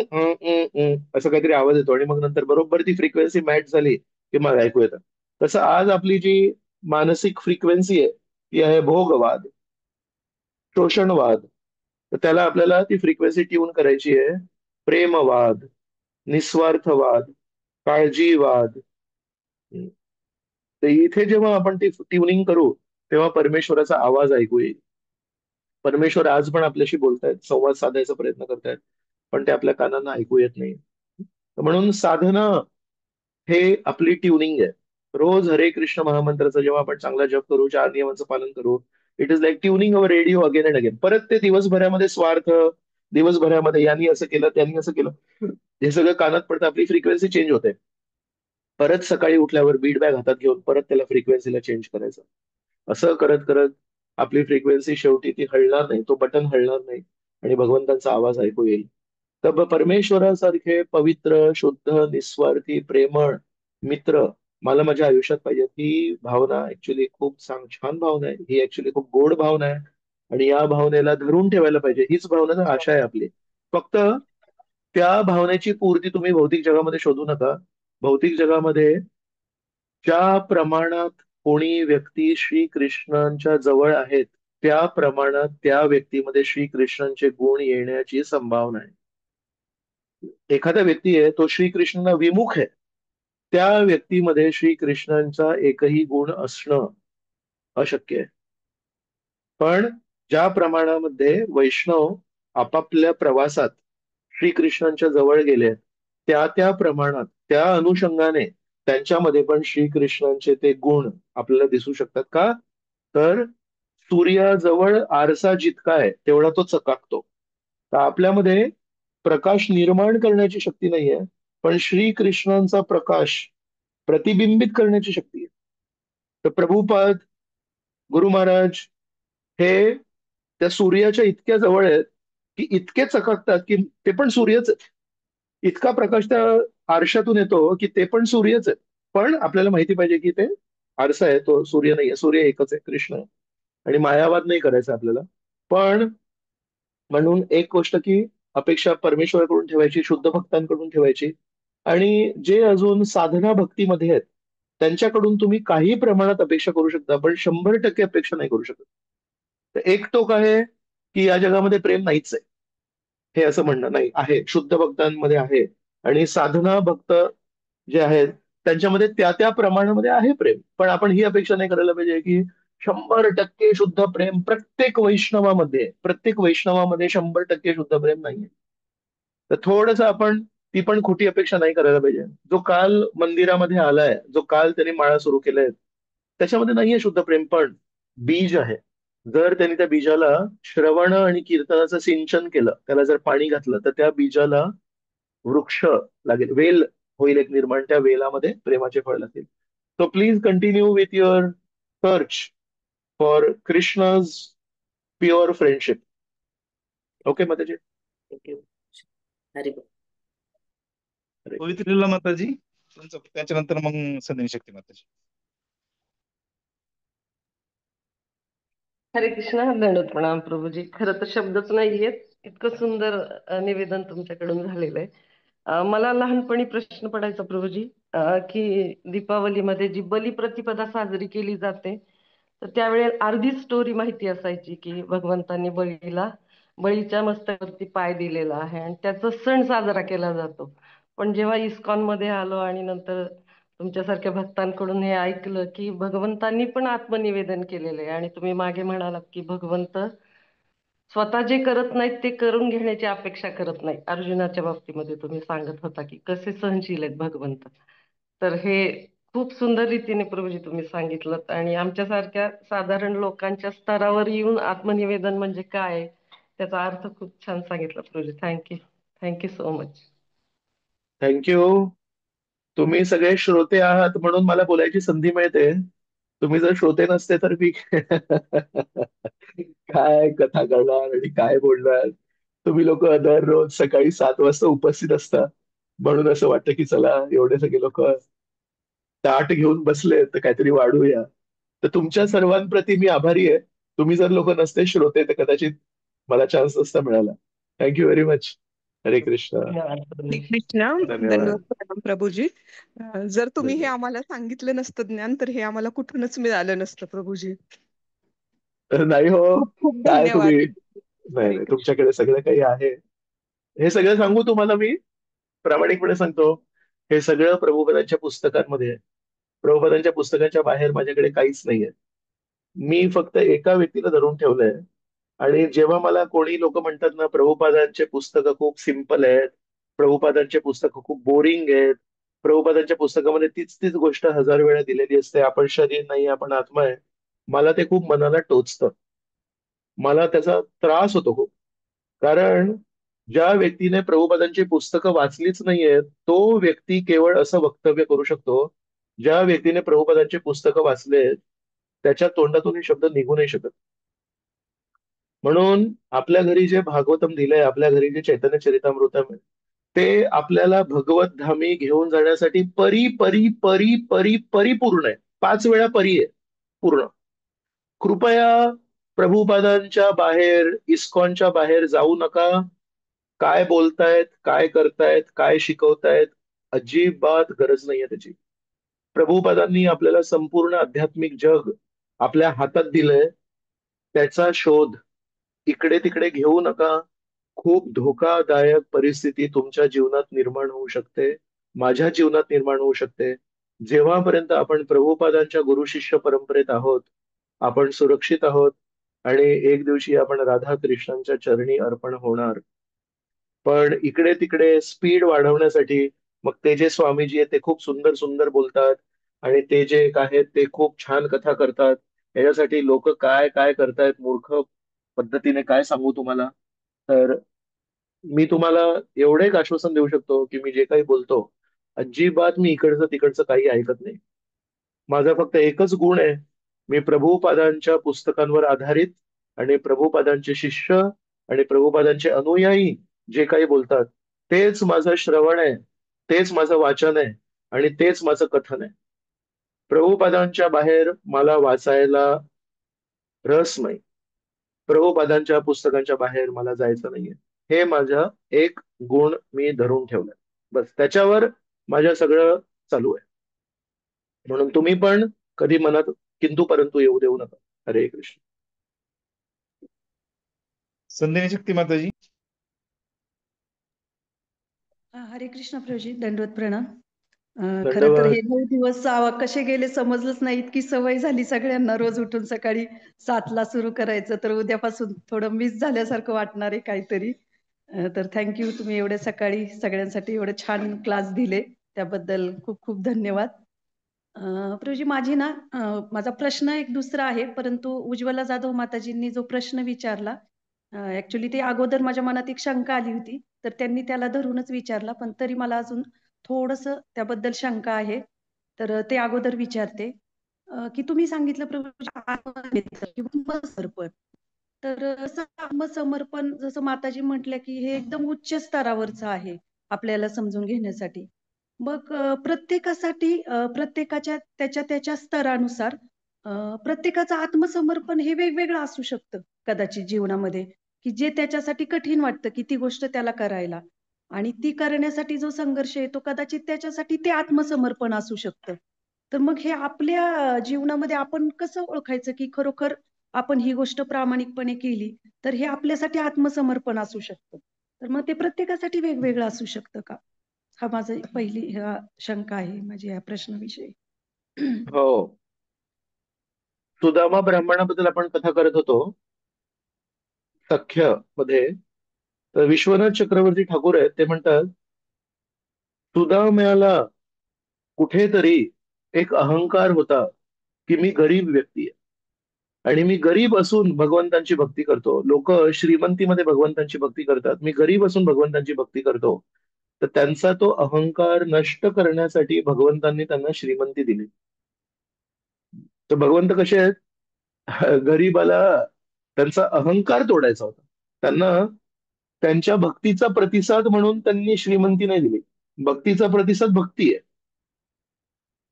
असं काहीतरी आवाज येतो, आणि मग नंतर बरोबर ती फ्रिक्वेन्सी मॅच झाली की मग ऐकू येतं. तसं आज आपली जी मानसिक फ्रिक्वेन्सी आहे ती आहे भोगवाद, शोषणवाद. तर त्याला आपल्याला ती फ्रिक्वेन्सी ट्यून करायची आहे. प्रेमवाद, निस्वार्थवाद, काळजीवाद. तर इथे जेव्हा आपण ती ट्युनिंग करू तेव्हा परमेश्वराचा आवाज ऐकू येईल. परमेश्वर आज पण आपल्याशी बोलतायत, संवाद साधायचा प्रयत्न करतायत, पण ते आपल्या कानांना ऐकू येत नाही. म्हणून साधना हे आपली ट्युनिंग आहे. रोज हरे कृष्ण महामंत्राचं जेव्हा आपण चांगला जप करू, 4 नियमांचं पालन करू, it is like tuning our radio again and again. परत ते दिवसभरामध्ये स्वार्थ, दिवसभरामध्ये यांनी असं केलं त्यांनी असं केलं, हे सगळं कानात पडतं, आपली फ्रिक्वेन्सी चेंज होते. परत सकाळी उठल्यावर बीट बॅग हातात घेऊन परत त्याला फ्रिक्वेन्सीला चेंज करायचं. असं करत करत आपली फ्रिक्वेन्सी शेवटी ती हलणार नाही, तो बटन हलणार नाही, आणि भगवंतांचा आवाज ऐकू येईल. तर परमेश्वरासारखे पवित्र, शुद्ध, निस्वार्थी, प्रेमळ मित्र मला माझ्या आयुष्यात पाहिजेत. ही भावना ऍक्च्युली खूप छान भावना आहे. ही ऍक्च्युली खूप गोड भावना आहे, आणि या भावनेला धरून ठेवायला पाहिजे. हीच भावना तर आशा आहे आपली. फक्त त्या भावनेची पूर्ती तुम्ही भौतिक जगामध्ये शोधू नका. भौतिक जगामध्ये ज्या प्रमाणात कोणी व्यक्ती श्रीकृष्णांच्या जवळ आहेत, त्या प्रमाणात त्या व्यक्तीमध्ये श्रीकृष्णांचे गुण येण्याची संभावना आहे. एखादा व्यक्ती आहे तो श्रीकृष्णांना विमुख आहे, त्या व्यक्तीमध्ये श्रीकृष्णांचा एकही गुण असणं अशक्य आहे. पण ज्या प्रमाणामध्ये वैष्णव आपापल्या प्रवासात श्रीकृष्णांच्या जवळ गेले, त्या त्या प्रमाणात, त्या अनुषंगाने त्यांच्यामध्ये पण श्रीकृष्णांचे ते गुण आपल्याला दिसू शकतात. का तर सूर्याजवळ आरसा जितका आहे तेवढा तो चकाकतो. तर आपल्यामध्ये प्रकाश निर्माण करण्याची शक्ती नाहीये, पण श्रीकृष्णांचा प्रकाश प्रतिबिंबित करण्याची शक्ती आहे. तर प्रभुपाद, गुरु महाराज हे त्या सूर्याच्या इतक्या जवळ आहेत की इतके चकाकतात की ते पण सूर्यच आहेत. इतका प्रकाश त्या आरशातून येतो की ते पण सूर्यच आहेत. पण आपल्याला माहिती पाहिजे की ते आरसा आहे, तो सूर्य नाहीये. सूर्य एकच आहे, कृष्ण आहे. आणि मायावाद नाही करायचा आपल्याला. पण म्हणून एक गोष्ट की अपेक्षा परमेश्वराकडून ठेवायची, शुद्ध भक्तांकडून ठेवायची. आणि जे अजून साधना भक्तीमध्ये आहेत त्यांच्याकडून तुम्ही काही प्रमाणात अपेक्षा करू शकता, पण 100% अपेक्षा नाही करू शकत. तर एक टोक आहे की या जगामध्ये प्रेम नाहीच आहे, हे असं म्हणणं नाही आहे. शुद्ध भक्तांमध्ये आहे, आणि साधना भक्त जे आहेत त्यांच्यामध्ये त्या त्या प्रमाणामध्ये आहे प्रेम. पण आपण ही अपेक्षा नाही करायला पाहिजे की 100% शुद्ध प्रेम प्रत्येक वैष्णवामध्ये 100% शुद्ध प्रेम नाहीये. तर थोडस आपण ती पण खोटी अपेक्षा नाही करायला पाहिजे. जो काल मंदिरामध्ये आलाय, जो काल त्यांनी माळा सुरू केलाय, त्याच्यामध्ये नाहीये शुद्ध प्रेम, पण बीज आहे. जर त्यांनी त्या बीजाला श्रवण आणि कीर्तनाचं सिंचन केलं, त्याला जर पाणी घातलं, तर त्या बीजाला वृक्ष लागेल, वेल होईल एक निर्माण, त्या वेलामध्ये प्रेमाचे फळ लागतील. So please continue with your search for Krishna's pure friendship. Okay माताजी. थँक्यू. हरी बोल. पवित्र लीला माताजी, त्याच्यानंतर मग संदिनी शक्ती माताजी. हरे कृष्णा. दंडवत प्रणाम प्रभूजी. खरं तर शब्दच नाहीयेत, इतकं सुंदर निवेदन तुमच्याकडून झालेलं आहे. मला लहानपणी प्रश्न पडायचा प्रभूजी, की दीपावलीमध्ये जी बलिप्रतिपदा साजरी केली जाते, तर त्यावेळेस अर्धी स्टोरी माहिती असायची की भगवंतांनी बळीच्या मस्तकावरती पाय दिलेला आहे आणि त्याचा सण साजरा केला जातो. पण जेव्हा इस्कॉन मध्ये आलो आणि नंतर तुमच्यासारख्या भक्तांकडून हे ऐकलं की भगवंतांनी पण आत्मनिवेदन केलेलं आहे, आणि तुम्ही मागे म्हणालात की भगवंत स्वतः जे करत नाहीत ते करून घेण्याची अपेक्षा करत नाही. अर्जुनाच्या बाबतीमध्ये तुम्ही सांगत होता की कसे सहनशील आहेत भगवंत. तर हे खूप सुंदर रीतीने प्रभूजी तुम्ही सांगितलं, आणि आमच्यासारख्या साधारण लोकांच्या स्तरावर येऊन आत्मनिवेदन म्हणजे काय त्याचा अर्थ खूप छान सांगितला Prabhuji. Thank you. Thank you so much. Thank you. तुम्ही सगळे श्रोते आहात म्हणून मला बोलायची संधी मिळते. तुम्ही जर श्रोते नसते तर मी काय कथा करणार आणि काय बोलणार. तुम्ही लोक दररोज सकाळी 7 वाजता उपस्थित असता, म्हणून असं वाटतं की चला एवढे सगळे लोक ताट घेऊन बसले तर काहीतरी वाढूया. तर तुमच्या सर्वांप्रती मी आभारी आहे. तुम्ही जर लोक नसते श्रोते तर कदाचित मला चान्स नसता मिळाला. Thank you very much. हरे कृष्ण. धन्यवाद हरे प्रभूजी. कृष्णा. धन्यवाद. दंडवत प्रणाम प्रभूजी. जर तुम्ही हे धन्यवाद. आम्हाला सांगितलं नसतं ज्ञान, तर हे आम्हाला कुठूनच मिळालं नसतं प्रभूजी. नाही हो. खूप खूप काय धन्यवाद. तुम्ही, नाही हरे नाही, कृष्ण. तुमच्याकडे सगळं काही आहे. हे सगळं सांगू तुम्हाला मी प्रामाणिकपणे सांगतो, हे सगळं प्रभुपदांच्या पुस्तकांमध्ये आहे. प्रभुपदांच्या पुस्तकाच्या बाहेर माझ्याकडे काहीच नाहीये. मी फक्त एका व्यक्तीला धरून ठेवलंय. आणि जेव्हा मला कोणी लोक म्हणतात ना प्रभुपादांचे पुस्तकं खूप सिम्पल आहेत, प्रभुपादांचे पुस्तकं खूप बोरिंग आहेत, प्रभुपादांच्या पुस्तकामध्ये तीच तीच गोष्ट 1000 वेळा दिलेली असते, आपण शरीर नाही आपण आत्मा आहे, मला ते खूप मनाला टोचतं. मला त्याचा त्रास होतो खूप. कारण ज्या व्यक्तीने प्रभुपादांची पुस्तकं वाचलीच नाहीयेत, तो व्यक्ती केवळ असं वक्तव्य करू शकतो. ज्या व्यक्तीने प्रभुपादांची पुस्तकं वाचलेत त्याच्या तोंडातून हे शब्द निघू नाही शकत. म्हणून आपल्या घरी जे भागवतम दिलंय, आपल्या घरी जे चैतन्य चरितामृतम आहे, ते आपल्याला भगवत धामी घेऊन जाण्यासाठी परी परी परी परी परिपूर्ण आहे. 5 वेळा परी आहे पूर्ण. कृपया प्रभुपादांच्या बाहेर, इस्कॉनच्या बाहेर जाऊ नका. काय बोलतायत, काय करतायत, काय शिकवतायत, अजिबात गरज नाहीये त्याची. प्रभुपादांनी आपल्याला संपूर्ण आध्यात्मिक जग आपल्या हातात दिलंय. त्याचा शोध इकडे तिकडे घेऊ नका. खूप धोकादायक परिस्थिती तुमच्या जीवनात निर्माण होऊ शकते, माझ्या जीवनात निर्माण होऊ शकते. जेव्हापर्यंत आपण प्रभुपादांच्या गुरु शिष्य परंपरेत आहोत, आपण सुरक्षित आहोत, आणि एक दिवशी आपण राधा कृष्णांच्या चरणी अर्पण होणार. पण इकडे तिकडे स्पीड वाढवण्यासाठी मग ते जे स्वामीजी आहेत ते खूप सुंदर सुंदर बोलतात, आणि ते जे एक आहेत ते खूप छान कथा करतात. याच्यासाठी लोक काय काय करतायत मूर्ख पद्धतीने काय सांगू तुम्हाला. तर मी तुम्हाला एवढं एक आश्वासन देऊ शकतो की मी जे काही बोलतो, अजिबात मी इकडचं तिकडचं काही ऐकत नाही. माझा फक्त एकच गुण आहे, मी प्रभुपादांच्या पुस्तकांवर आधारित आणि प्रभुपादांचे शिष्य आणि प्रभुपादांचे अनुयायी जे काही बोलतात तेच माझं श्रवण आहे, तेच माझं वाचन आहे, आणि तेच माझं कथन आहे. प्रभुपादांच्या बाहेर मला वाचायला रस नाही. प्रभुपादांच्या पुस्तकांच्या बाहेर मला जायचं नाहीये. हे माझा एक गुण मी धरून ठेवलाय. बस त्याच्यावर माझं सगळं चालू आहे. म्हणून तुम्ही पण कधी मनात किंतु परंतु येऊ देऊ नका. हरे कृष्ण. संधिनी शक्ती माताजी. हरे कृष्ण प्रभूजी, दंडवत प्रणाम. खरं तर दंडवत. हे 9 दिवस कसे गेले समजलंच नाही. इतकी सवय झाली सगळ्यांना रोज उठून सकाळी 7ला सुरू करायचं, तर उद्यापासून थोडं मिस झाल्यासारखं वाटणार आहे काहीतरी. तर थँक यू, तुम्ही एवढे सकाळी सगळ्यांसाठी एवढे छान क्लास दिले त्याबद्दल खूप खूप धन्यवाद. प्रभूजी माझा प्रश्न एक दुसरा आहे, परंतु उज्ज्वला जाधव माताजींनी जो प्रश्न विचारला ऍक्च्युली ते अगोदर माझ्या मनात एक शंका आली होती, तर त्यांनी त्याला धरूनच विचारला, पण तरी मला अजून थोडंसं त्याबद्दल शंका आहे. तर ते अगोदर विचारते. की तुम्ही सांगितलं प्रभूजी आत्मनिर्भर किंवा आत्मसमर्पण. तर असं आत्मसमर्पण जसं माताजी म्हटल्या, की हे एकदम उच्च स्तरावरचं आहे आपल्याला समजून घेण्यासाठी. मग प्रत्येकासाठी प्रत्येकाच्या त्याच्या त्याच्या स्तरानुसार प्रत्येकाचं आत्मसमर्पण हे वेगवेगळं असू शकतं कदाचित जीवनामध्ये, की जे त्याच्यासाठी कठीण वाटतं, की ती गोष्ट त्याला करायला. आणि ती करण्यासाठी जो संघर्ष येतो कदाचित त्याच्यासाठी ते आत्मसमर्पण असू शकतं. तर मग हे आपल्या जीवनामध्ये आपण कसं ओळखायचं, की खरोखर आपण ही गोष्ट प्रामाणिकपणे केली, तर हे आपल्यासाठी आत्मसमर्पण असू शकतं. तर मग ते प्रत्येकासाठी वेगवेगळं असू शकतं का? हा माझा पहिली शंका आहे माझी या प्रश्नाविषयी. हो. सुदामा ब्राह्मणाबद्दल आपण कथा करत होतो सख्य मध्ये. तर विश्वनाथ चक्रवर्ती ठाकूर आहेत, ते म्हणतात सुदाम्याला कुठेतरी एक अहंकार होता की मी गरीब व्यक्ती आहे आणि मी गरीब असून भगवंतांची भक्ती करतो. लोक श्रीमंतीमध्ये भगवंतांची भक्ती करतात, मी गरीब असून भगवंतांची भक्ती करतो. तर त्यांचा तो अहंकार नष्ट करण्यासाठी भगवंतांनी त्यांना श्रीमंती दिली. तर भगवंत कसे आहेत? गरीबाला त्यांचा अहंकार तोडायचा होता. त्यांना त्यांच्या भक्तीचा प्रतिसाद म्हणून त्यांनी श्रीमंती नाही दिली. भक्तीचा प्रतिसाद भक्ती आहे,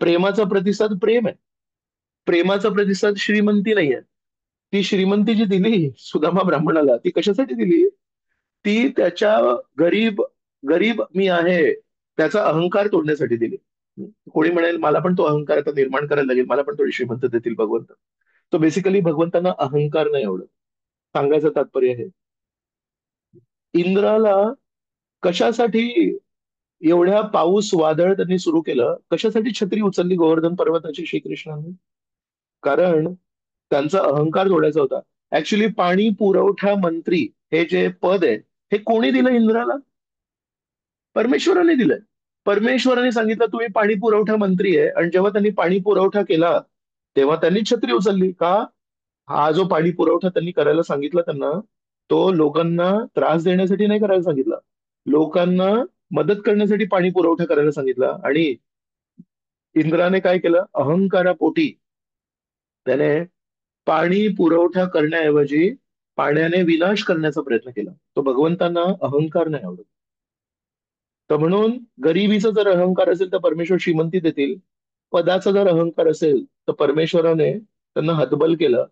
प्रेमाचा प्रतिसाद प्रेम आहे, प्रेमाचा प्रतिसाद श्रीमंती नाही आहे. ती श्रीमंती जी दिली सुदामा ब्राह्मणाला, ती कशासाठी दिली? ती त्याच्या गरीब गरीब मी आहे त्याचा अहंकार तोडण्यासाठी दिली. कोणी म्हणेल मला पण तो अहंकार आता निर्माण करायला लागेल, मला पण थोडी श्रीमंत देतील भगवंत. तो बेसिकली भगवंतांना अहंकार नाही आवडत. सांगायचं तात्पर्य आहे इंद्राला कशासाठी एवढ्या पाऊस वादळ त्यांनी सुरू केलं, कशासाठी छत्री उचलली गोवर्धन पर्वताची श्रीकृष्णाने? कारण त्यांचा अहंकार तोडायचा होता. ऍक्च्युली पाणी पुरवठा मंत्री हे जे पद आहे, हे कोणी दिलं इंद्राला? परमेश्वराने दिलंय. परमेश्वराने सांगितलं तुम्ही पाणी पुरवठा मंत्री आहे, आणि जेव्हा त्यांनी पाणी पुरवठा केला तेव्हा त्यांनी छत्री उचलली. का? हा जो पाणी पुरवठा त्यांनी करायला सांगितला त्यांना, तो लोकांना त्रास देण्यासाठी नाही करायला सांगितला, लोकांना मदत करण्यासाठी पाणी पुरवठा करायला सांगितला. आणि इंद्राने काय केलं? अहंकारापोटी त्याने पाणी पुरवठा करण्याऐवजी पाण्याने विनाश करण्याचा प्रयत्न केला. तो भगवंतांना अहंकार नाही आवडत. तर म्हणून गरिबीचा जर अहंकार असेल तर परमेश्वर श्रीमंती देतील, पदाचा जर अहंकार असेल तर परमेश्वराने त्यांना हतबल केलं.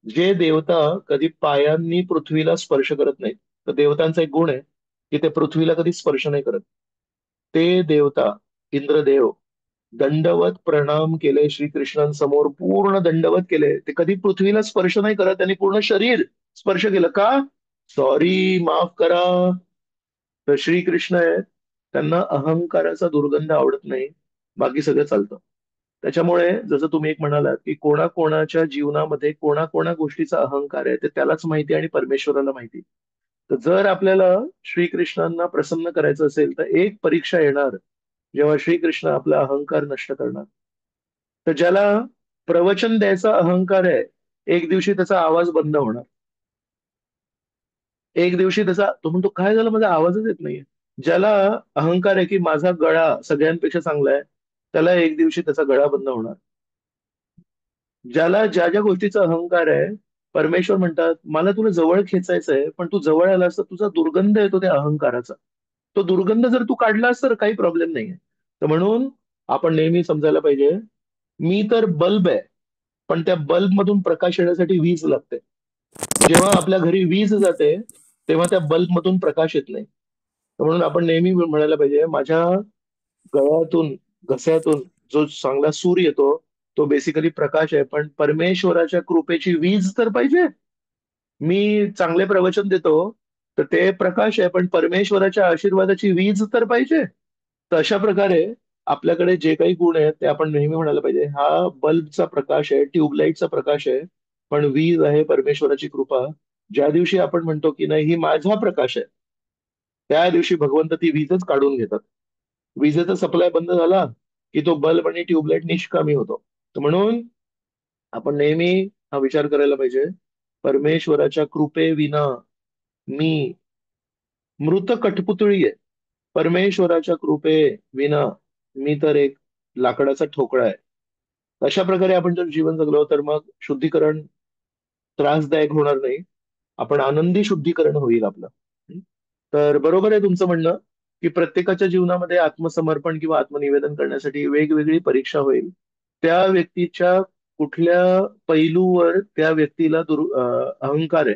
जे देवता कधी पायांनी पृथ्वीला स्पर्श करत नाहीत, तर देवतांचा एक गुण आहे की ते पृथ्वीला कधी स्पर्श नाही करत. ते देवता इंद्रदेव दंडवत प्रणाम केले श्रीकृष्णांसमोर, पूर्ण दंडवत केले. ते कधी पृथ्वीला स्पर्श नाही करत, त्यांनी पूर्ण शरीर स्पर्श केलं. का? सॉरी, माफ करा. तर श्रीकृष्ण आहेत, त्यांना अहंकाराचा दुर्गंध आवडत नाही, बाकी सगळं चालतं. त्याच्यामुळे जसं तुम्ही एक म्हणालात की कोणाकोणाच्या जीवनामध्ये कोणा गोष्टीचा अहंकार आहे ते त्यालाच माहिती आणि परमेश्वराला माहिती. तर जर आपल्याला श्रीकृष्णांना प्रसन्न करायचं असेल तर एक परीक्षा येणार जेव्हा श्रीकृष्ण आपला अहंकार नष्ट करणार. तर ज्याला प्रवचन द्यायचा अहंकार आहे, एक दिवशी त्याचा आवाज बंद होणार. एक दिवशी त्याचा तो म्हणतो काय झालं, माझा आवाजच येत नाहीये. ज्याला अहंकार आहे की माझा गळा सगळ्यांपेक्षा चांगला आहे, त्याला एक दिवशी त्याचा गळा बंद होणार. ज्याला ज्या ज्या गोष्टीचा अहंकार आहे, परमेश्वर म्हणतात मला तुला जवळ खेचायचंय, पण तू जवळ आलास तर तुझा दुर्गंध येतो त्या अहंकाराचा. तो दुर्गंध जर तू काढलास तर काही प्रॉब्लेम नाहीये. तर म्हणून आपण नेहमी समजायला पाहिजे, मी तर बल्ब आहे, पण त्या बल्ब मधून प्रकाश येण्यासाठी वीज लागते. जेव्हा आपल्या घरी वीज जाते तेव्हा त्या बल्ब मधून प्रकाश येत नाही. तर म्हणून आपण नेहमी म्हणायला पाहिजे, माझ्या गळ्यातून घश्यातून जो चांगला सूर्य येतो तो बेसिकली प्रकाश आहे, पण परमेश्वराच्या कृपेची वीज तर पाहिजे. मी चांगले प्रवचन देतो तर ते प्रकाश आहे, पण परमेश्वराच्या आशीर्वादाची वीज तर पाहिजे. तर अशा प्रकारे आपल्याकडे जे काही गुण आहेत ते आपण नेहमी म्हणायला पाहिजे, हा बल्बचा प्रकाश आहे, ट्यूबलाईटचा प्रकाश आहे, पण वीज आहे परमेश्वराची कृपा. ज्या दिवशी आपण म्हणतो की नाही ही माझा प्रकाश आहे, त्या दिवशी भगवंत ती वीजच काढून घेतात. विजेचा सप्लाय बंद झाला की तो बल्ब आणि ट्यूबलाईट निष्कामी होतो. तर म्हणून आपण नेहमी हा विचार करायला पाहिजे, परमेश्वराच्या कृपेविना मी मृत कठपुतळी आहे. परमेश्वराच्या कृपे विना मी तर एक लाकडाचा ठोकळा आहे. अशा प्रकारे आपण जर जीवन जगलो तर मग शुद्धीकरण त्रासदायक होणार नाही, आपण आनंदी शुद्धीकरण होईल आपलं. तर बरोबर आहे तुमचं म्हणणं की प्रत्येकाच्या जीवनामध्ये आत्मसमर्पण किंवा आत्मनिवेदन करण्यासाठी वेगवेगळी परीक्षा होईल. त्या व्यक्तीच्या कुठल्या पैलूवर त्या व्यक्तीला अहंकार आहे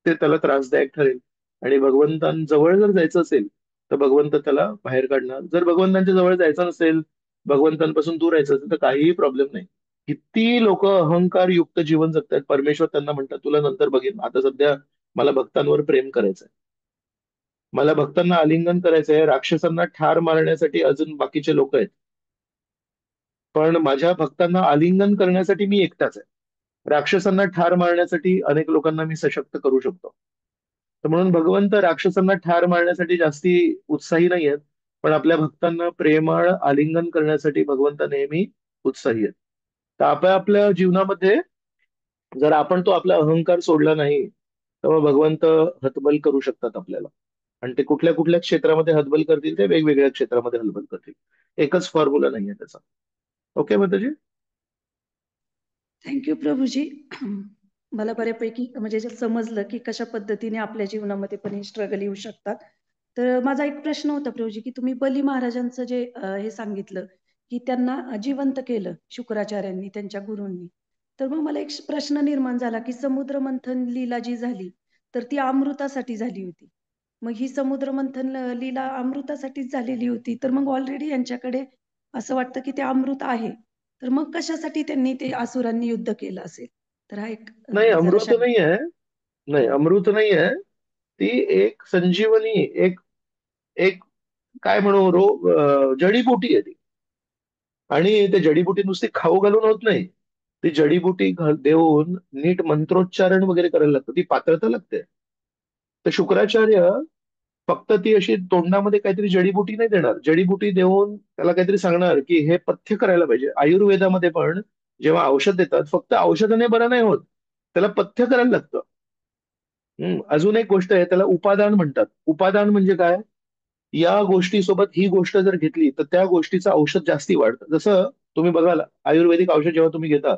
ते त्याला त्रासदायक ठरेल. आणि भगवंतांजवळ जर जायचं असेल तर भगवंत त्याला बाहेर काढणार. जर भगवंतांच्या जवळ जायचं नसेल, भगवंतांपासून दूर राहायचं असेल तर काहीही प्रॉब्लेम नाही. किती लोक अहंकार युक्त जीवन जगतात, परमेश्वर त्यांना म्हणतात तुला नंतर बघेन, आता सध्या मला भक्तांवर प्रेम करायचंय, मला भक्तांना आलिंगन करायचंय, राक्षसांना ठार मारण्यासाठी अजून बाकीचे लोक आहेत, पण माझ्या भक्तांना आलिंगन करण्यासाठी मी एकटाच आहे. राक्षसांना ठार मारण्यासाठी अनेक लोकांना मी सशक्त करू शकतो. तर म्हणून भगवंत राक्षसांना ठार मारण्यासाठी जास्ती उत्साही नाही आहेत, पण आपल्या भक्तांना प्रेमळ आलिंगन करण्यासाठी भगवंत नेहमी उत्साही आहेत. तर आपल्या जीवनामध्ये जर आपण तो आपला अहंकार सोडला नाही तर मग भगवंत हतबल करू शकतात आपल्याला. आणि ते कुठल्या कुठल्या क्षेत्रामध्ये हतबल करतील ते वेगवेगळ्या क्षेत्रामध्ये हतबल करतील. एकच फॉर्म्युला नाहीये त्याचा. ओके माताजी. थँक्यू प्रभूजी. मला बऱ्यापैकी म्हणजे जे समजलं की कशा पद्धतीने आपल्या जीवनामध्ये पण हे स्ट्रगल येऊ शकतात. तर माझा एक प्रश्न होता प्रभूजी की तुम्ही बली महाराजांचं जे हे सांगितलं की त्यांना जिवंत केलं शुक्राचार्यांनी त्यांच्या गुरूंनी. तर मग मला एक प्रश्न निर्माण झाला की समुद्र मंथन लीला जी झाली तर ती अमृतासाठी झाली होती. मग ही समुद्र मंथन लीला अमृतासाठीच झालेली होती. तर मग ऑलरेडी यांच्याकडे असं वाटतं की ते अमृत आहे. तर मग कशासाठी त्यांनी ते असुरांनी युद्ध केलं असेल? तर हा एक नाही जरा अमृत नाही आहे. नाही अमृत नाही आहे. ती एक संजीवनी, एक एक काय म्हणू जडीबुटी आहे ती. आणि ते जडीबुटी नुसती खाऊ घालून होत नाही. ती जडीबुटी देऊन नीट मंत्रोच्चारण वगैरे करायला लागतं, ती पात्रता लागते. तर शुक्राचार्य फक्त ती अशी तोंडामध्ये काहीतरी जडीबुटी नाही देणार, जडीबुटी देऊन त्याला काहीतरी सांगणार की हे पथ्य करायला पाहिजे. आयुर्वेदामध्ये पण जेव्हा औषध देतात फक्त औषधाने बरं नाही होत, त्याला पथ्य करायला लागतं. अजून एक गोष्ट आहे, त्याला उपादान म्हणतात. उपादान म्हणजे काय, या गोष्टीसोबत ही गोष्ट जर घेतली तर त्या गोष्टीचं औषध जास्ती वाढतं. जसं तुम्ही बघाल आयुर्वेदिक औषध जेव्हा तुम्ही घेता,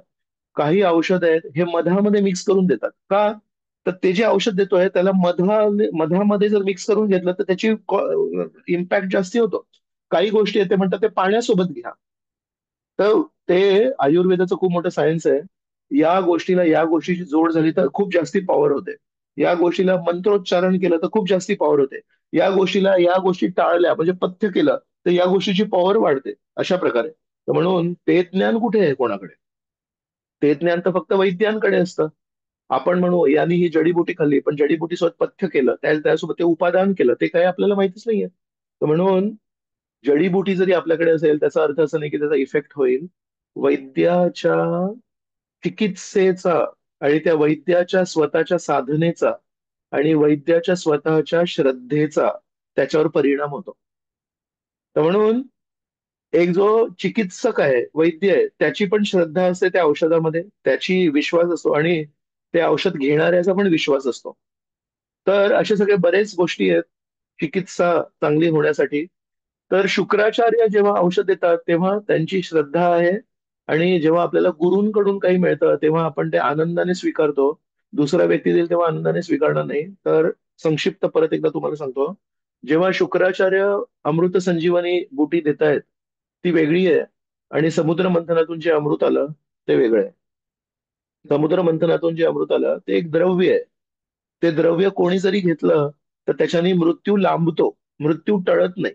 काही औषध आहेत हे मधामध्ये मिक्स करून देतात का, तर ते जे औषध देतोय त्याला मधामध्ये जर मिक्स करून घेतलं तर त्याची इम्पॅक्ट जास्ती होतो. काही गोष्टी आहेत ते म्हणतात ते पाण्यासोबत घ्या. तर ते आयुर्वेदाचं खूप मोठं सायन्स आहे. या गोष्टीला या गोष्टीची जोड झाली तर खूप जास्ती पॉवर होते. या गोष्टीला मंत्रोच्चारण केलं तर खूप जास्ती पॉवर होते. या गोष्टीला या गोष्टी टाळल्या म्हणजे पथ्य केलं तर या गोष्टीची पॉवर वाढते. अशा प्रकारे. तर म्हणून ते ज्ञान कुठे आहे कोणाकडे, ते ज्ञान तर फक्त वैद्यांकडे असतं. आपण म्हणू यांनी ही जडीबुटी खाल्ली, पण जडीबुटी सोबत पथ्य केलं, त्यासोबत ते उपादान केलं, ते काही आपल्याला माहितीच नाहीये. तर म्हणून जडीबुटी जरी आपल्याकडे असेल त्याचा अर्थ असं नाही की त्याचा इफेक्ट होईल. वैद्याच्या चिकित्सेचा आणि त्या वैद्याच्या स्वतःच्या साधनेचा आणि वैद्याच्या स्वतःच्या श्रद्धेचा त्याच्यावर परिणाम होतो. तर म्हणून एक जो चिकित्सक आहे, वैद्य आहे, त्याची पण श्रद्धा असते त्या औषधामध्ये, त्याची विश्वास असतो आणि ते औषध घेणाऱ्याचा पण विश्वास असतो. तर असे सगळे बरेच गोष्टी आहेत चिकित्सा चांगली होण्यासाठी. तर शुक्राचार्य जेव्हा औषध देतात तेव्हा त्यांची श्रद्धा आहे, आणि जेव्हा आपल्याला गुरूंकडून काही मिळतं तेव्हा आपण ते आनंदाने स्वीकारतो. दुसरा व्यक्ती देईल तेव्हा आनंदाने स्वीकारणार नाही. तर संक्षिप्त परत एकदा तुम्हाला सांगतो, जेव्हा शुक्राचार्य अमृत संजीवनी बुटी देत आहेत ती वेगळी आहे, आणि समुद्र मंथनातून जे अमृत आलं ते वेगळं आहे. समुद्र मंथनातून जे अमृत आलं ते एक द्रव्य आहे. ते द्रव्य कोणी जरी घेतलं तर त्याच्याने मृत्यू लांबतो, मृत्यू टळत नाही.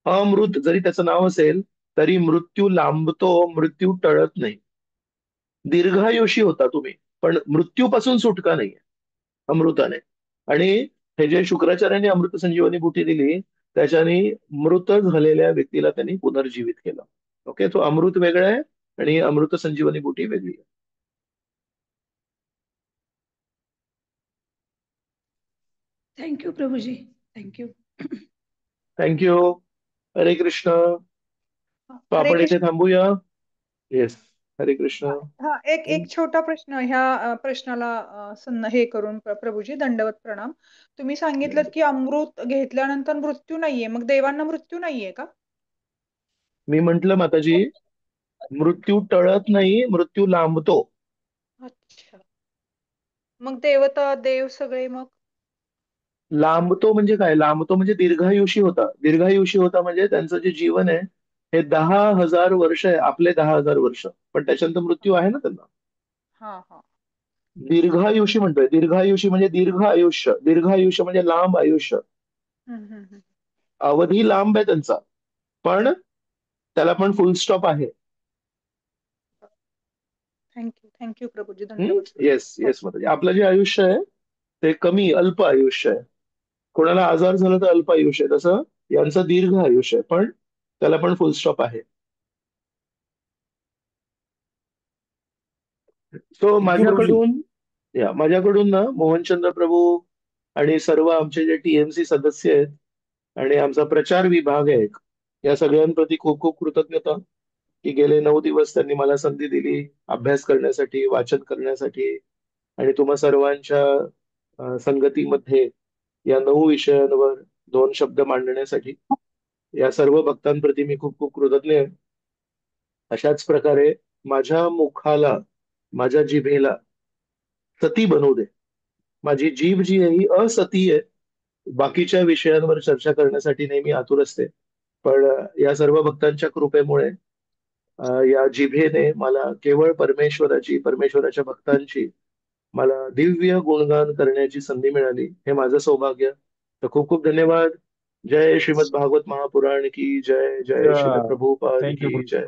अमृत जरी त्याचं नाव असेल तरी मृत्यू लांबतो, मृत्यू टळत नाही. दीर्घायुषी होता तुम्ही, पण मृत्यूपासून सुटका नाहीये अमृताने. आणि हे जे शुक्राचार्यांनी अमृत संजीवनी बुटी दिली, त्याच्याने मृत झालेल्या व्यक्तीला त्यांनी पुनर्जीवित केलं. ओके, तो अमृत वेगळं आहे आणि अमृत संजीवनी बुटी वेगळी आहे. Thank you Prabhuji, thank you. थँक्यू. हरे कृष्ण. तो हरे आपण इथे कृष्ण. थांबूया. येस, हरे कृष्ण. हा, एक छोटा प्रश्न ह्या प्रश्नाला हे करून प्रभूजी दंडवत प्रणाम. तुम्ही सांगितलं की अमृत घेतल्यानंतर मृत्यू नाहीये, मग देवांना मृत्यू नाहीये का? मी म्हंटल माताजी, मृत्यू टळत नाही, मृत्यू लांबतो. अच्छा, मग देवता देव सगळे मग लांबतो म्हणजे काय? लांबतो म्हणजे दीर्घायुषी होता. दीर्घायुषी होता म्हणजे त्यांचं जे जीवन आहे हे 10,000 वर्ष आहे, आपले 10,000 वर्ष, पण त्याच्यानंतर मृत्यू आहे ना त्यांना. हा हा दीर्घायुषी म्हणतोय. दीर्घायुषी म्हणजे दीर्घ आयुष्य. दीर्घायुष्य म्हणजे लांब आयुष्य. अवधी लांब आहे त्यांचा, पण त्याला पण फुल स्टॉप आहे. थँक्यू प्रभूजी, धन्यवाद. येस येस माताजी. आपलं जे आयुष्य आहे ते कमी अल्प आयुष्य आहे. कोणाला आजार झाला तर अल्प आयुष्य आहे, तसं यांचं दीर्घ आयुष्य आहे, पण त्याला पण फुल स्टॉप आहे. सो माझ्याकडून ना मोहनचंद्र प्रभू आणि सर्व आमचे जे टीएमसी सदस्य आहेत आणि आमचा प्रचार विभाग आहे, या सगळ्यांप्रती खूप खूप कृतज्ञता की गेले 9 दिवस त्यांनी मला संधी दिली अभ्यास करण्यासाठी, वाचन करण्यासाठी आणि तुम्हा सर्वांच्या संगतीमध्ये या 9 विषयांवर 2 शब्द मांडण्यासाठी. या सर्व भक्तांप्रती मी खूप खूप कृतज्ञ आहे. अशाच प्रकारे माझ्या मुखाला, माझ्या जिभेला सती बनवू दे. माझी जीभ जी आहे ही असती आहे. बाकीच्या विषयांवर चर्चा करण्यासाठी नेहमी आतुर असते, पण या सर्व भक्तांच्या कृपेमुळे या जिभेने मला केवळ परमेश्वराच्या भक्तांची मला दिव्य गुणगान करण्याची संधी मिळाली. हे माझं सौभाग्य. तर खूप खूप धन्यवाद. जय श्रीमद भागवत महापुराण की जय. जय श्रील प्रभुपाद की जय.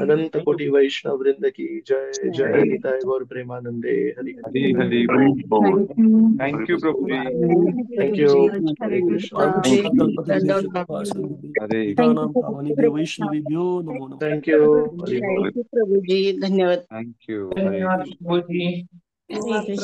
अनंत कोटि वैष्णव वृंद की जय. जय निताय गौर प्रेमानंदे. हरि हरी हरी बोल. थँक्यू प्रभूजी. थँक्यू. हरे कृष्ण. हरे वैष्णवीभ्यो नमो नमः. थँक्यू. हरि बोल. प्रभूजी, धन्यवाद. थँक्यू. धन्यवाद प्रभूजी. धन्यवाद.